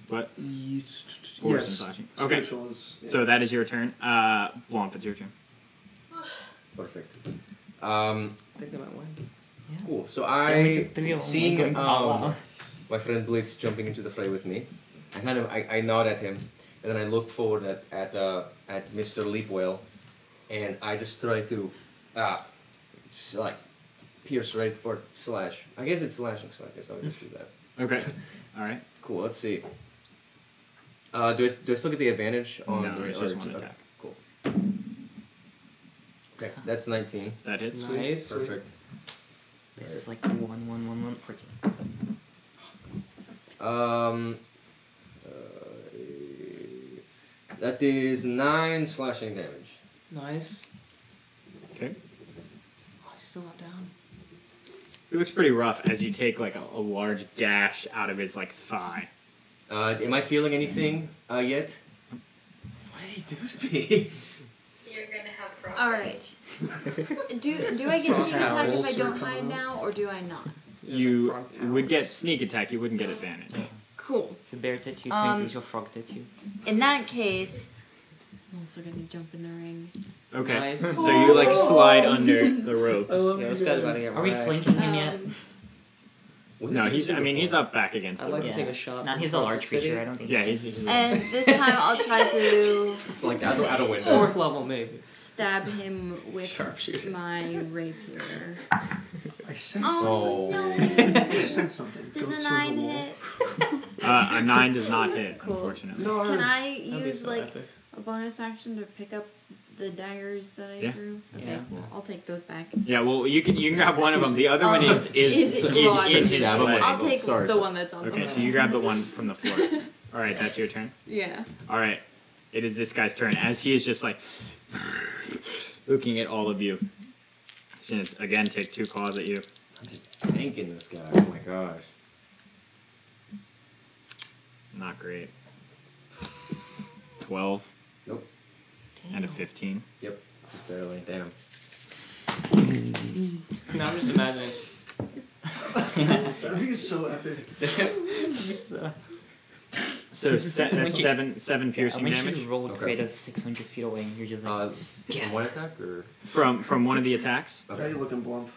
What? Yes. Force and slashing. Okay. Spiritual is, yeah. So that is your turn. Blomf, it's your turn. Perfect. I think they might win. Cool. So we took 3 of them. seeing We're going all out. my friend Blitz jumping into the fray with me, I nod at him, and then I look forward at Mr. Leapwell, and I just try to like pierce right or slash. I guess it's slashing, so I guess I'll just do that. Okay. All right. Cool. Let's see. Do I still get the advantage on? No, it's just one attack. Cool. Okay, that's 19. That hits. Nice. Perfect. This is like 1, 1, 1, 1, 14. That is 9 slashing damage. Nice. Okay. Oh, he's still not down. It looks pretty rough as you take like a large gash out of his like thigh. Am I feeling anything yet? What did he do to me? You're gonna have problems. All right. Do I get sneak attack if I don't hide now, or do I not? You would get sneak attack. You wouldn't get advantage. Cool. The bear tattoo turns into a frog tattoo. In that case, I'm also gonna jump in the ring. Okay. Nice. So you like slide under the ropes. Yeah, this guy's about to get Are we wrecked. flanking him yet? No, he's. I mean, he's up back against I'd the like ropes. to take a shot. Nah, from he's a across large the city. creature. I don't think. Yeah, he's And this time I'll try to Like out a window. 4th level, maybe. stab him with Sharpshooter. my rapier. I sense Oh something. no! I sense something. Does Goes a through 9 the wall. hit? a 9 does not hit, Cool. unfortunately. No. Can I That'd be use so like epic. a bonus action to pick up the daggers that I Yeah. threw? Okay, Yeah. cool. I'll take those back. Yeah, well, you can grab one of them. The other one is Is it- well, I his stab him leg. I'll take Sorry, the sorry. one that's on the Okay, floor. so you grab the one from the floor. All right, that's your turn. Yeah. All right, it is this guy's turn as he is just like looking at all of you. He's gonna again take 2 claws at you. I'm just tanking this guy. Oh my gosh. Not great. 12 Nope. and a 15. Yep. Just barely. Damn. No, I'm just imagining. That'd be so epic. So that's seven piercing I want damage you to roll Okay. creative 600 feet away, and you're just like, From one attack or? from one of the attacks. How you looking, Blump?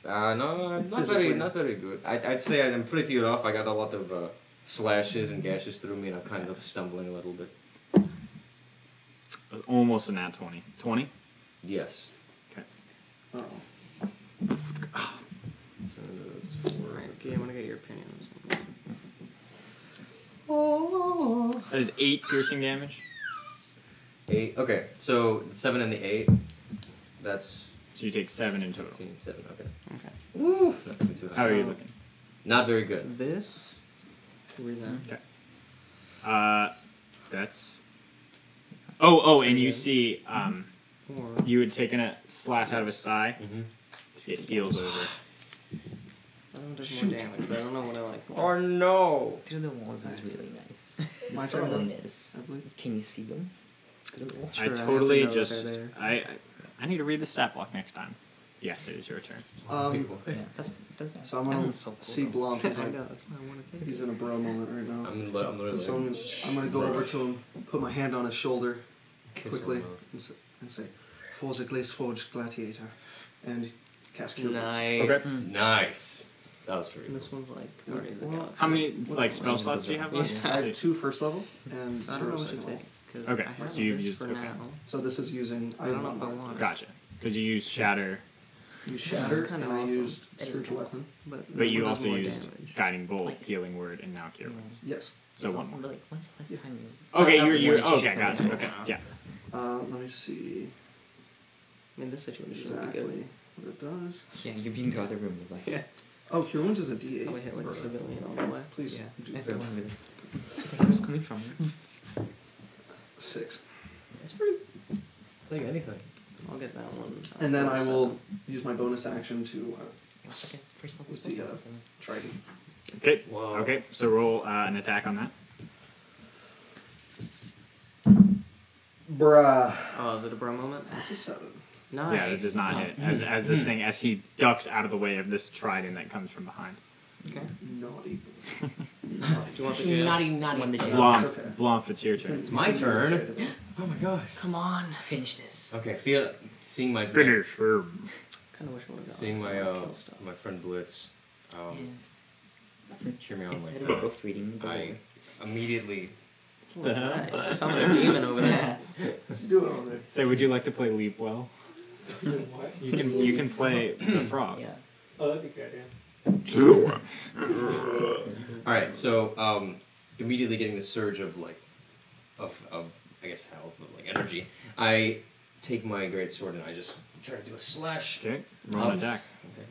No, not Physically. not very good. I'd say I'm pretty rough. I got a lot of slashes and gashes through me, and I'm kind of stumbling a little bit. Almost a nat 20. 20. Yes. Oh. So that's 4. Alright, okay, I want to get your opinion on something. That is 8 piercing damage. 8. Okay, so the 7 and the 8. That's So you take 7 in total. 15. 7. Okay. Okay. Woo. Nothing too How high. are you looking? Not very good. This. Read that. Okay. That's. Oh, and you see, Or you had taken a slash out of his thigh. Mm-hmm. It heals over. that one does more damage, but I don't know what I like. Oh no! through the walls is really nice. My Problem turn. is, I believe. can you see them? Sure, I have to totally know that just they're there. I need to read the stat block next time. Yes, it is your turn. Yeah, that's So I'm that gonna one's so cool, see though. Blanc. He's I like, know, that's why I want to take he's it. in a bro moment right now. I'm literally So I'm gonna go over to him, put my hand on his shoulder kiss quickly, on the mouth. and say, "Forza Glace Forged Gladiator," and cast Cure Wounds. Nice. Okay. Nice. That was pretty And cool. this one's like Guardians of the Well, Galaxy. How many What like else spell is slots do you have left? I have 2 first level and I don't know 0 what to second level. take. 'Cause Okay, I have so you've this used- for okay. now. So this is using. I don't know if I want it. Gotcha. Because you used Shatter, You Shatter, kinda and I awesome. used Spiritual Weapon. But but you one does also more used damage. Guiding Bolt, Like- Healing Word, and now Cure Wounds. Yes. So It's one awesome, more. but like, when's the last time you? Okay, After you're one okay. shot, Gotcha. something. Okay, yeah. Let me see I mean, this situation would exactly be good. what it does. Yeah, you've been to other rooms, like Yeah. Oh, Cure Wounds is a D8. Probably hit like a Or- civilian on the way. Please yeah, do everyone really. I think I was coming from. 6. It's pretty. Take anything. I'll get that one. And then I will 7. use my bonus action to It was like a first level With spell the, slot, wasn't it? Trident. Okay. Whoa. Okay. So roll an attack on that. Bruh. Oh, is it a bro moment? That's a 7. Nice. Yeah, it does not hit. As this thing, as he ducks out of the way of this trident that comes from behind. Okay. Naughty. Do you want the jail? When the jail. Blanc, it's okay. Blanc, it's your turn. It's my turn. Oh my gosh. Come on, finish this. Okay, seeing my Finish her. Kind of wish I would have seeing my kill stuff. my friend Blitz, cheer me on Instead like of both reading the I immediately. Nice. Summon a demon over there. What's he doing over there? Say, would you like to play Leap Well? What? You can play the frog. Yeah. Oh, that'd be good, yeah. All right, so immediately getting this surge of like, of I guess health, but like energy. I take my great sword and I just try to do a slash. Okay. Roll an attack. Okay.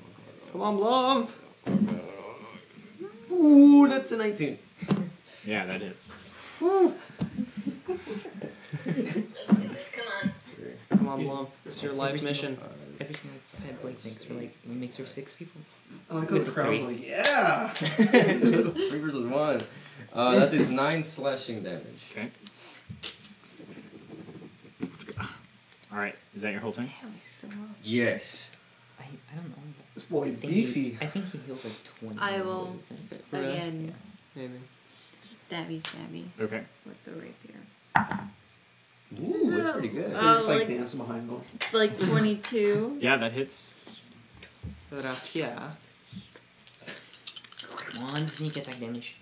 Come on, Blum. Ooh, that's a 19. Yeah, that hits. Come on, Blum. It's your life Every mission. Every single Fed Blake makes for like he makes for 6 people. I like how the crowd's like, yeah! 3 versus 1. That is 9 slashing damage. Okay. All right. Is that your whole turn? Damn, he's still up. Yes. I don't know. This boy I think beefy. I think he heals like 20. I will or something. Really? again Maybe. stabby Okay. with the rapier. Ooh, that's pretty good. You're just like like- dancing behind them. Like 22. Yeah, that hits. Rakia. Come on, sneak attack damage.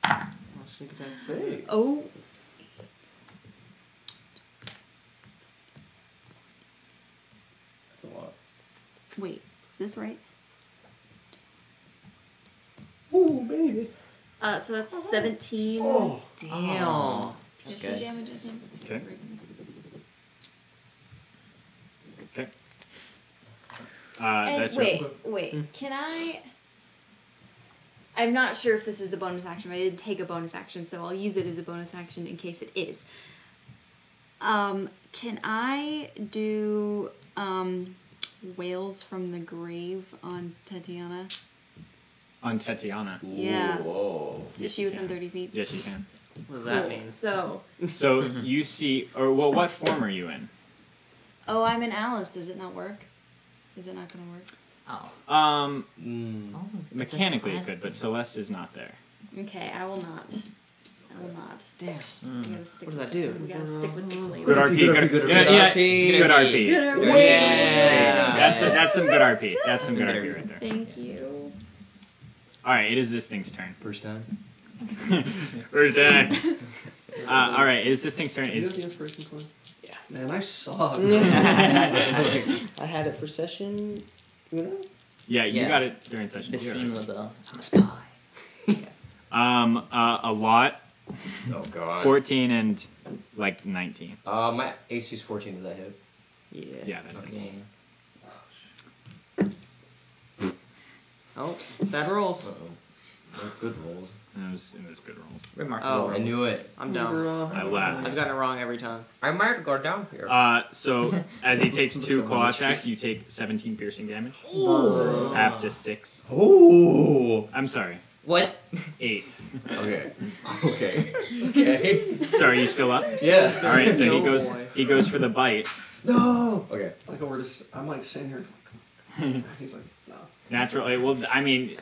Oh, sneak attack save. Oh, That's a lot. wait, is this right? Ooh, baby. So that's 17. Oh, Damn. That's good. damage, I think. Okay. Okay. And That's wait, your, wait. Can I? I'm not sure if this is a bonus action, but I didn't take a bonus action, so I'll use it as a bonus action in case it is. Can I do Whales from the Grave on Tatiana? on Tatiana. Yeah. Whoa. Is she within 30 feet? Yes, you can. What does that Cool. mean? So, So you see, or well, what form are you in? oh, I'm in Alice. Does it not work? Is it not gonna work? Oh. Um, Oh, it's a mechanically it class could, but thing. Celeste is not there. Okay, I will not. I will not. Damn. We gotta stick What does that with do? We gotta stick with the flavor. Good RP. Good RP. Good RP. Good RP. Yeah. That's some good RP. That's some good RP right there. Thank you. All right, it is this thing's turn. First time. First time. All right, it is this thing's turn. you have Is the inspiration coin? Yeah. Man, I suck. I had it for session. Uno? yeah, you Yeah. got it during session. The You got scene it. with the I'm a spy. A lot. Oh god. 14 and like 19. My AC is 14. Does that hit? Yeah. Yeah, that is. Okay. Oh, bad rolls. Uh-oh. Good rolls. It was good rolls. Remarkable. Oh, I knew it. I'm down. I laughed. I've gotten it wrong every time. I might go down here. So as he takes 2 claw attacks, you take 17 piercing damage. Half to 6. Oh. I'm sorry. What? 8. Okay. Okay. So are you still up? Yeah. All right. So No, he goes. boy. He goes for the bite. No. Okay. Like over to. I'm like standing here. He's like, no. Natural. Well, I mean,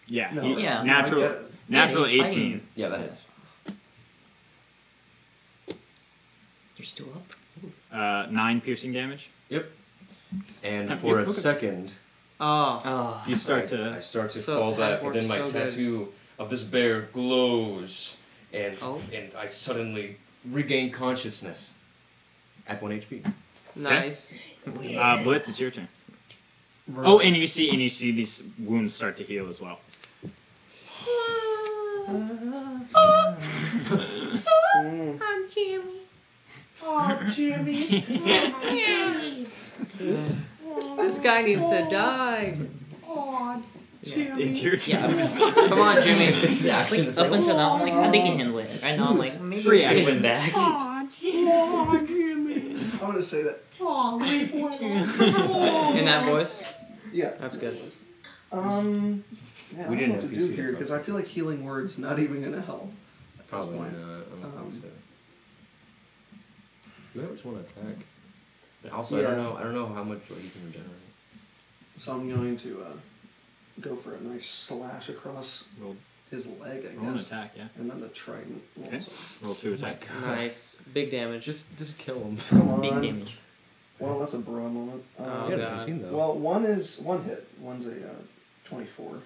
yeah. No. Yeah. Natural. I get it. Natural he's 18. fighting. Yeah, that hits. You're still up? 9 piercing damage. Yep. And Yeah, for a okay. second, Oh. Oh. You start I to. start to So fall back, that and then my works so good. tattoo of this bear glows, and Oh. and I suddenly regain consciousness at 1 HP. Nice. Blitz, it's your turn. Oh, and you see these wounds start to heal as well. I'm Jimmy. Oh, Jimmy. This guy needs to die. Oh, Jimmy. It's your turn. Come on, Jimmy. Like, up until now, I'm like, I think he can handle it. Right now, I'm like, maybe Free we can action. win back. Oh, Jimmy. I'm gonna say that. Oh, wait for it. In that voice? Yeah. That's good. Yeah, I don't know didn't what to have do PC here to because talk I feel like healing word's not even gonna help. Probably point. not. I don't think so. You ever just want to attack? But also, Yeah. I don't know how much like, you can regenerate. So I'm going to go for a nice slash across Roll, his leg, I roll an guess. attack, yeah. And then the trident rolls Okay. off. Roll 2 attack. Nice. Big damage. Just kill him. Come on. Big damage. Well, that's a broad moment. Oh, Yeah, God. 19 though. Well, one is one hit. One's a 24.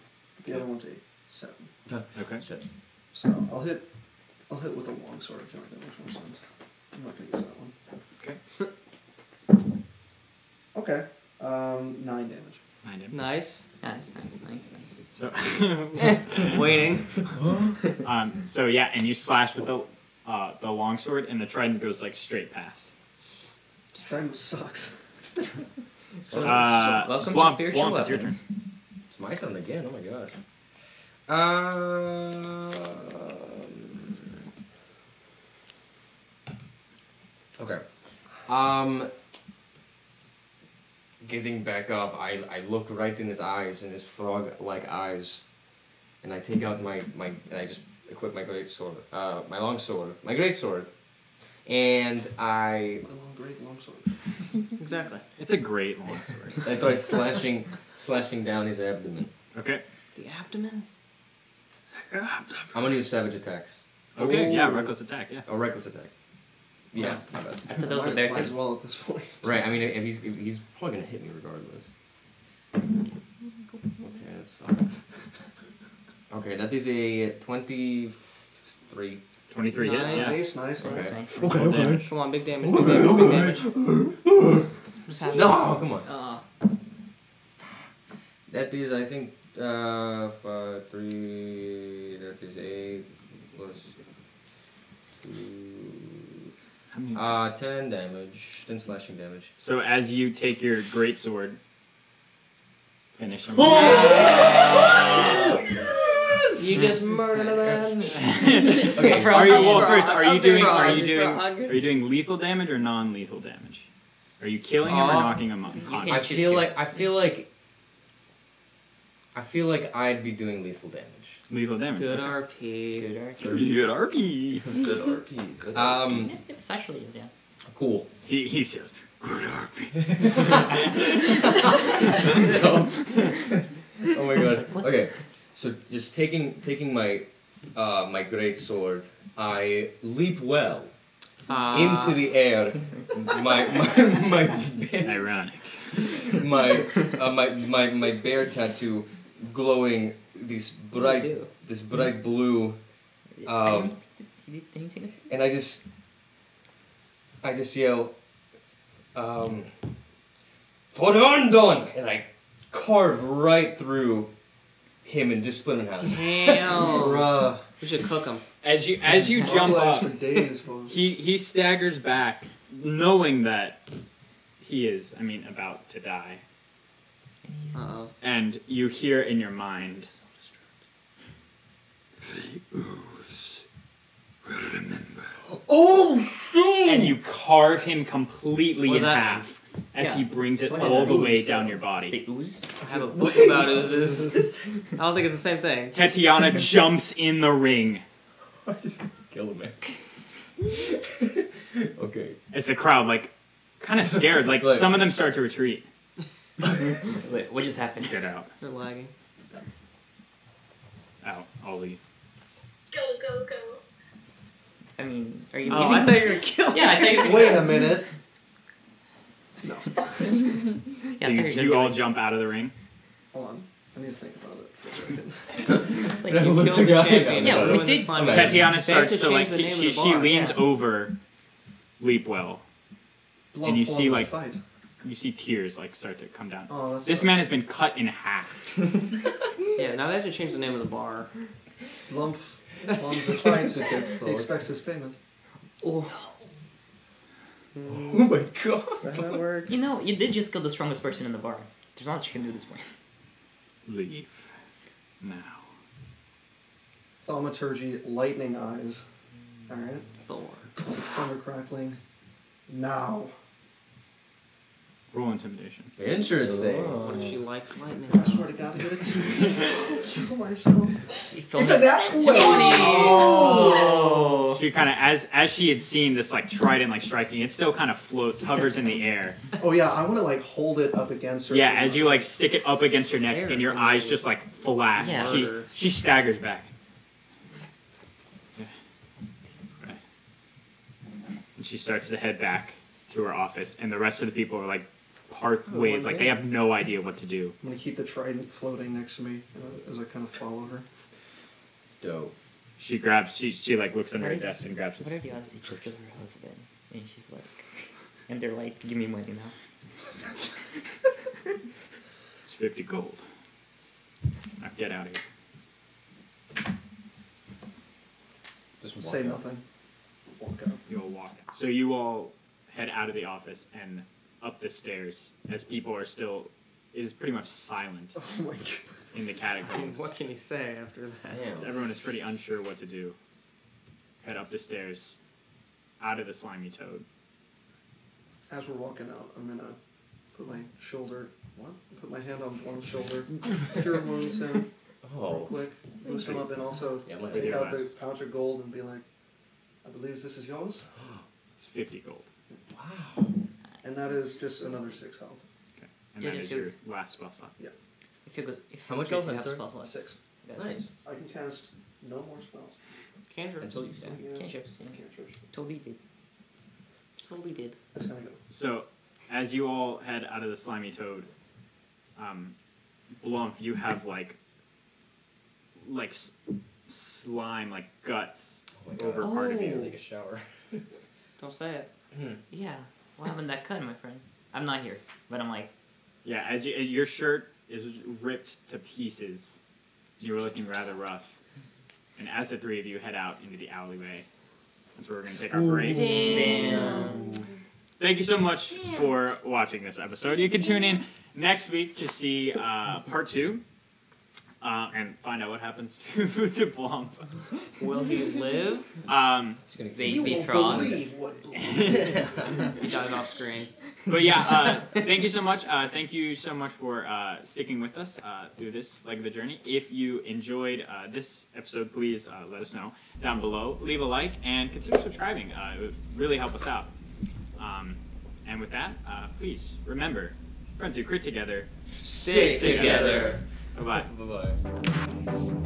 The other one's a 7. Okay. So I'll hit with a longsword. I feel like that makes more sense. I'm not gonna use that one. Okay. Okay. 9 damage. 9 damage. Nice. Nice. So, Waiting. so yeah, and you slash with the longsword, and the trident goes like straight past. This trident sucks. Welcome to Blomp, spiritual Blomp, it's your weapon. turn. It's my turn again. Oh my gosh. Okay. Getting back up, I look right in his eyes, in his frog-like eyes, and I take out and I just equip my great sword, my long sword, my great sword, and I Great longsword. Exactly. It's a great longsword. I try slashing down his abdomen. Okay. The abdomen? I'm gonna use savage attacks. Okay. Yeah. Ooh. Reckless attack. Yeah. Or reckless attack. Yeah, my bad. After those are bear Might as things. well at this point. Right, I mean, if he's probably gonna hit me regardless. Okay, that's fine. Okay, that is a 23. 23 hits. Yeah. Nice. Okay. Nice. Roll damage. Come on, big damage. Big damage. Big damage. What's happening? No, come on. Oh. That is, I think, 5, 3. That is 8 plus 2. How many? 10 damage. 10 slashing damage. So as you take your great sword, finish him. You just murdered a man. Okay. Frog. Are you well? Frog. First, are you doing Frog. are you doing lethal damage or non-lethal damage? Are you killing him or knocking him up? can- I choose feel to. like I'd be doing lethal damage. Lethal damage. Good okay. RP. Good arc. Good RP. Good RP. Good It actually is, yeah. Cool. He says good RP. So, oh my god. Okay, so just taking my my great sword, I leap well into the air. My Ironic. my bear tattoo glowing this bright blue, Did you take it? and I just yell, for London, and I carve right through him and just split him in half. Damn. Bruh. We should cook him. As you jump Backlash up, for days, folks. he staggers back, knowing that he is, about to die. Uh-oh. And you hear in your mind, Oh shit! and you carve him completely What in does that half. as he brings it Like all the ooze, way though. down your body. The ooze? I have a book about oozes. I don't think it's the same thing. Tatiana jumps in the ring. I just kill him, man. Okay. It's a crowd, like, kind of scared. Like, Like- some of them start to retreat. Wait, what just happened? Get out. They're lagging. Out. I'll leave. Go, go, go. I mean, are you Oh, leaving? I thought you were gonna kill Yeah, I thought you were Wait a minute. No. Yeah, So I thought you were you all gonna jump out of the ring. Hold on. I need to think about it for a second. like, You you killed the guy champion. Yeah, you we ruined the did- slime Okay. ball. Tatiana They have starts to change like the name of she the bar. leans yeah. over Leapwell. Blump you see, wants to like- fight. You see tears like start to come down. Oh, that's This man has been cut in half. Yeah, now they have to change the name of the bar. Lump wants to fight. It's a good He thought. expects his payment. Oh my god. Is that how that works? You know, you did just kill the strongest person in the bar. There's not much you can do at this point. Leave. Now. Thaumaturgy, lightning eyes. Alright. Thor. Thunder crackling. Now. Roll intimidation. Interesting. What if she likes lightning? I swear to God, I got a 2. Kill myself. You filmed It's a it. nat 20! Oh! She kind of, as she had seen this like trident like striking, it still kind of floats, hovers in the air. Oh yeah, I want to like hold it up against her. Yeah, as you like stick it up against her neck, There. and your eyes just like flash. Yeah. She staggers back. Yeah. Right. And she starts to head back to her office, and the rest of the people are like part ways, like they have no idea what to do. I'm gonna keep the trident floating next to me as I kind of follow her. It's dope. She grabs, she like looks under What her are desk and grabs What are this. the odds you just kill her husband? And she's like, and they're like, give me money now. It's 50 gold. Now get out of here. Just walk Say out. nothing. Walk out. You'll walk. So you all head out of the office and up the stairs as people are still. It is pretty much silent Oh my God. in the I mean, catacombs. what can you say after that? Damn. So everyone is pretty unsure what to do. Head up the stairs, out of the slimy toad. As we're walking out, I'm gonna put my shoulder. What? Put my hand on one shoulder. Cure wounds him real Oh. quick. Boost him up, and also Yeah, I'm like, With take your out the last. pouch of gold and be like, "I believe this is yours." It's 50 gold. Wow. And that is just another 6 health. Okay. And Did that it is feel- your last spell slot. If it goes, if How it's much good else to is have there? spell slots. 6. Guys. Nice. I can cast no more spells. Cantrips. Until you Yeah. Yeah. Cantrips. Yeah. Cantrips. Totally did. Totally did. Just gonna go. So, as you all head out of the slimy toad, Blump, you have like slime, like guts Oh my God. over part of I'm you. gonna take a shower. Don't say it. Yeah. What happened to that cut, my friend? I'm not here, but I'm like, Yeah, as your shirt is ripped to pieces, you were looking rather rough. And as the three of you head out into the alleyway, that's where we're going to take our break. damn. Thank you so much for watching this episode. You can tune in next week to see part 2 and find out what happens to Blump. Will he live? It's gonna Baby won't frogs. believe what He dies off screen. But yeah, thank you so much. Thank you so much for sticking with us through this leg of the journey. If you enjoyed this episode, please let us know down below. Leave a like and consider subscribing. It would really help us out. And with that, please remember, friends who crit together, Stick together. Bye-bye. Bye-bye.